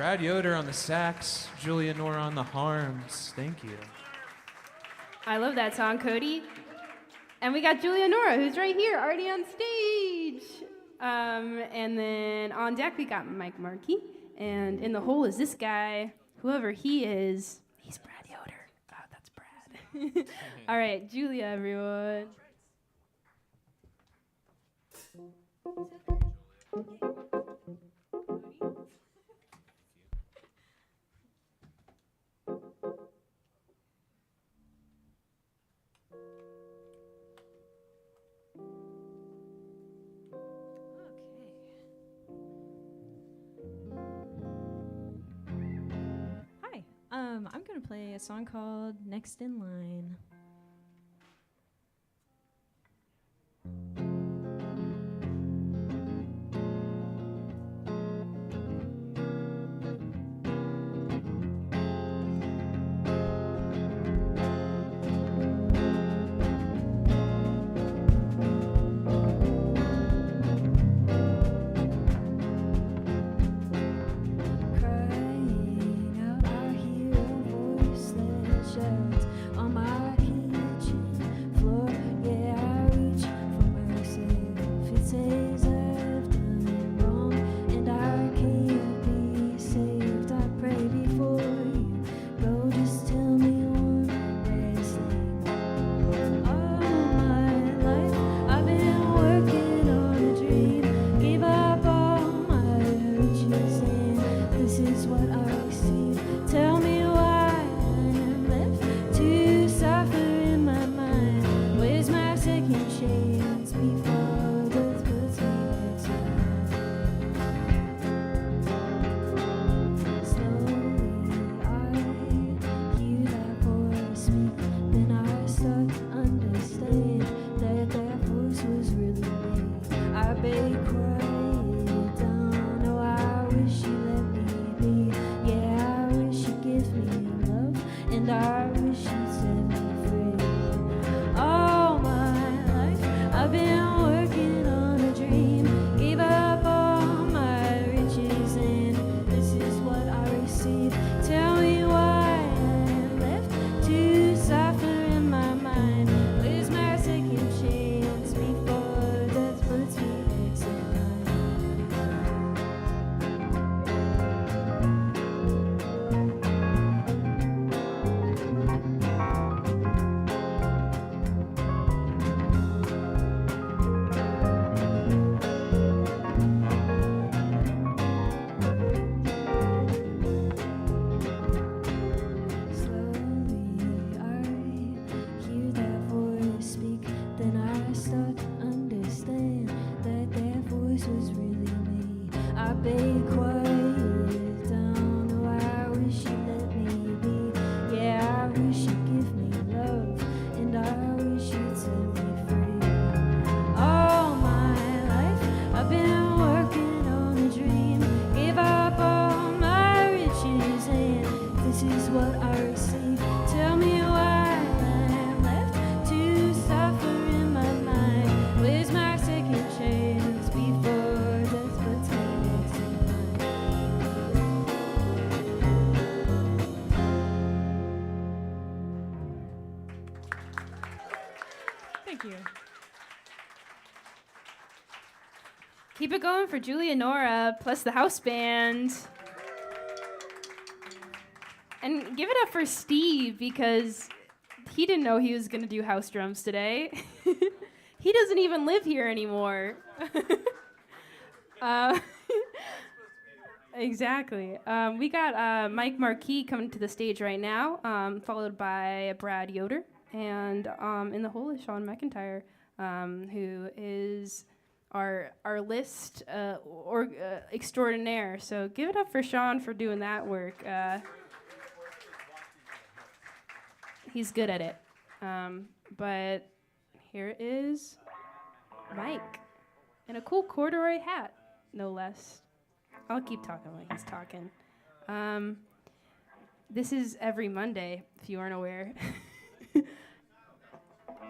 Brad Yoder on the sax, Julia Nora on the harms. Thank you. I love that song, Cody. And we got Julia Nora, who's right here, already on stage. And then on deck, we got Mike Markey. And in the hole is this guy. Whoever he is, he's Brad Yoder. Oh, that's Brad. All right, Julia, everyone. I'm going to play a song called Next in Line. Keep it going for Julia Nora, plus the house band. And give it up for Steve, because he didn't know he was going to do house drums today. He doesn't even live here anymore. Exactly. We got Mike Markey coming to the stage right now, followed by Brad Yoder. And in the hole is Sean McIntyre, who is our list extraordinaire. So give it up for Sean for doing that work. He's good at it. But here is Mike in a cool corduroy hat, no less. I'll keep talking while he's talking. This is every Monday, if you aren't aware.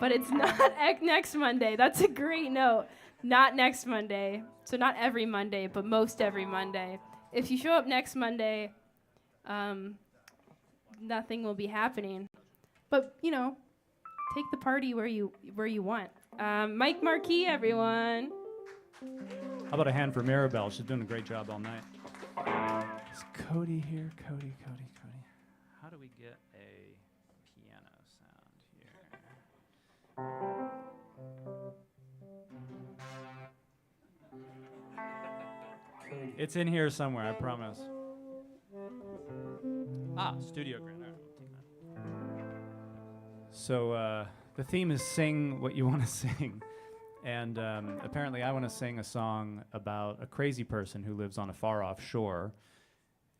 But it's not next Monday. That's a great note. Not next Monday. So not every Monday, but most every Monday. if you show up next Monday, nothing will be happening. But, you know, take the party where you want. Mike Marquis, everyone. How about a hand for Mirabelle? She's doing a great job all night. Is Cody here? Cody. How do we get a piano sound here? It's in here somewhere, I promise. Studio Grand. All right, we'll take that. So the theme is sing what you want to sing. And apparently I want to sing a song about a crazy person who lives on a far-off shore.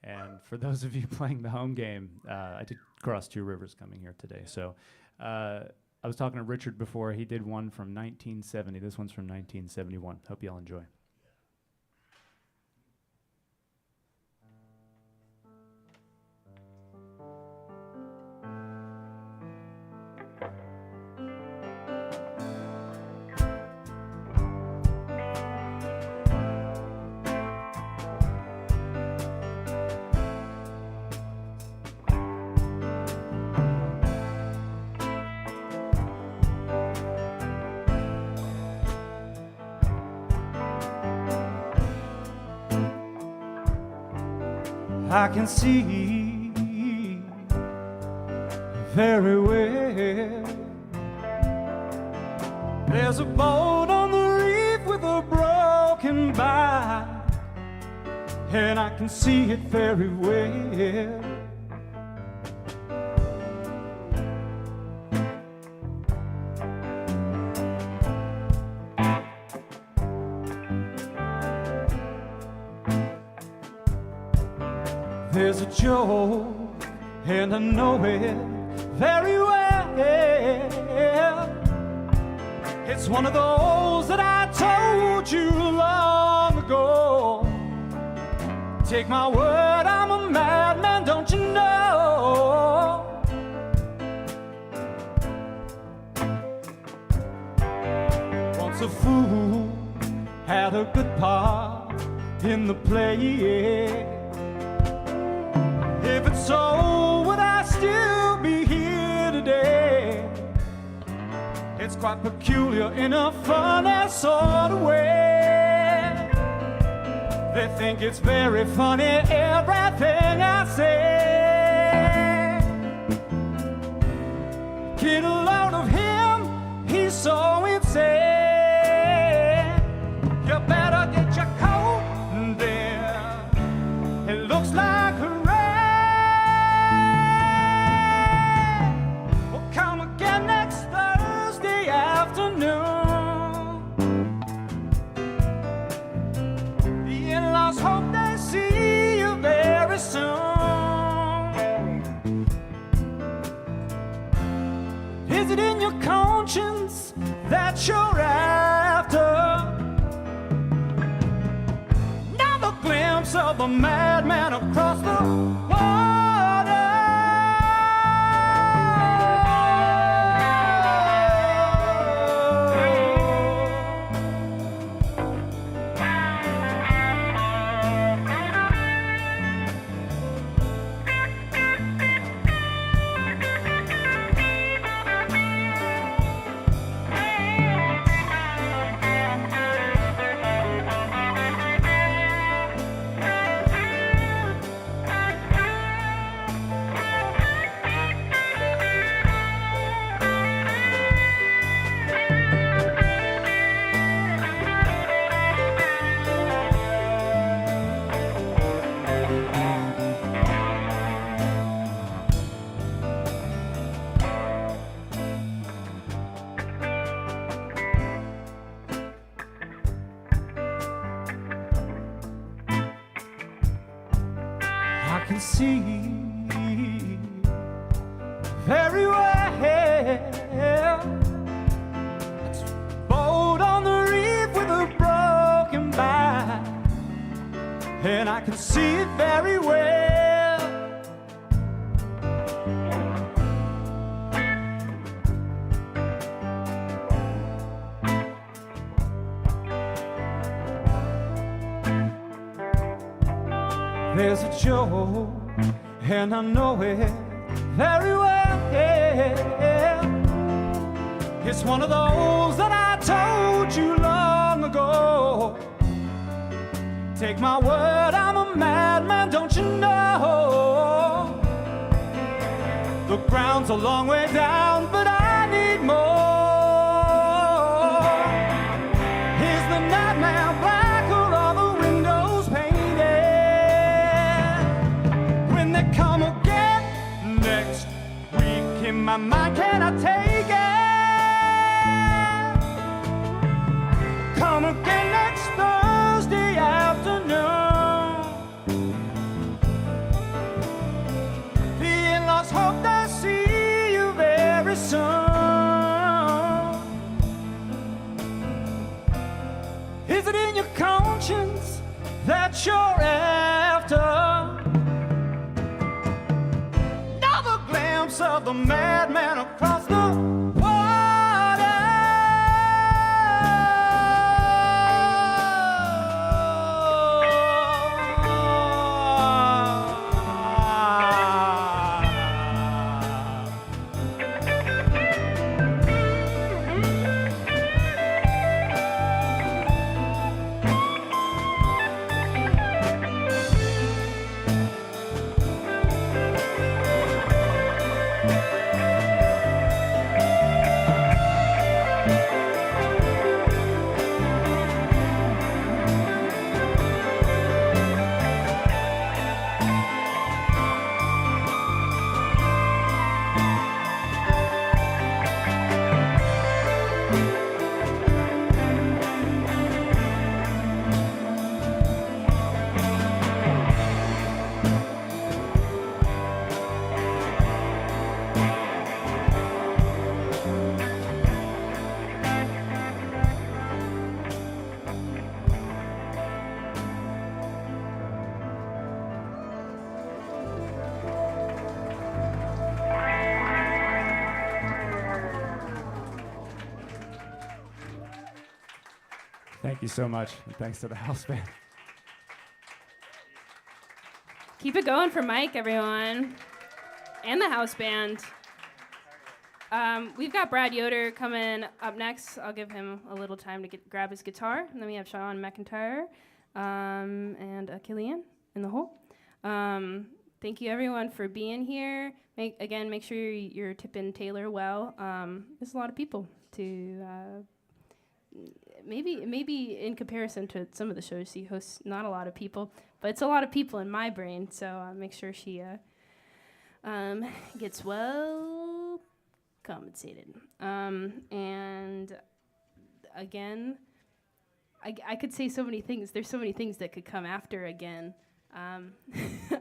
And for those of you playing the home game, I did cross two rivers coming here today. So I was talking to Richard before. He did one from 1970. This one's from 1971. Hope you all enjoy. I can see very well. There's a boat on the reef with a broken back, and I can see it very well. There's a joke, and I know it very well. It's one of those that I told you long ago. Take my word, I'm a madman, don't you know? Once a fool had a good part in the play. If it's so, would I still be here today? It's quite peculiar in a funny sort of way. They think it's very funny, everything I say. Get a load of him, he's so insane. You better get your coat there. It looks like a hope they see you very soon. Is it in your conscience that you're after? Another glimpse of a madman across the water. I can see very well. It's a boat on the reef with a broken back, and I can see it very well. There's a joke, and I know it very well. It's one of those that I told you long ago. Take my word, I'm a madman, don't you know? The ground's a long way down, but I need more. Is the nightmare black or are the windows painted? When they come again next week in my mind, can I take it? Come again next Thursday afternoon. The in-laws hope they see you very soon. Is it in your conscience that you're after? Another glimpse of the madman across the Thank you so much, and thanks to the house band. Keep it going for Mike, everyone, and the house band. We've got Brad Yoder coming up next. I'll give him a little time to grab his guitar, and then we have Sean McIntyre and Killian in the hole. Thank you, everyone, for being here. Make sure you're tipping Taylor well. There's a lot of people to. Maybe in comparison to some of the shows she hosts, not a lot of people, but it's a lot of people in my brain. So make sure she gets well compensated. And again, I could say so many things. There's so many things that could come after again.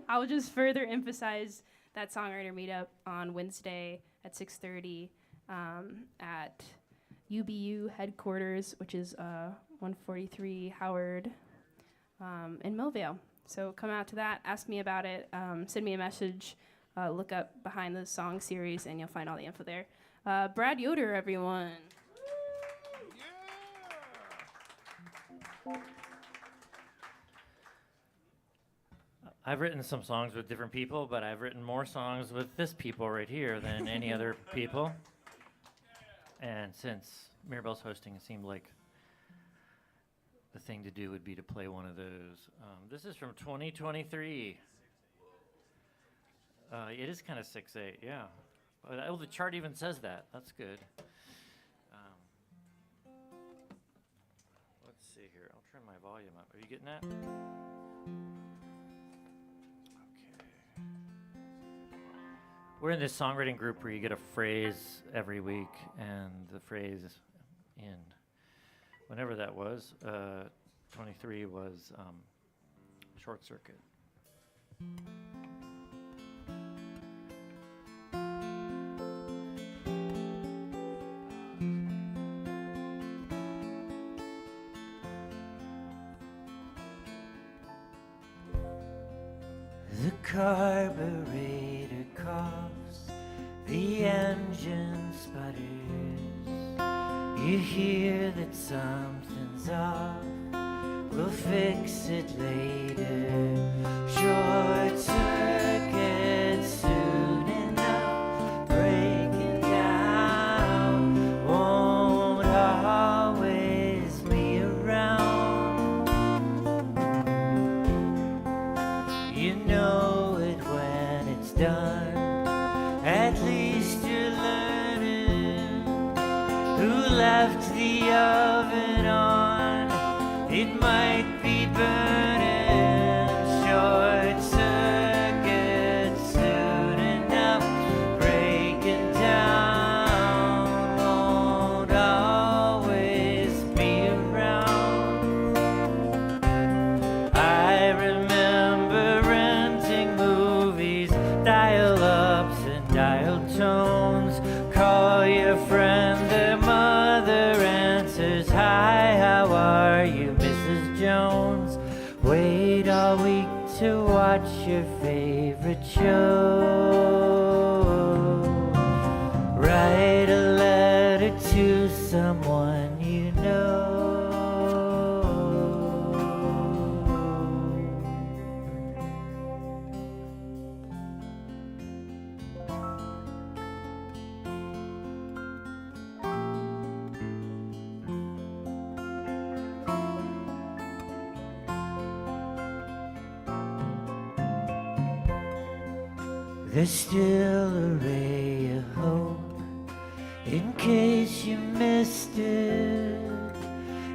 I'll just further emphasize that songwriter meetup on Wednesday at 6:30 at UBU headquarters, which is 143 Howard in Millvale. So come out to that, ask me about it, send me a message, look up Behind the Song series, and you'll find all the info there. Brad Yoder, everyone. I've written some songs with different people, but I've written more songs with this people right here than any other people. And since Mirabelle's hosting, it seemed like the thing to do would be to play one of those. This is from 2023. It is kind of 6/8, yeah. Oh, the chart even says that. That's good. Let's see here. I'll turn my volume up. Are you getting that? We're in this songwriting group where you get a phrase every week, and the phrase in whenever that was, 23 was short circuit. The carburetor coughs, the engine sputters. You hear that something's off, we'll fix it later. short circuit soon enough, breaking down, won't always be around. You know it when it's done, at least you're learning. Who left the oven on? It might be burning. Short circuit soon enough, breaking down, won't always be around. I remember renting movies, dial-ups and dial tones. Call your friend, their mother answers, "Hi, how are you, Mrs. Jones?" Wait all week to watch your favorite show. Write a letter to someone you know. There's still a ray of hope, in case you missed it.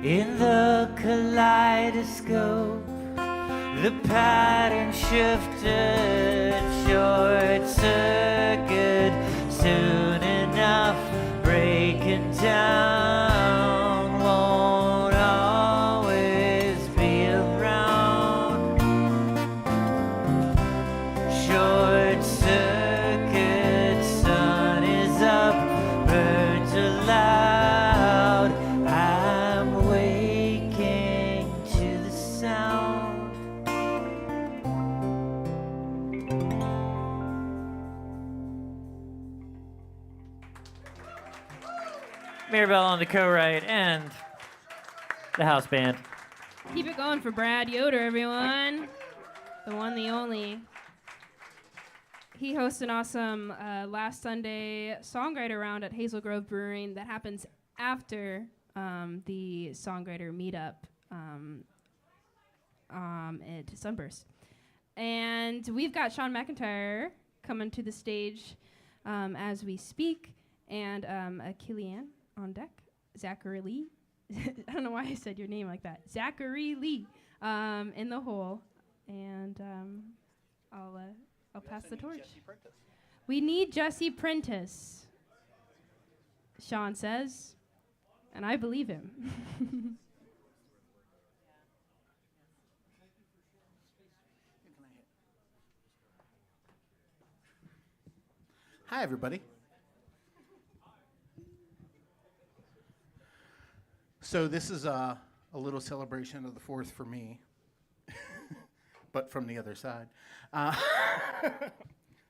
In the kaleidoscope, the pattern shifted. Short circuit soon enough, breaking down, won't always be around. Short circuit, sun is up, birds are loud. I'm waking to the sound. Mirabelle on the co-write and the house band. Keep it going for Brad Yoder, everyone. The one, the only. He hosts an awesome last Sunday songwriter round at Hazel Grove Brewing that happens after the songwriter meetup at Sunburst. And we've got Sean McIntyre coming to the stage as we speak, and Killian on deck, Zachary Lee. I don't know why I said your name like that. Zachary Lee in the hole. And I'll pass the torch. We need Jesse Prentice, Sean says, and I believe him. Hi, everybody. So this is a little celebration of the 4th for me, but from the other side.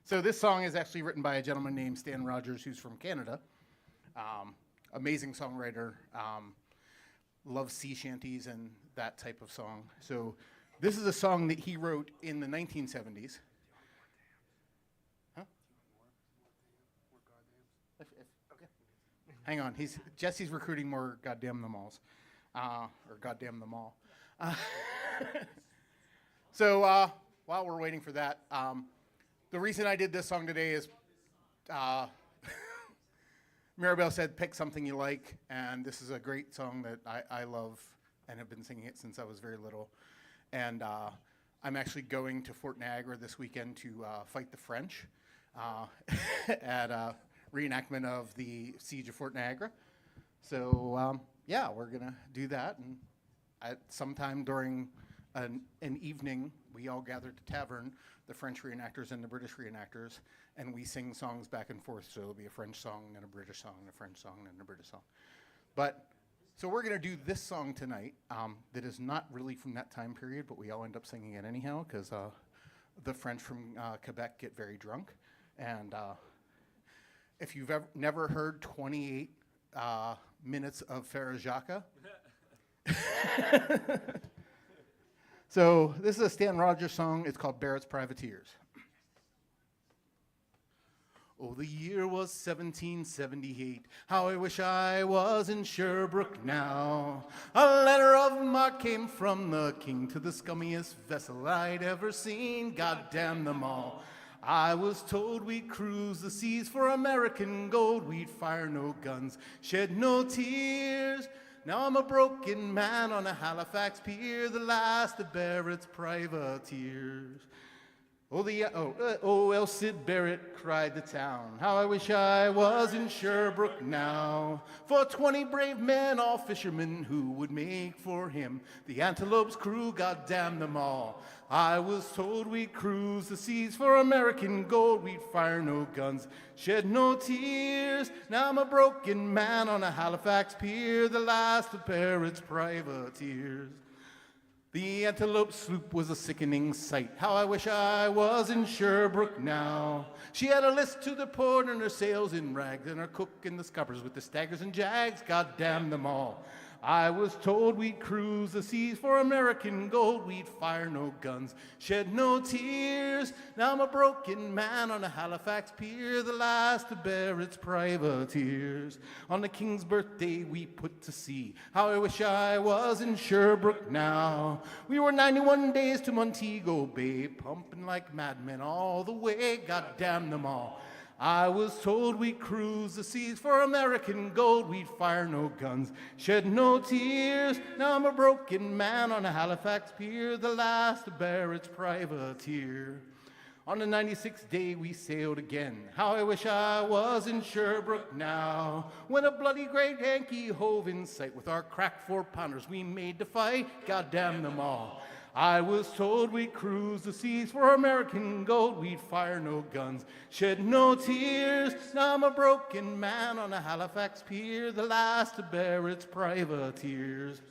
So this song is actually written by a gentleman named Stan Rogers, who's from Canada. Amazing songwriter, loves sea shanties and that type of song. So this is a song that he wrote in the 1970s. Huh? Okay. Hang on, Jesse's recruiting more goddamn them alls, or goddamn them all. So while we're waiting for that, the reason I did this song today is Mirabelle said pick something you like, and this is a great song that I love and have been singing it since I was very little. And I'm actually going to Fort Niagara this weekend to fight the French at a reenactment of the Siege of Fort Niagara. So yeah, we're gonna do that, and sometime during an evening, we all gather at the tavern, the French reenactors and the British reenactors, and we sing songs back and forth. So it'll be a French song and a British song and a French song and a British song. But so we're going to do this song tonight that is not really from that time period, but we all end up singing it anyhow because the French from Quebec get very drunk. And if you've never heard 28 minutes of Farah Jacques, So this is a Stan Rogers song. It's called Barrett's Privateers. Oh, the year was 1778. How I wish I was in Sherbrooke now. A letter of marque came from the king to the scummiest vessel I'd ever seen. God damn them all. I was told we'd cruise the seas for American gold. We'd fire no guns, shed no tears. Now I'm a broken man on a Halifax pier, the last of Barrett's privateers. Oh, El Cid Barrett, cried the town, how I wish I was in Sherbrooke now. For 20 brave men, all fishermen, who would make for him the Antelope's crew, God damn them all. I was told we'd cruise the seas for American gold. We'd fire no guns, shed no tears. Now I'm a broken man on a Halifax pier, the last of Barrett's privateers. The Antelope sloop was a sickening sight. How I wish I was in Sherbrooke now. She had a list to the port and her sails in rags, and her cook and the scuppers with the staggers and jags, God damn them all. I was told we'd cruise the seas for American gold. We'd fire no guns, shed no tears. Now I'm a broken man on a Halifax pier, the last of Barrett's privateers. On the king's birthday we put to sea. How I wish I was in Sherbrooke now. We were 91 days to Montego Bay, pumping like madmen all the way. God damn them all. I was told we'd cruise the seas for American gold. We'd fire no guns, shed no tears. Now I'm a broken man on a Halifax pier, the last of Barrett's privateer. On the 96th day we sailed again. How I wish I was in Sherbrooke now. When a bloody great Yankee hove in sight, with our crack 4-pounders we made to fight. God damn them all. I was told we'd cruise the seas for American gold. We'd fire no guns, shed no tears. Now I'm a broken man on a Halifax pier, the last of Barrett's privateers.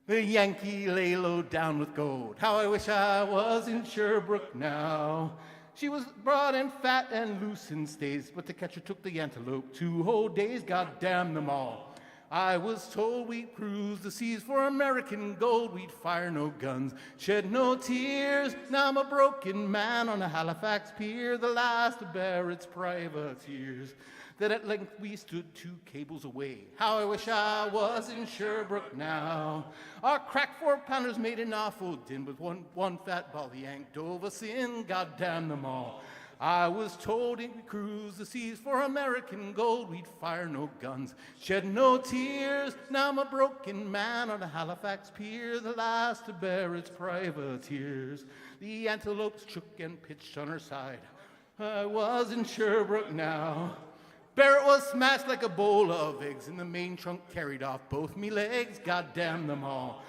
The Yankee lay low down with gold. How I wish I was in Sherbrooke now. She was broad and fat and loose in stays, but the catcher took the Antelope 2 whole days. God damn them all. I was told we'd cruise the seas for American gold. We'd fire no guns, shed no tears. Now I'm a broken man on a Halifax pier, the last of Barrett's privateers. Then at length we stood 2 cables away. How I wish I was in Sherbrooke now. Our crack 4-pounders made an awful din, but one fat ball Yank dove us in. God damn them all. I was told we'd cruise the seas for American gold. We'd fire no guns, shed no tears. Now I'm a broken man on a Halifax pier, the last of Barrett's privateers. The Antelope shook and pitched on her side. I was in Sherbrooke now. Barrett was smashed like a bowl of eggs, and the main trunk carried off both me legs. God damn them all.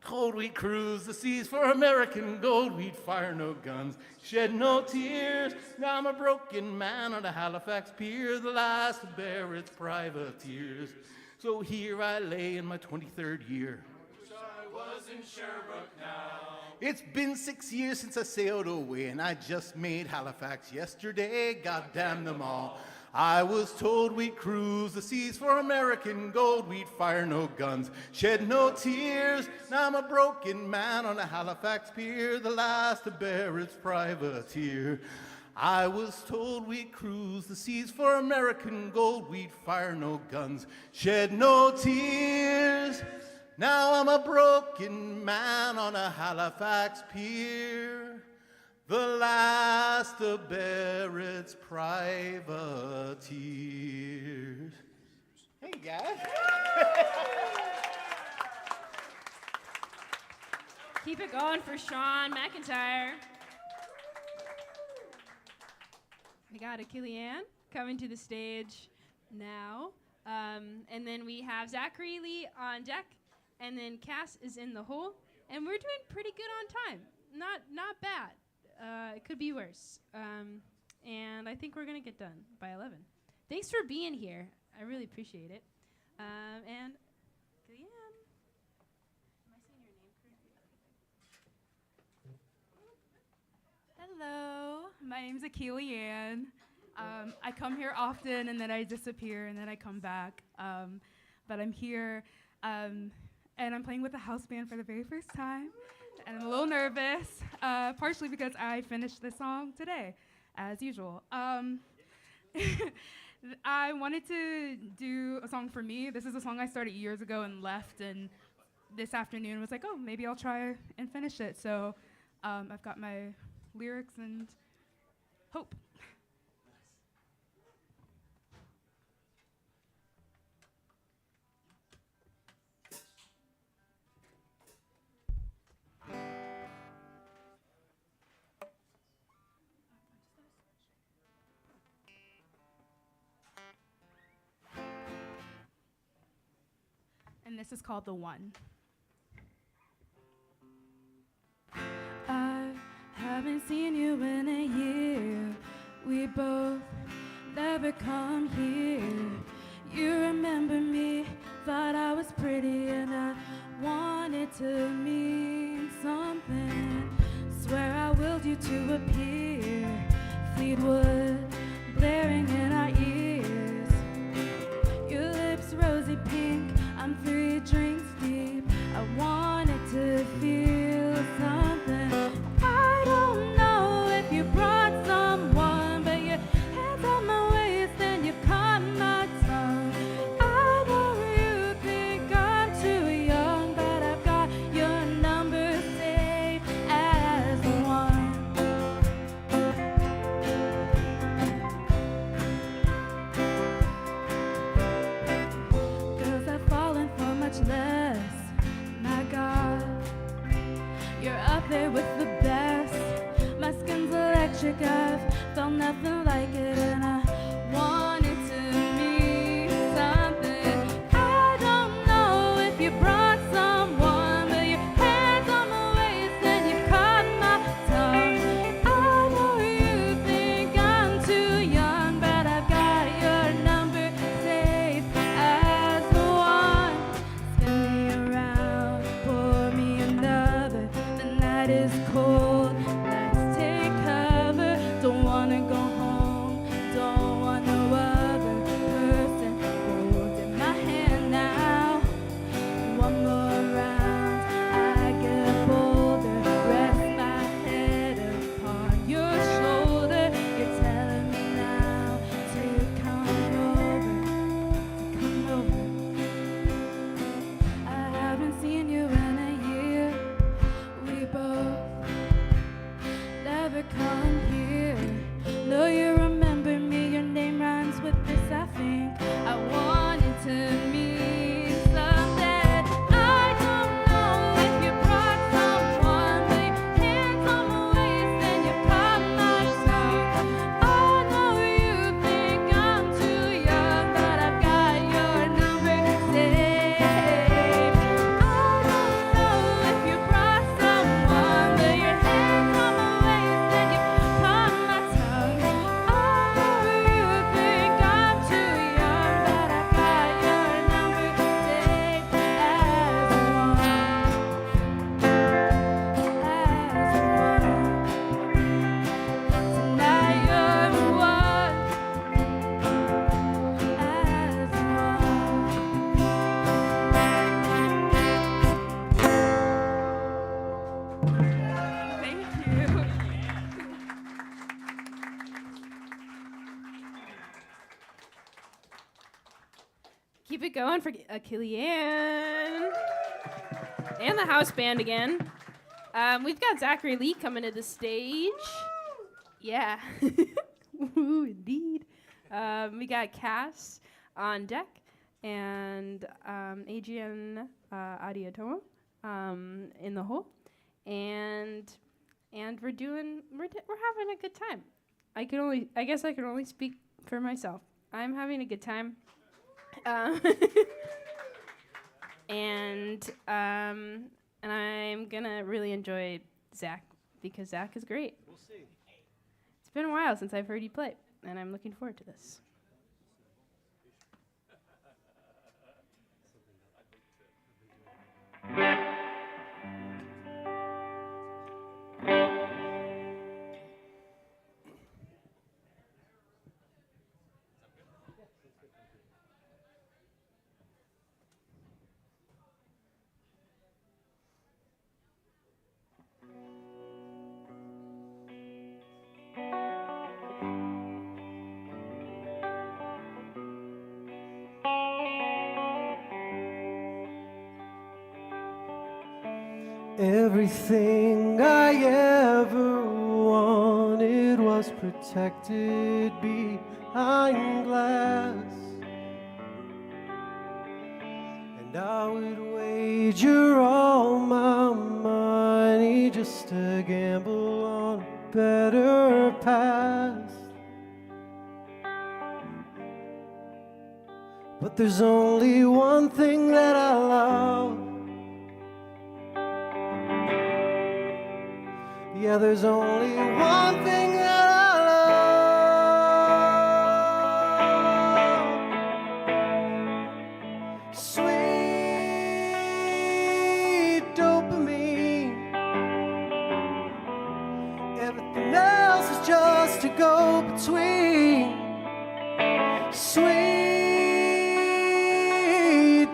Told we'd cruise the seas for American gold. We'd fire no guns, shed no tears. Now I'm a broken man on a Halifax pier, the last of Barrett's privateers. So here I lay in my 23rd year. Wish I was in Sherbrooke now. It's been 6 years since I sailed away, and I just made Halifax yesterday. God damn them all. I was told we'd cruise the seas for American gold. We'd fire no guns, shed no tears. Now I'm a broken man on a Halifax pier, the last of Barrett's privateer. I was told we'd cruise the seas for American gold. We'd fire no guns, shed no tears. Now I'm a broken man on a Halifax pier, the last of Barrett's privateers. Hey, guys. Keep it going for Sean McIntyre. We got a Killian coming to the stage now. And then we have Zachary Lee on deck. And then Cass is in the hole. And we're doing pretty good on time. Not bad. It could be worse. And I think we're going to get done by 11. Thanks for being here. I really appreciate it. And Killian. Am I saying your name correctly? Hello, my name's Akilian. I come here often and then I disappear and then I come back. But I'm here and I'm playing with the house band for the very first time, and I'm a little nervous, partially because I finished this song today, as usual. I wanted to do a song for me. This is a song I started years ago and left, and this afternoon was like, oh, maybe I'll try and finish it. So I've got my lyrics and hope. And this is called The One. I haven't seen you in a year. We both never come here. You remember me, thought I was pretty, and I wanted to mean something. Swear I willed you to appear. Fleetwood blaring in our ears. Your lips rosy pink, I'm 3 drinks deep. I wanted to feel something. I don't know if you brought someone, but your hands on my waist and you caught my tongue. I know you think I'm too young, but I've got your number saved as the one. 'Cause I've fallen for much less. My God, you're up there with the best. My skin's electric, I've felt nothing like it, and I wanted to mean something. I don't know if you brought someone, but your hands on my waist and you caught my tongue. I know you think I'm too young, but I've got your number saved as the one. Spin me around, pour me another. The night is cold, let's take cover. Don't wanna go home, don't want no other person holding my hand now. One more round, I get bolder. Rest my head upon your shoulder. You're telling me now to come over. I haven't seen you in a year. We both never come here. No, you remember me. Your name rhymes with this, I think. I wanted to mean something. I don't know if you brought someone, but your hands on my waist and you caught my tongue. I know you think I'm too young, but I've got your number saved. I don't know if you brought someone, but your hands on my waist and you caught my tongue. I know you think I'm too young, but I've got your number saved as one. Tonight you're the one. Thank you. Keep it going for Killian. And the house band again. We've got Zachary Lee coming to the stage. Yeah. Ooh, indeed. We got Cass on deck and Adrian Adiatomo in the hole. And we're having a good time. I guess I can only speak for myself. I'm having a good time. And I'm gonna really enjoy Zach because Zach is great. We'll see. It's been a while since I've heard you play, and I'm looking forward to this. Everything I ever wanted was protected behind glass. And I would wager all my money just to gamble on a better past. But there's only one thing that I love. Yeah, there's only one thing that I love. Sweet dopamine. Everything else is just to go between. Sweet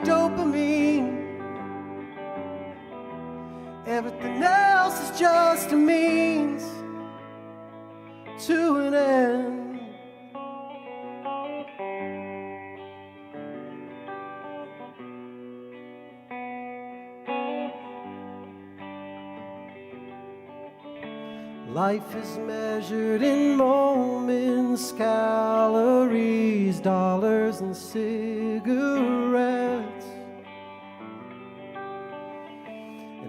dopamine. Everything else is just a means to an end. Life is measured in moments, calories, dollars, and cigarettes.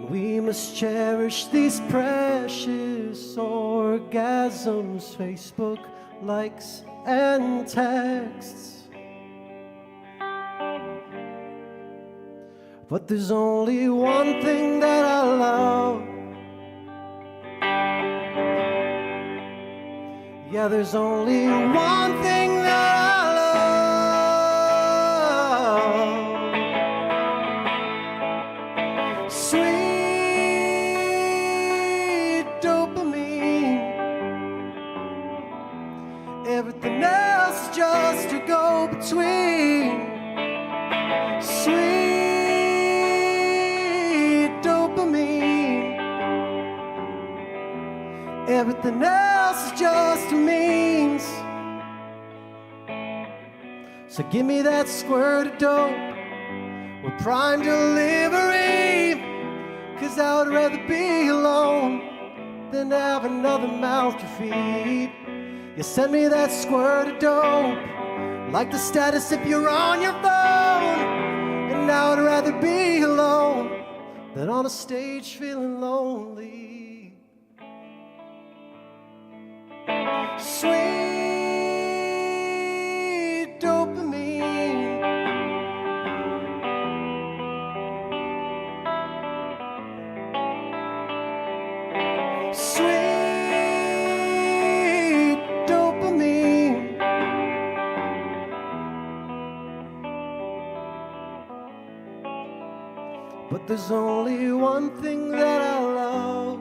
We must cherish these precious orgasms, Facebook likes and texts. But there's only one thing that I love. Yeah, there's only one thing that I love. Sweet dopamine. Everything else is just to go between. Sweet dopamine. Everything else is just a means. So give me that squirt of dope with prime delivery. 'Cause I would rather be alone than have another mouth to feed. You send me that squirt of dope, like the status if you're on your phone. And I would rather be alone than on a stage feeling lonely. Sweet dopamine. Sweet dopamine. But there's only one thing that I love.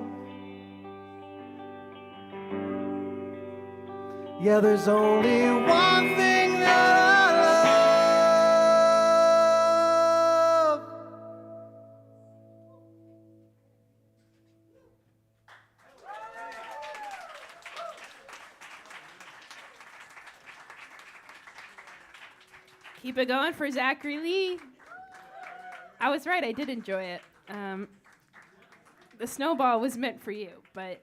Yeah, there's only one thing that I love. Keep it going for Zachary Lee. I was right, I did enjoy it. The snowball was meant for you, but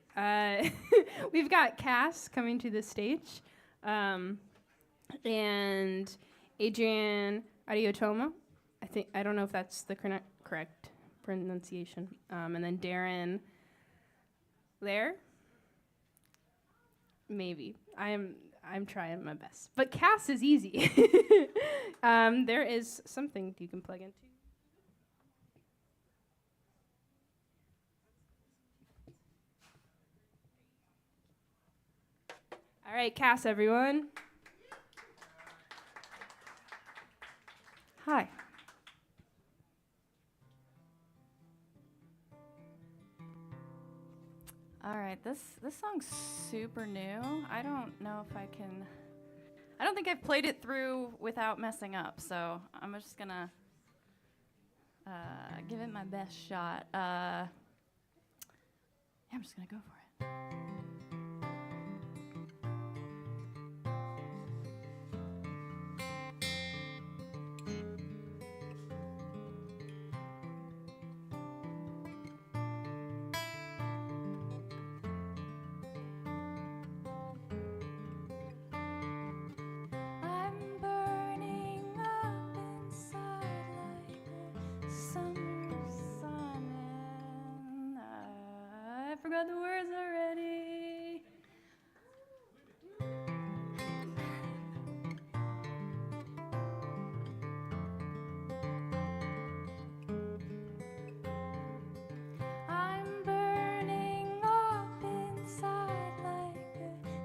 we've got Cass coming to the stage, and Adrian Adiotomo. I don't know if that's the correct pronunciation. And then Darren Lair. Maybe I'm trying my best, but Cass is easy. There is something you can plug into. All right, Cass, everyone. Hi. All right, this song's super new. I don't know if I can. I don't think I've played it through without messing up, so I'm just gonna give it my best shot. Yeah, I'm just gonna go for it.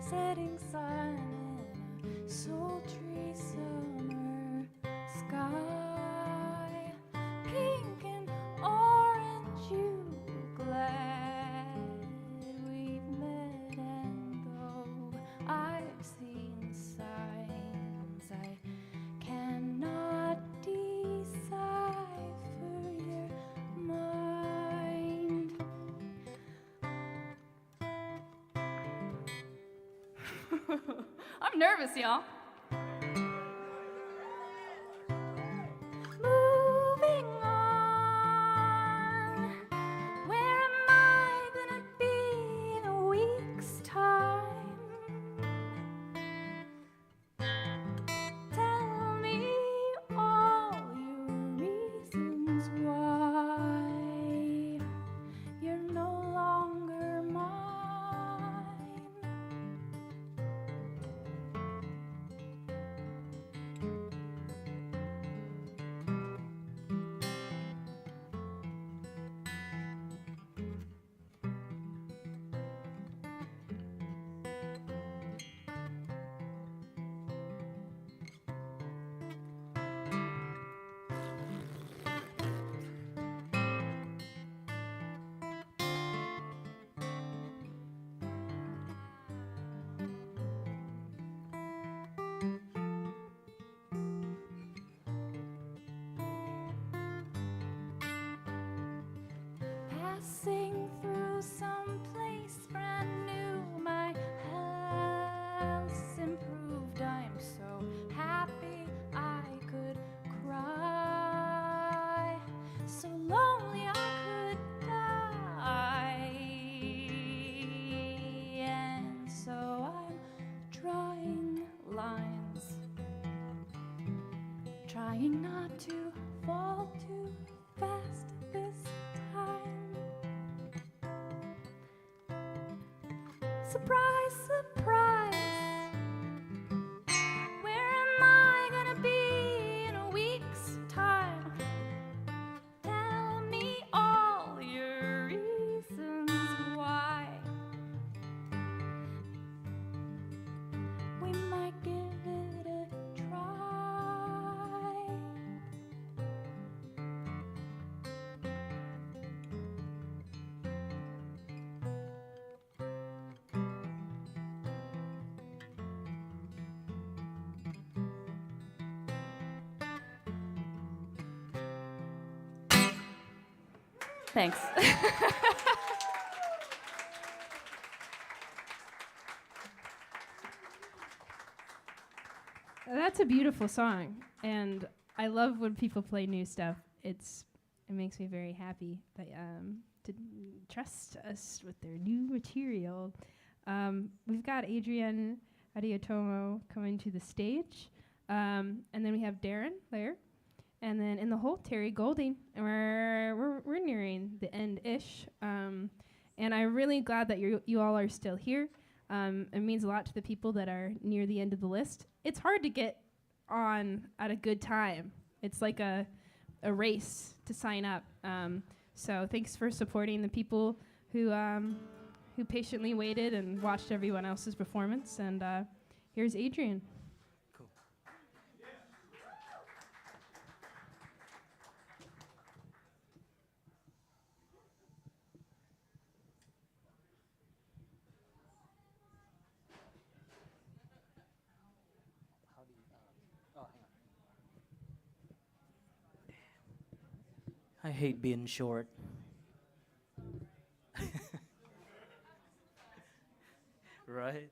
setting sun in a sultry summer sky, pink and orange, you glad we've met, and though I've seen signs, I cannot decipher your mind. I'm nervous, y'all. Moving on. Where am I gonna be in a week's time? Tell me all your reasons why you're no longer mine. Passing through some place brand new, my health's improved. I'm so happy I could cry, so lonely I could die, and so I'm drawing lines, trying not to fall too fast this time. Surprise, surprise. Where am I gonna be in a week's time? Tell me all your reasons why. We might give it a try. Thanks. That's a beautiful song, and I love when people play new stuff. It makes me very happy that to trust us with their new material. We've got Adrienne Adiotomo coming to the stage, and then we have Darren there, and then in the hole Terry Golding, and we're nearing the end-ish. And I'm really glad that you all are still here. It means a lot to the people that are near the end of the list. It's hard to get on at a good time. It's like a race to sign up. So thanks for supporting the people who patiently waited and watched everyone else's performance. And here's Adrian. I hate being short. Right?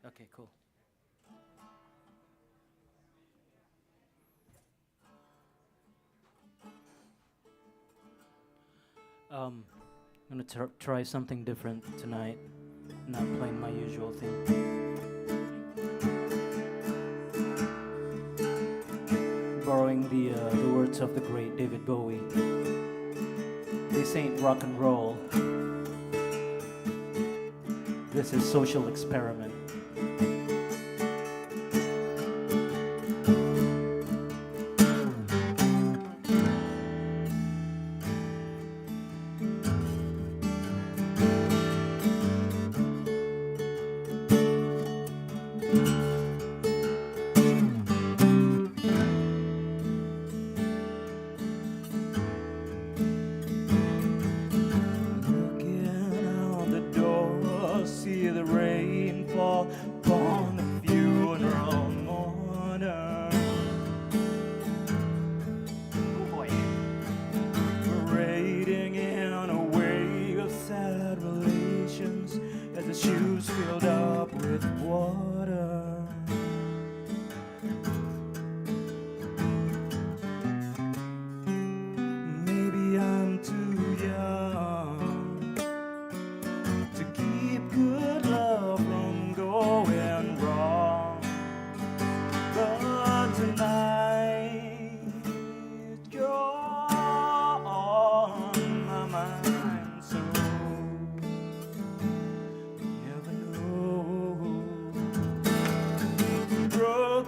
Okay, cool. I'm gonna try something different tonight. Not playing my usual thing. Borrowing the words of the great David Bowie. This ain't rock and roll. This is social experiment.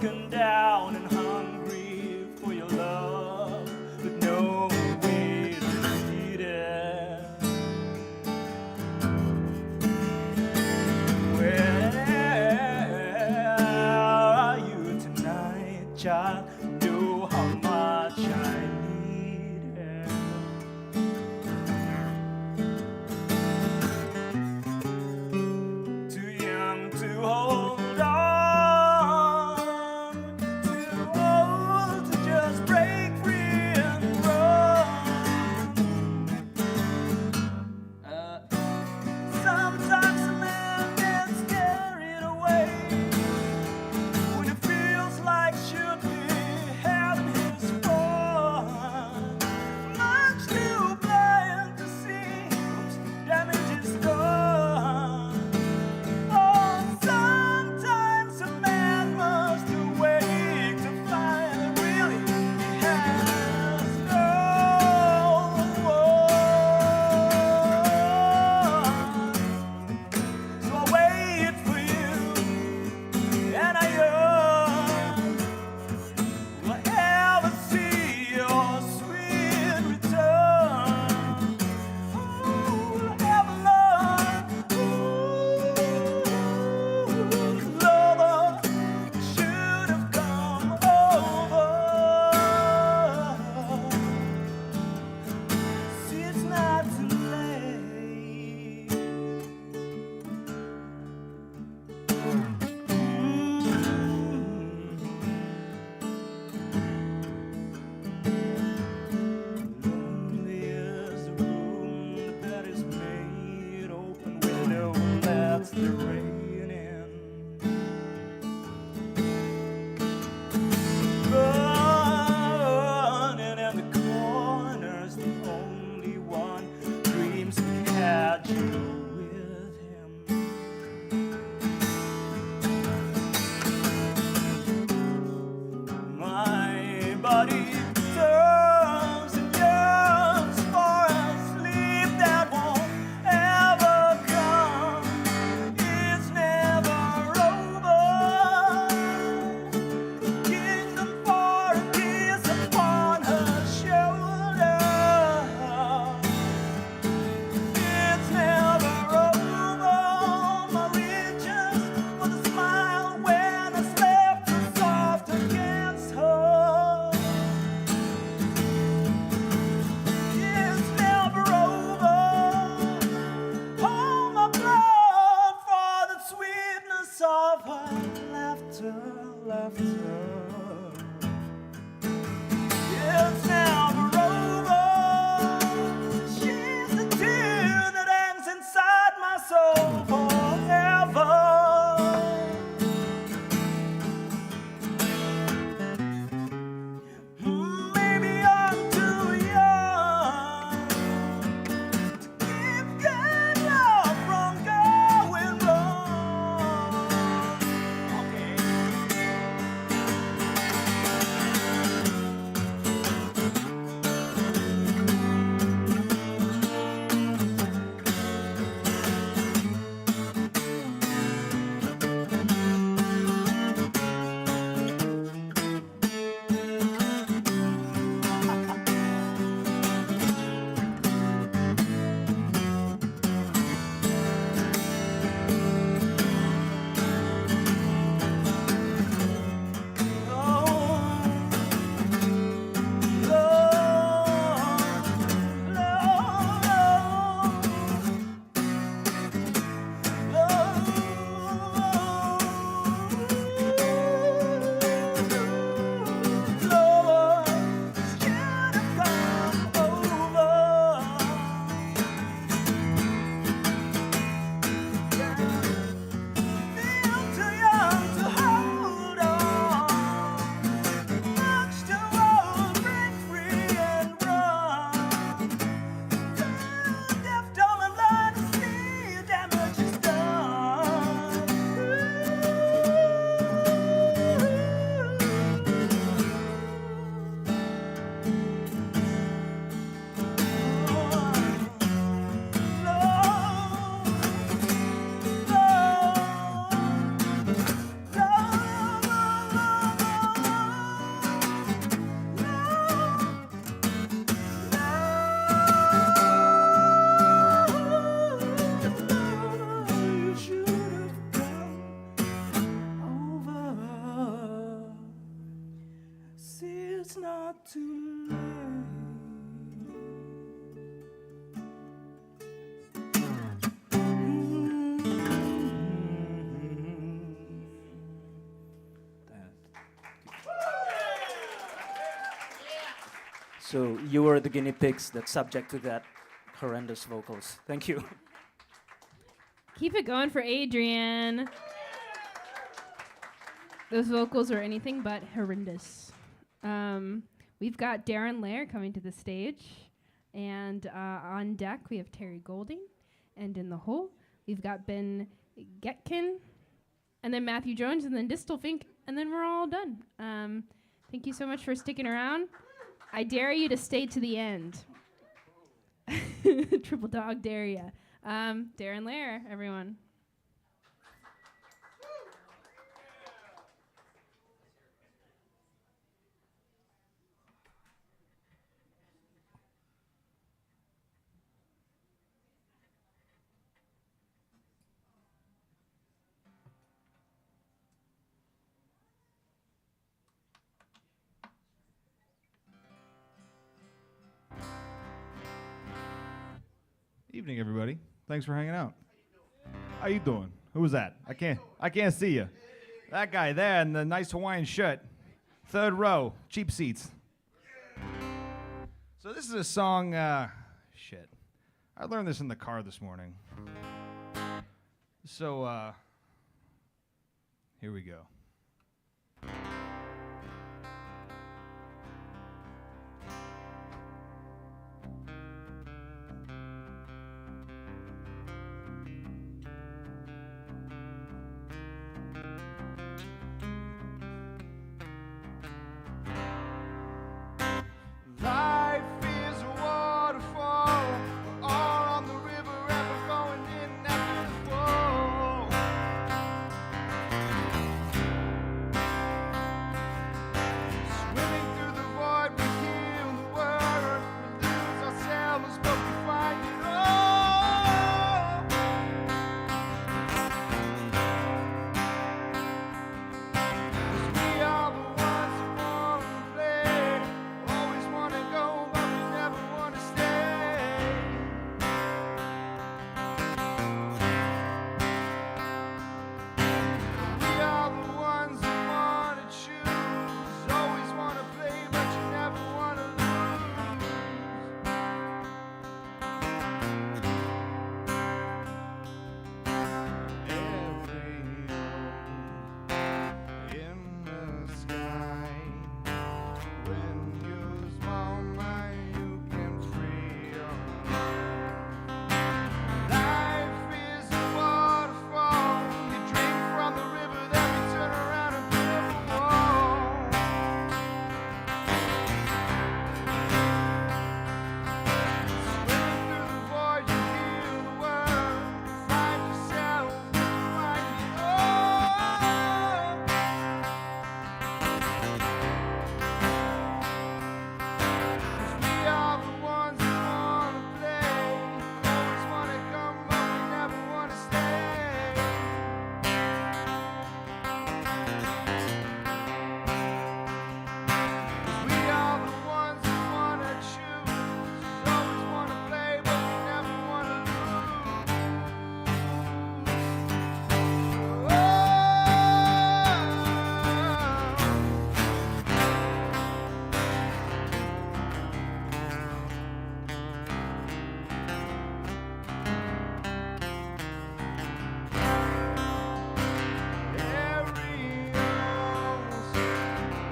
broken down and hungry for your love, but no way to feed it. Where are you tonight, child? Know how much I need it. Too young to hold on, too old to just break free and run. Sometimes a man gets carried away when it feels like should be having his fun. Much too blind to see damage is done. Oh, sometimes a man must awake to find that really he has no one. So I wait for you, and I yearn. Will I ever see your sweet return? Will I ever learn who's lover should have come over? See, it's not too late. Lonely is the room, the bed is made, open window lets the rain in. Burning in the corners, the only one dreams he had you with him. My body turns and yearns for a sleep that won't ever come. It's never over. Kingdom for a kiss upon her shoulder. It's never over. My reaches for the smile when I slept so soft against her. It's never over. Hold my blood for the sweetness of her laughter, laughter. It's never over. She's the tear that hangs inside my soul forever. Maybe I'm too young to keep good love from going wrong. Okay. it's not too late. So you were the guinea pigs that's subject to that horrendous vocals. Thank you. Keep it going for Adrian. Those vocals are anything but horrendous. We've got Darren Lair coming to the stage. And on deck, we have Terry Golding. And in the hole, we've got Ben Getkin. And then Matthew Jones, and then Distal Fink. And then we're all done. Thank you so much for sticking around. I dare you to stay to the end. Triple dog dare ya. Darren Lair, everyone. Evening, everybody. Thanks for hanging out. How you doing? Who was that? I can't see you. That guy there in the nice Hawaiian shirt. Third row, cheap seats. So this is a song, shit. I learned this in the car this morning. So, here we go. Life is a waterfall, we're all on the river and we're going in after the fall. Swimming through the void, we heal the world, we lose ourselves, but we find it all. 'Cause we are the ones who wanna play. Always wanna go, but we never wanna stay. We are the ones who wanna choose. Always wanna play, but you never wanna lose. Every in the sky. When you smile, you can free your mind. Life is a waterfall. You drink from the river, then you turn around and build a wall. Swimming through the void, you heal the world. Find yourself, find it all. 'Cause we are the ones who wanna play. Always wanna come, but we never wanna stay. 'Cause we are the ones who wanna choose. Always wanna play, but we never wanna lose.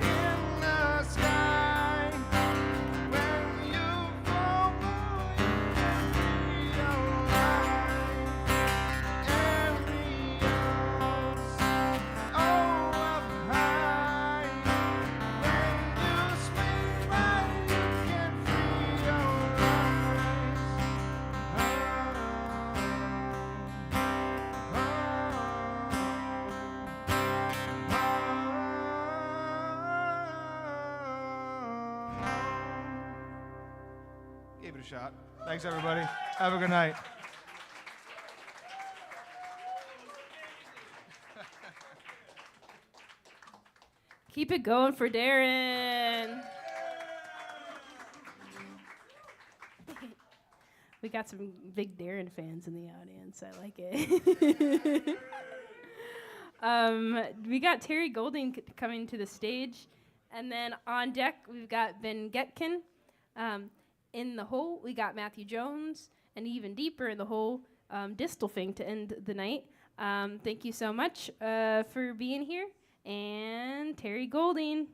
In the sky, when you fall, you can realize every else. Oh, up high, when you swing by, you can free your Gave it a shot. Thanks, everybody. Have a good night. Keep it going for Darren. We got some big Darren fans in the audience. I like it. We got Terry Golding coming to the stage. And then on deck, we've got Ben Getkin. In the hole, we got Matthew Jones. And even deeper in the hole, Distelfing to end the night. Thank you so much for being here. And Terry Golding.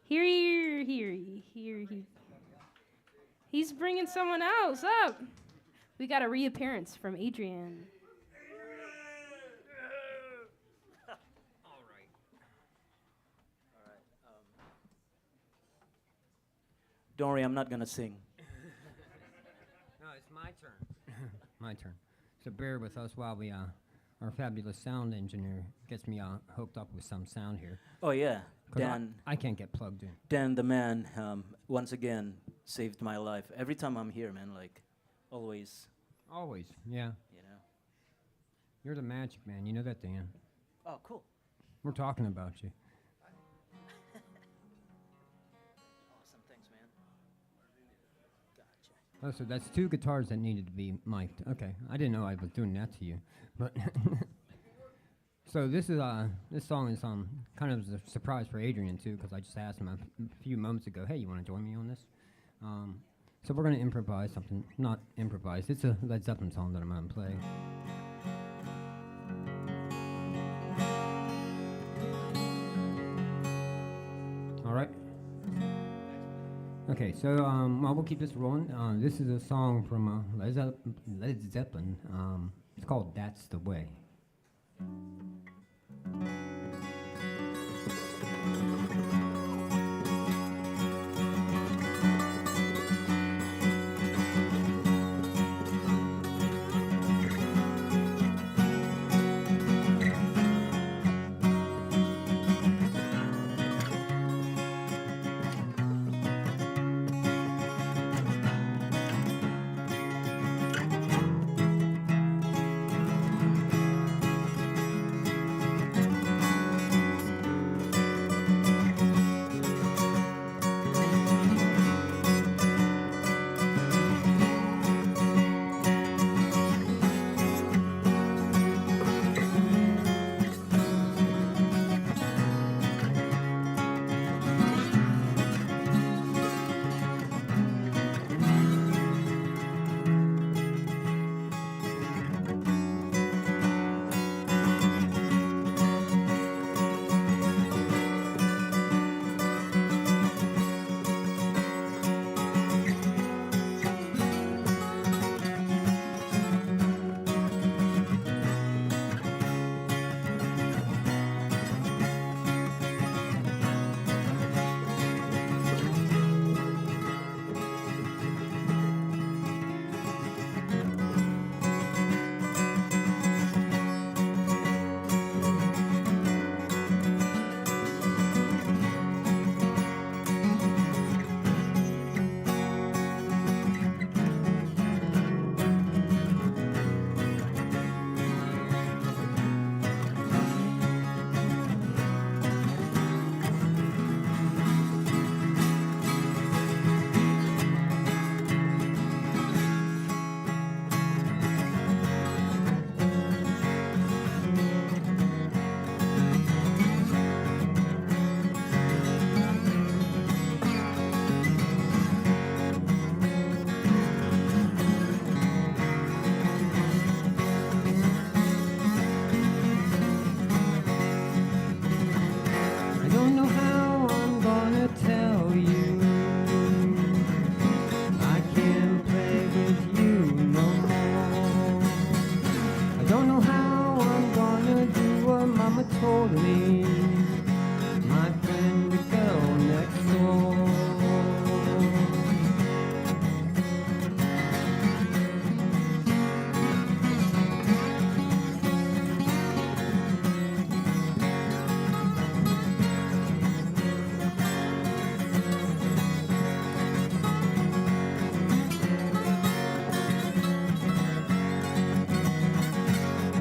Here. He's bringing someone else up. We got a reappearance from Adrian. Don't worry, I'm not gonna sing. No, it's my turn. My turn. So bear with us while we, our fabulous sound engineer gets me hooked up with some sound here. Oh yeah, 'Cause Dan. I can't get plugged in. Dan, the man, once again saved my life. Every time I'm here, man, like, always. Always, yeah. You know. You're the magic man. You know that, Dan. Oh, cool. We're talking about you. Awesome, thanks, man. Gotcha. Oh, so that's 2 guitars that needed to be mic'd. Okay, I didn't know I was doing that to you, but so this is this song is kind of a surprise for Adrian too, because I just asked him a few moments ago, hey, you want to join me on this? So we're gonna improvise something, not improvise. It's a Led Zeppelin song that I'm gonna play. All right. Okay, so well, we'll keep this rolling. This is a song from Led Zeppelin. It's called "That's the Way."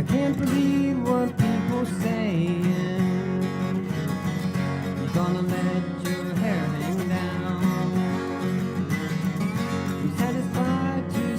Can't believe what people saying. You're gonna let your hair hang down. You're satisfied to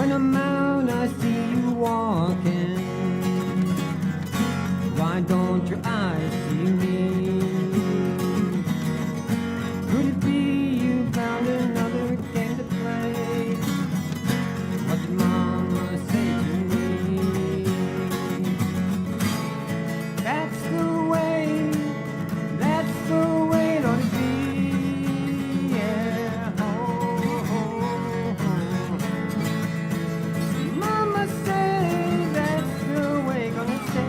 When I'm out, I see you walking. Why don't your eyes see me? Could it be you found another game to play? What did Mama say to me? That's the way it ought to be, yeah. Mama say that's the way gonna stay.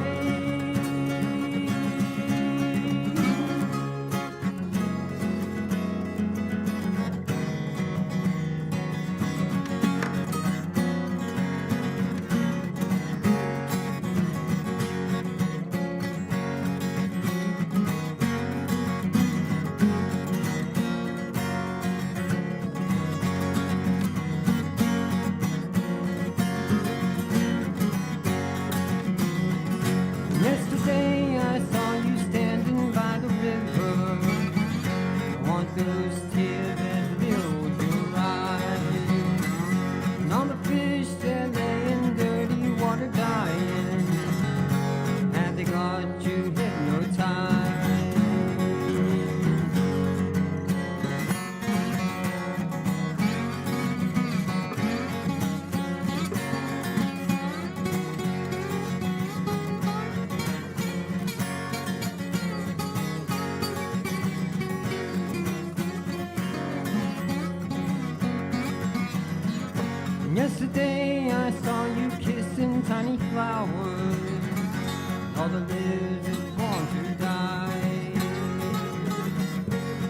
Yesterday I saw you standing by the river. I want those tears that filled your eyes. And all the fish that lay in dirty water dying. Have they got you hypnotized? Yesterday I saw you kissing tiny flowers. All the lizards want to die.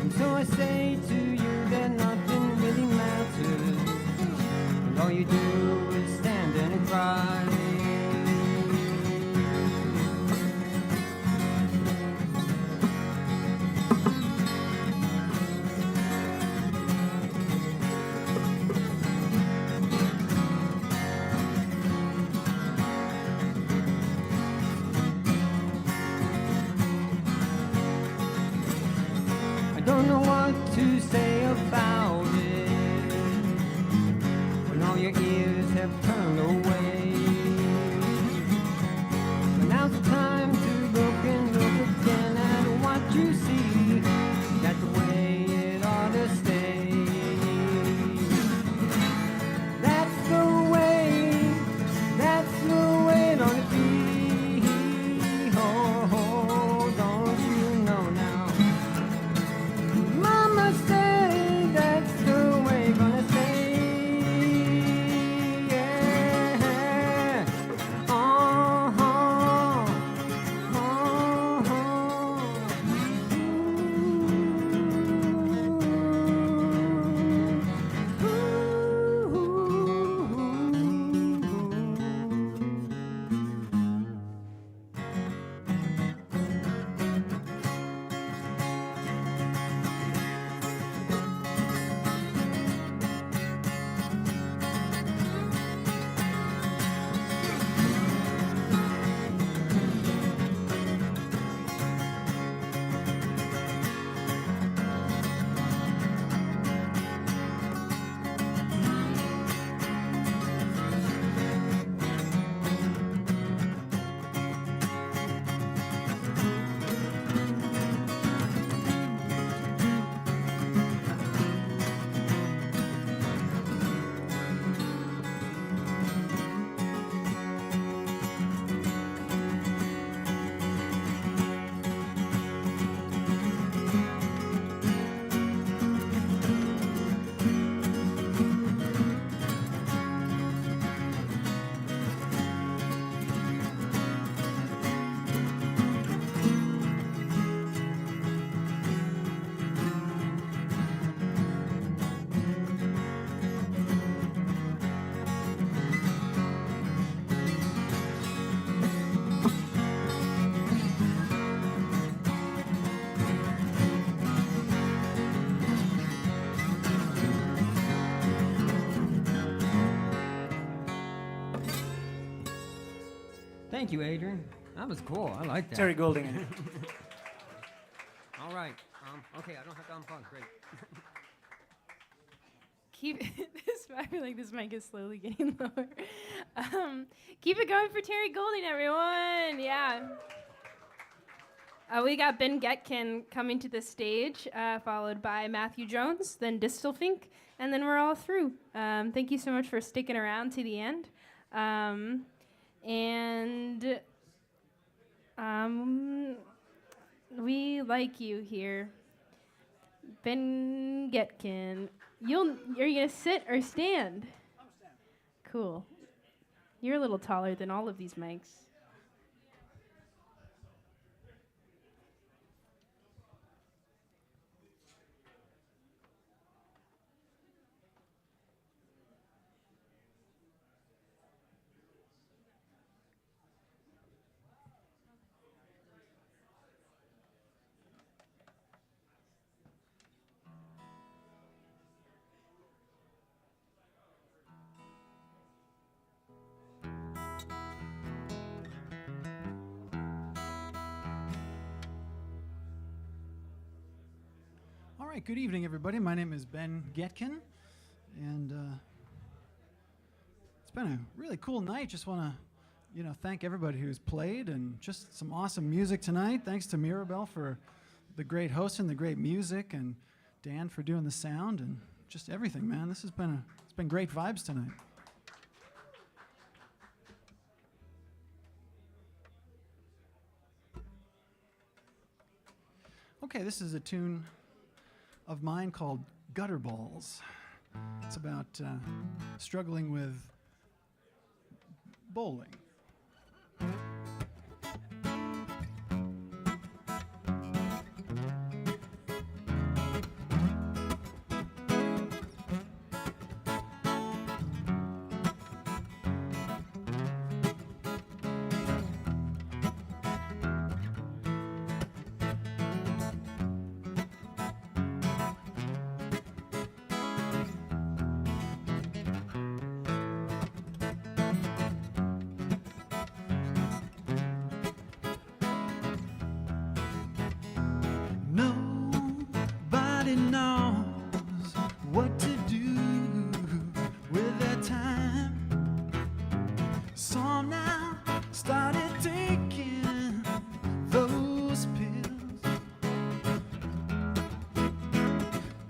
And so I say to you that nothing really matters. And all you do is stand and cry. I don't know what to say about it when all your ears have turned away. But now's the time to look and look again at what you see. That's the way it ought to stay. That's the way it ought to be. Oh, don't you know now? Mama say that's the way gonna stay, yeah. Thank you, Adrian. That was cool. I like that. Terry Golding. All right. Okay, I don't have to unplug. Great. keep this. I feel like this mic is slowly getting lower. Keep it going for Terry Golding, everyone. Yeah. We got Ben Getkin coming to the stage, followed by Matthew Jones, then Distelfink, and then we're all through. Thank you so much for sticking around to the end. We like you here. Ben Getkin. Are you gonna sit or stand? I'm stand. Cool. You're a little taller than all of these mics. All right, good evening, everybody. My name is Ben Getkin, and it's been a really cool night. Just want to, thank everybody who's played, and just some awesome music tonight. Thanks to Mirabelle for the great host and the great music, and Dan for doing the sound, and just everything, man. It's been great vibes tonight. Okay, this is a tune of mine called Gutter Balls. It's about struggling with bowling. Nobody knows what to do with their time. Some now started taking those pills.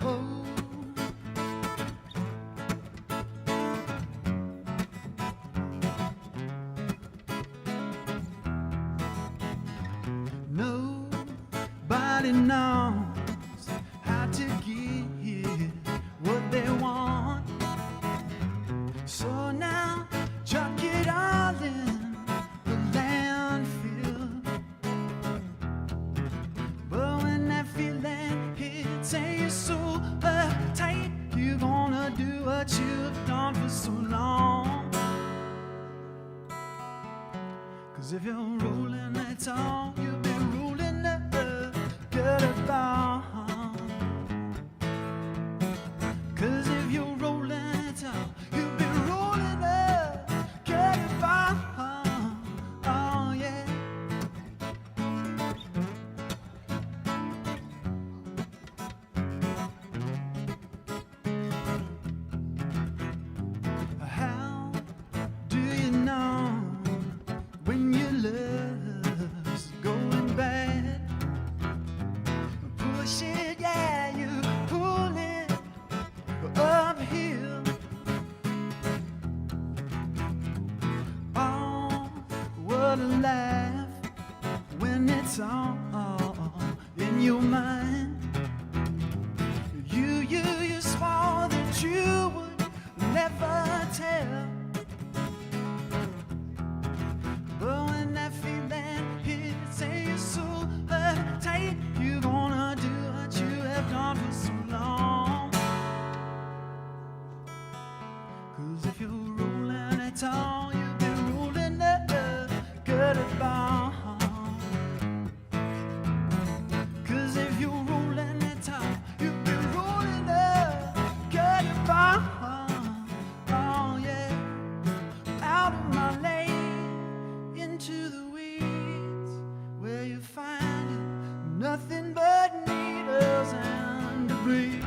Oh, nobody knows how to get what they want. So now chuck it all in the landfill. But when that feeling hits and you're so uptight, you're gonna do what you've done for so long. 'Cause if you're rolling at all, you'll be rolling up gutter ball. 'Cause if you're rolling at all, you'll be rolling up gutter ball. Oh yeah. How do you know when your love's going bad? Push it, yeah, you pull it uphill. Oh, what a laugh when it's all in your mind. You swore that you would never tell. But when that feeling hits and you're so uptight, you're gonna do what you have done for so long. 'Cause if you're rolling at all, you'll be rolling up gutter ball. 'Cause if you're rolling at all, you'll be rolling up gutter ball. Oh yeah. Out of my lane, into the weeds, where you find it, nothing but needles and debris.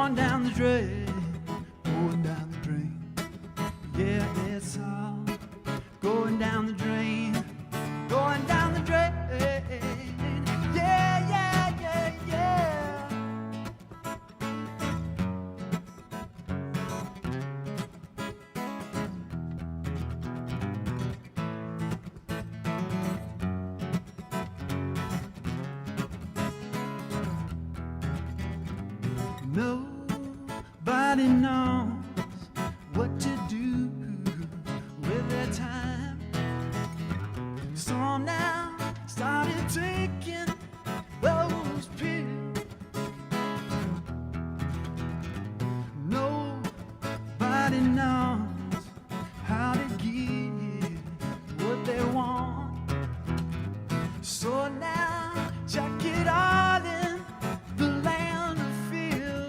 going down the drain, going down the drain. Yeah, it's all going down the drain, going down the drain. Yeah, yeah, yeah, yeah. Nobody knows what to do with their time. Some now started taking those pills. Nobody knows how to give what they want. So now chuck it all in the land of fear.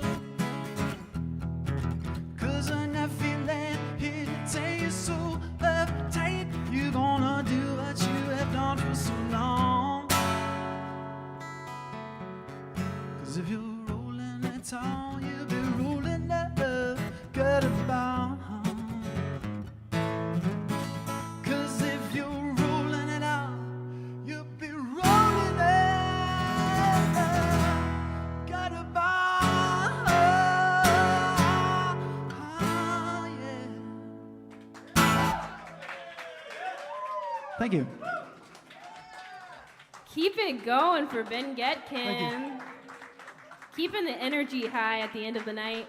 'Cause when that feeling hit, it tastes so uptight. You're gonna do what you have done for so long. 'Cause if you're rolling at all, you'll be rolling up, got a bomb. 'Cause if you're rolling it out, you'll be rolling up, got a bomb. Thank you. Keep it going for Ben Getkin. Thank Keeping the energy high at the end of the night.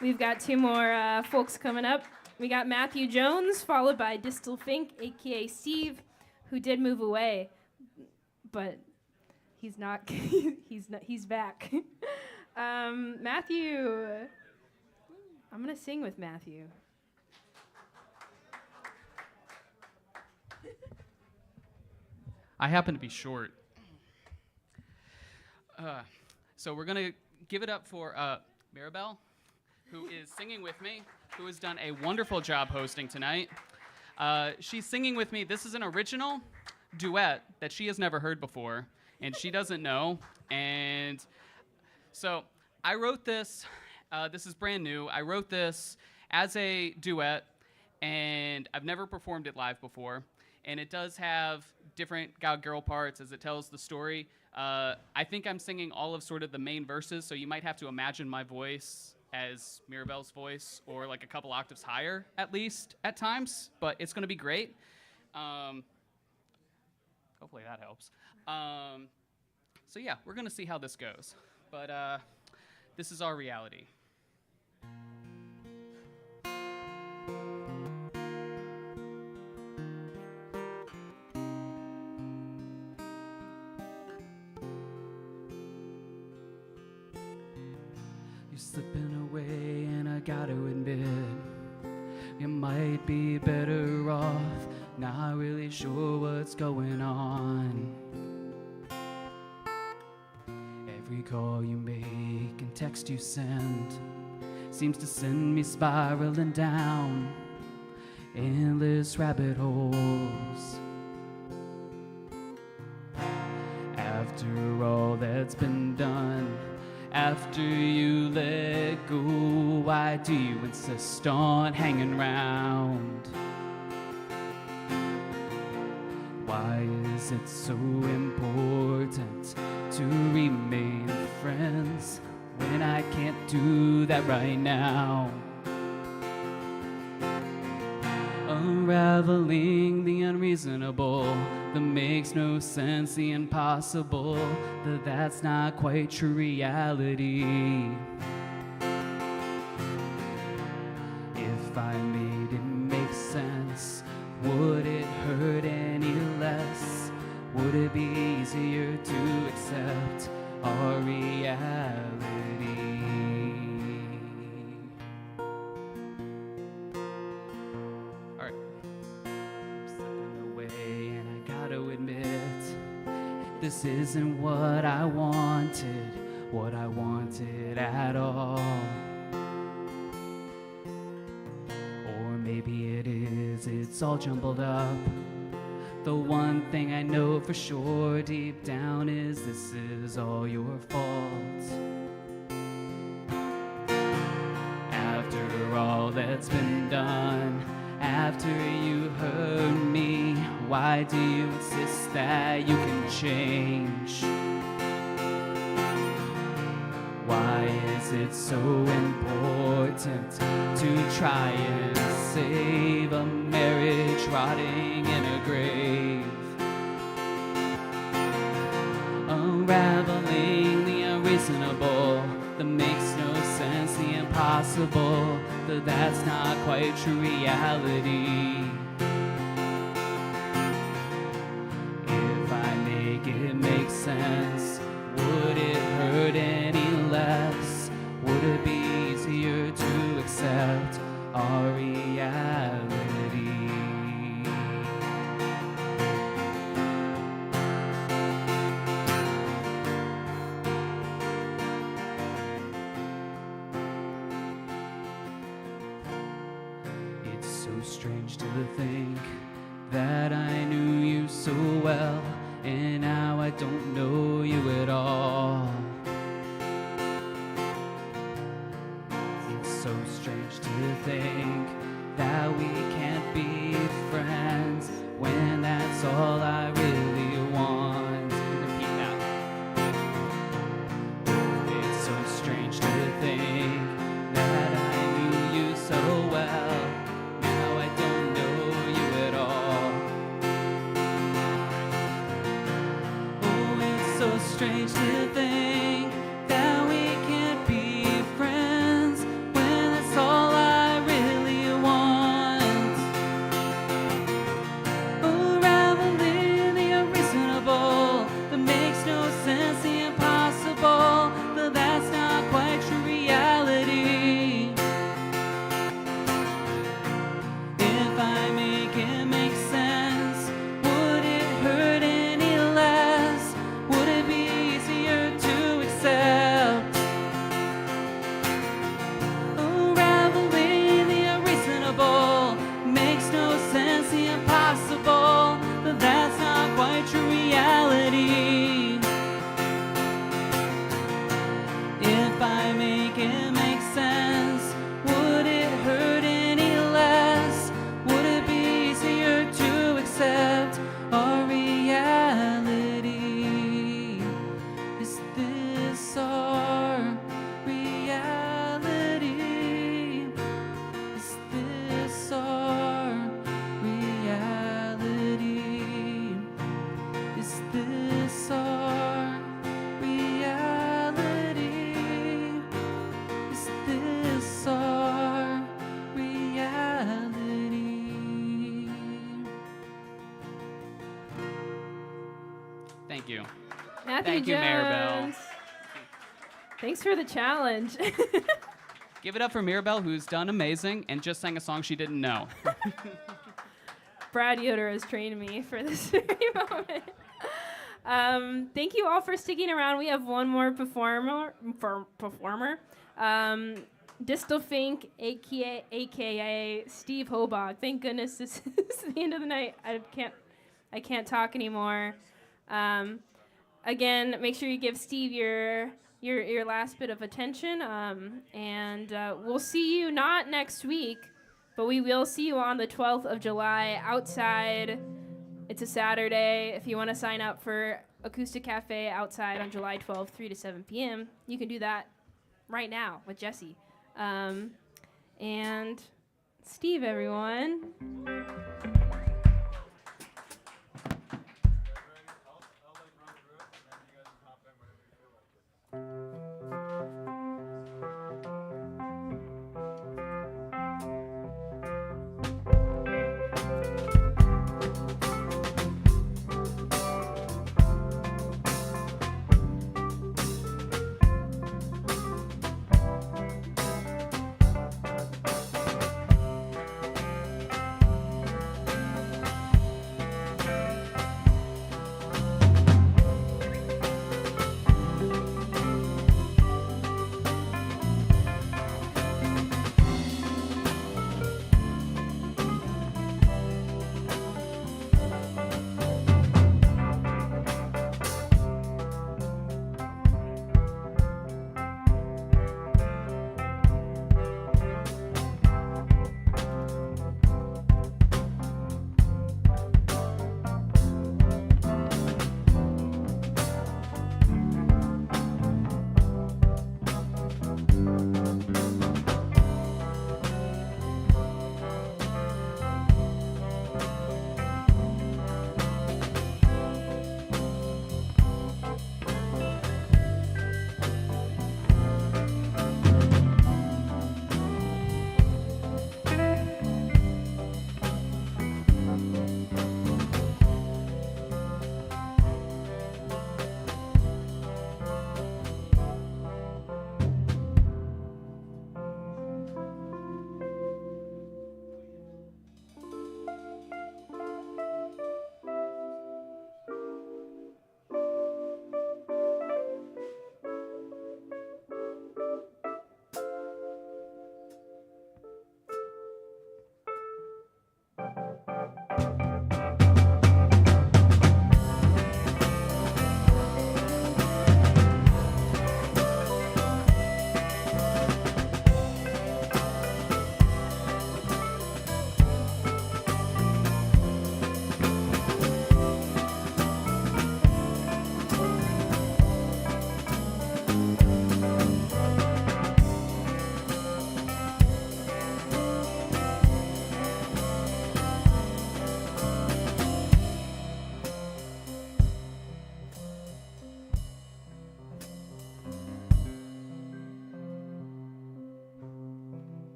We've got two more folks coming up. We got Matthew Jones, followed by Distal Fink, aka Steve, who did move away, but he's not. He's back. Matthew. I'm gonna sing with Matthew. I happen to be short. So we're going to give it up for Mirabelle, who is singing with me, who has done a wonderful job hosting tonight. She's singing with me. This is an original duet that she has never heard before, and she doesn't know. And so I wrote this. This is brand new. I wrote this as a duet, and I've never performed it live before. And it does have different girl parts as it tells the story. I think I'm singing all of sort of the main verses, so you might have to imagine my voice as Mirabelle's voice, or like a couple octaves higher at least at times, but it's gonna be great. Hopefully that helps. So yeah, we're gonna see how this goes. But this is our reality. You're slipping away, and I gotta admit, you might be better off, not really sure what's going on. Every call you make and text you send seems to send me spiraling down endless rabbit holes. After all that's been done, after you let go, why do you insist on hanging around? Why is it so important to remain friends when I can't do that right now? Unraveling the unreasonable, that makes no sense, the impossible, that's not quite true reality. If I made it make sense, would it hurt any less? Would it be easier to accept our reality? Alright. Slipping away, and I gotta admit, this isn't what I wanted at all. Or maybe it is, it's all jumbled up. The one thing I know for sure deep down is this is all your fault. all that's been done. After you hurt me, why do you insist that you can change? Why is it so important to try and save a marriage rotting in a grave? Unraveling the unreasonable, that makes no sense, the impossible, that's not quite true reality. If I make it make sense, would it hurt any less? Would it be easier to accept our reality? It's so strange to think that I knew you so well, and now I don't know you at all. It's so strange to think that we can't be friends when that's all I really want. Repeat that. It's so strange to think that I knew you so well, now I don't know you at all. So strange to think that we can't be friends when that's all I really want. Unraveling the unreasonable, that makes no sense, the impossible, but that's not quite true reality. If I make it make sense, would it hurt any less? Would it be easier to accept? Unraveling the unreasonable, makes no sense, the impossible, but that's not quite true reality. If I make it make sense, would it hurt any less? Would it be easier to accept our reality? Is this our reality? Is this our reality? Is this our reality? Is this our reality? Thank you. Matthew Thank you, Mirabelle. Jones. Thanks for the challenge. Give it up for Mirabelle, who's done amazing and just sang a song she didn't know. Brad Yoder has trained me for this very moment. Thank you all for sticking around. We have one more performer. Distal Fink, aka Steve Hobog. Thank goodness this is the end of the night. I can't talk anymore. Again, make sure you give Steve your last bit of attention. And we'll see you not next week, but we will see you on the 12th of July outside. It's a Saturday. If you want to sign up for AcoustiCafe outside on July 12th, 3 to 7 p.m., you can do that right now with Jesse. And Steve, everyone.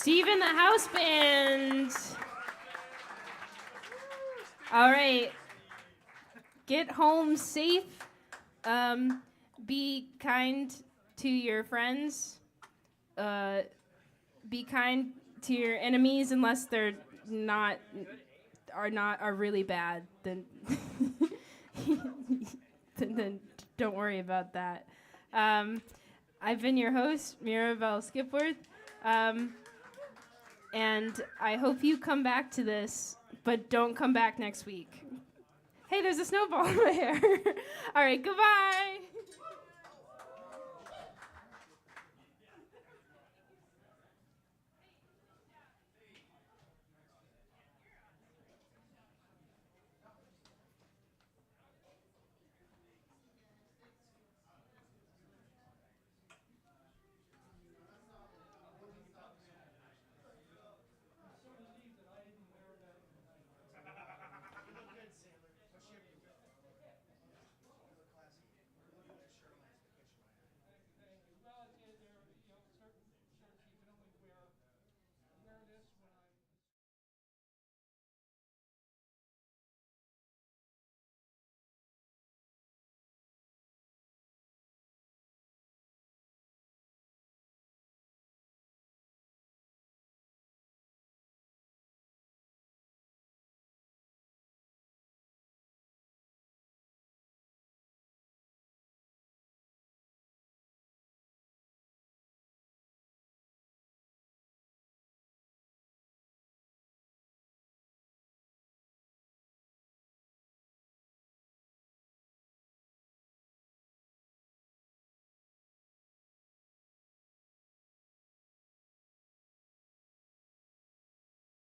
Steven the house band. All right. Get home safe. Be kind to your friends. Be kind to your enemies unless they're are really bad. Then then don't worry about that. I've been your host, Mirabelle Skipworth, and I hope you come back to this, but don't come back next week. Hey, there's a snowball in my hair. All right, goodbye.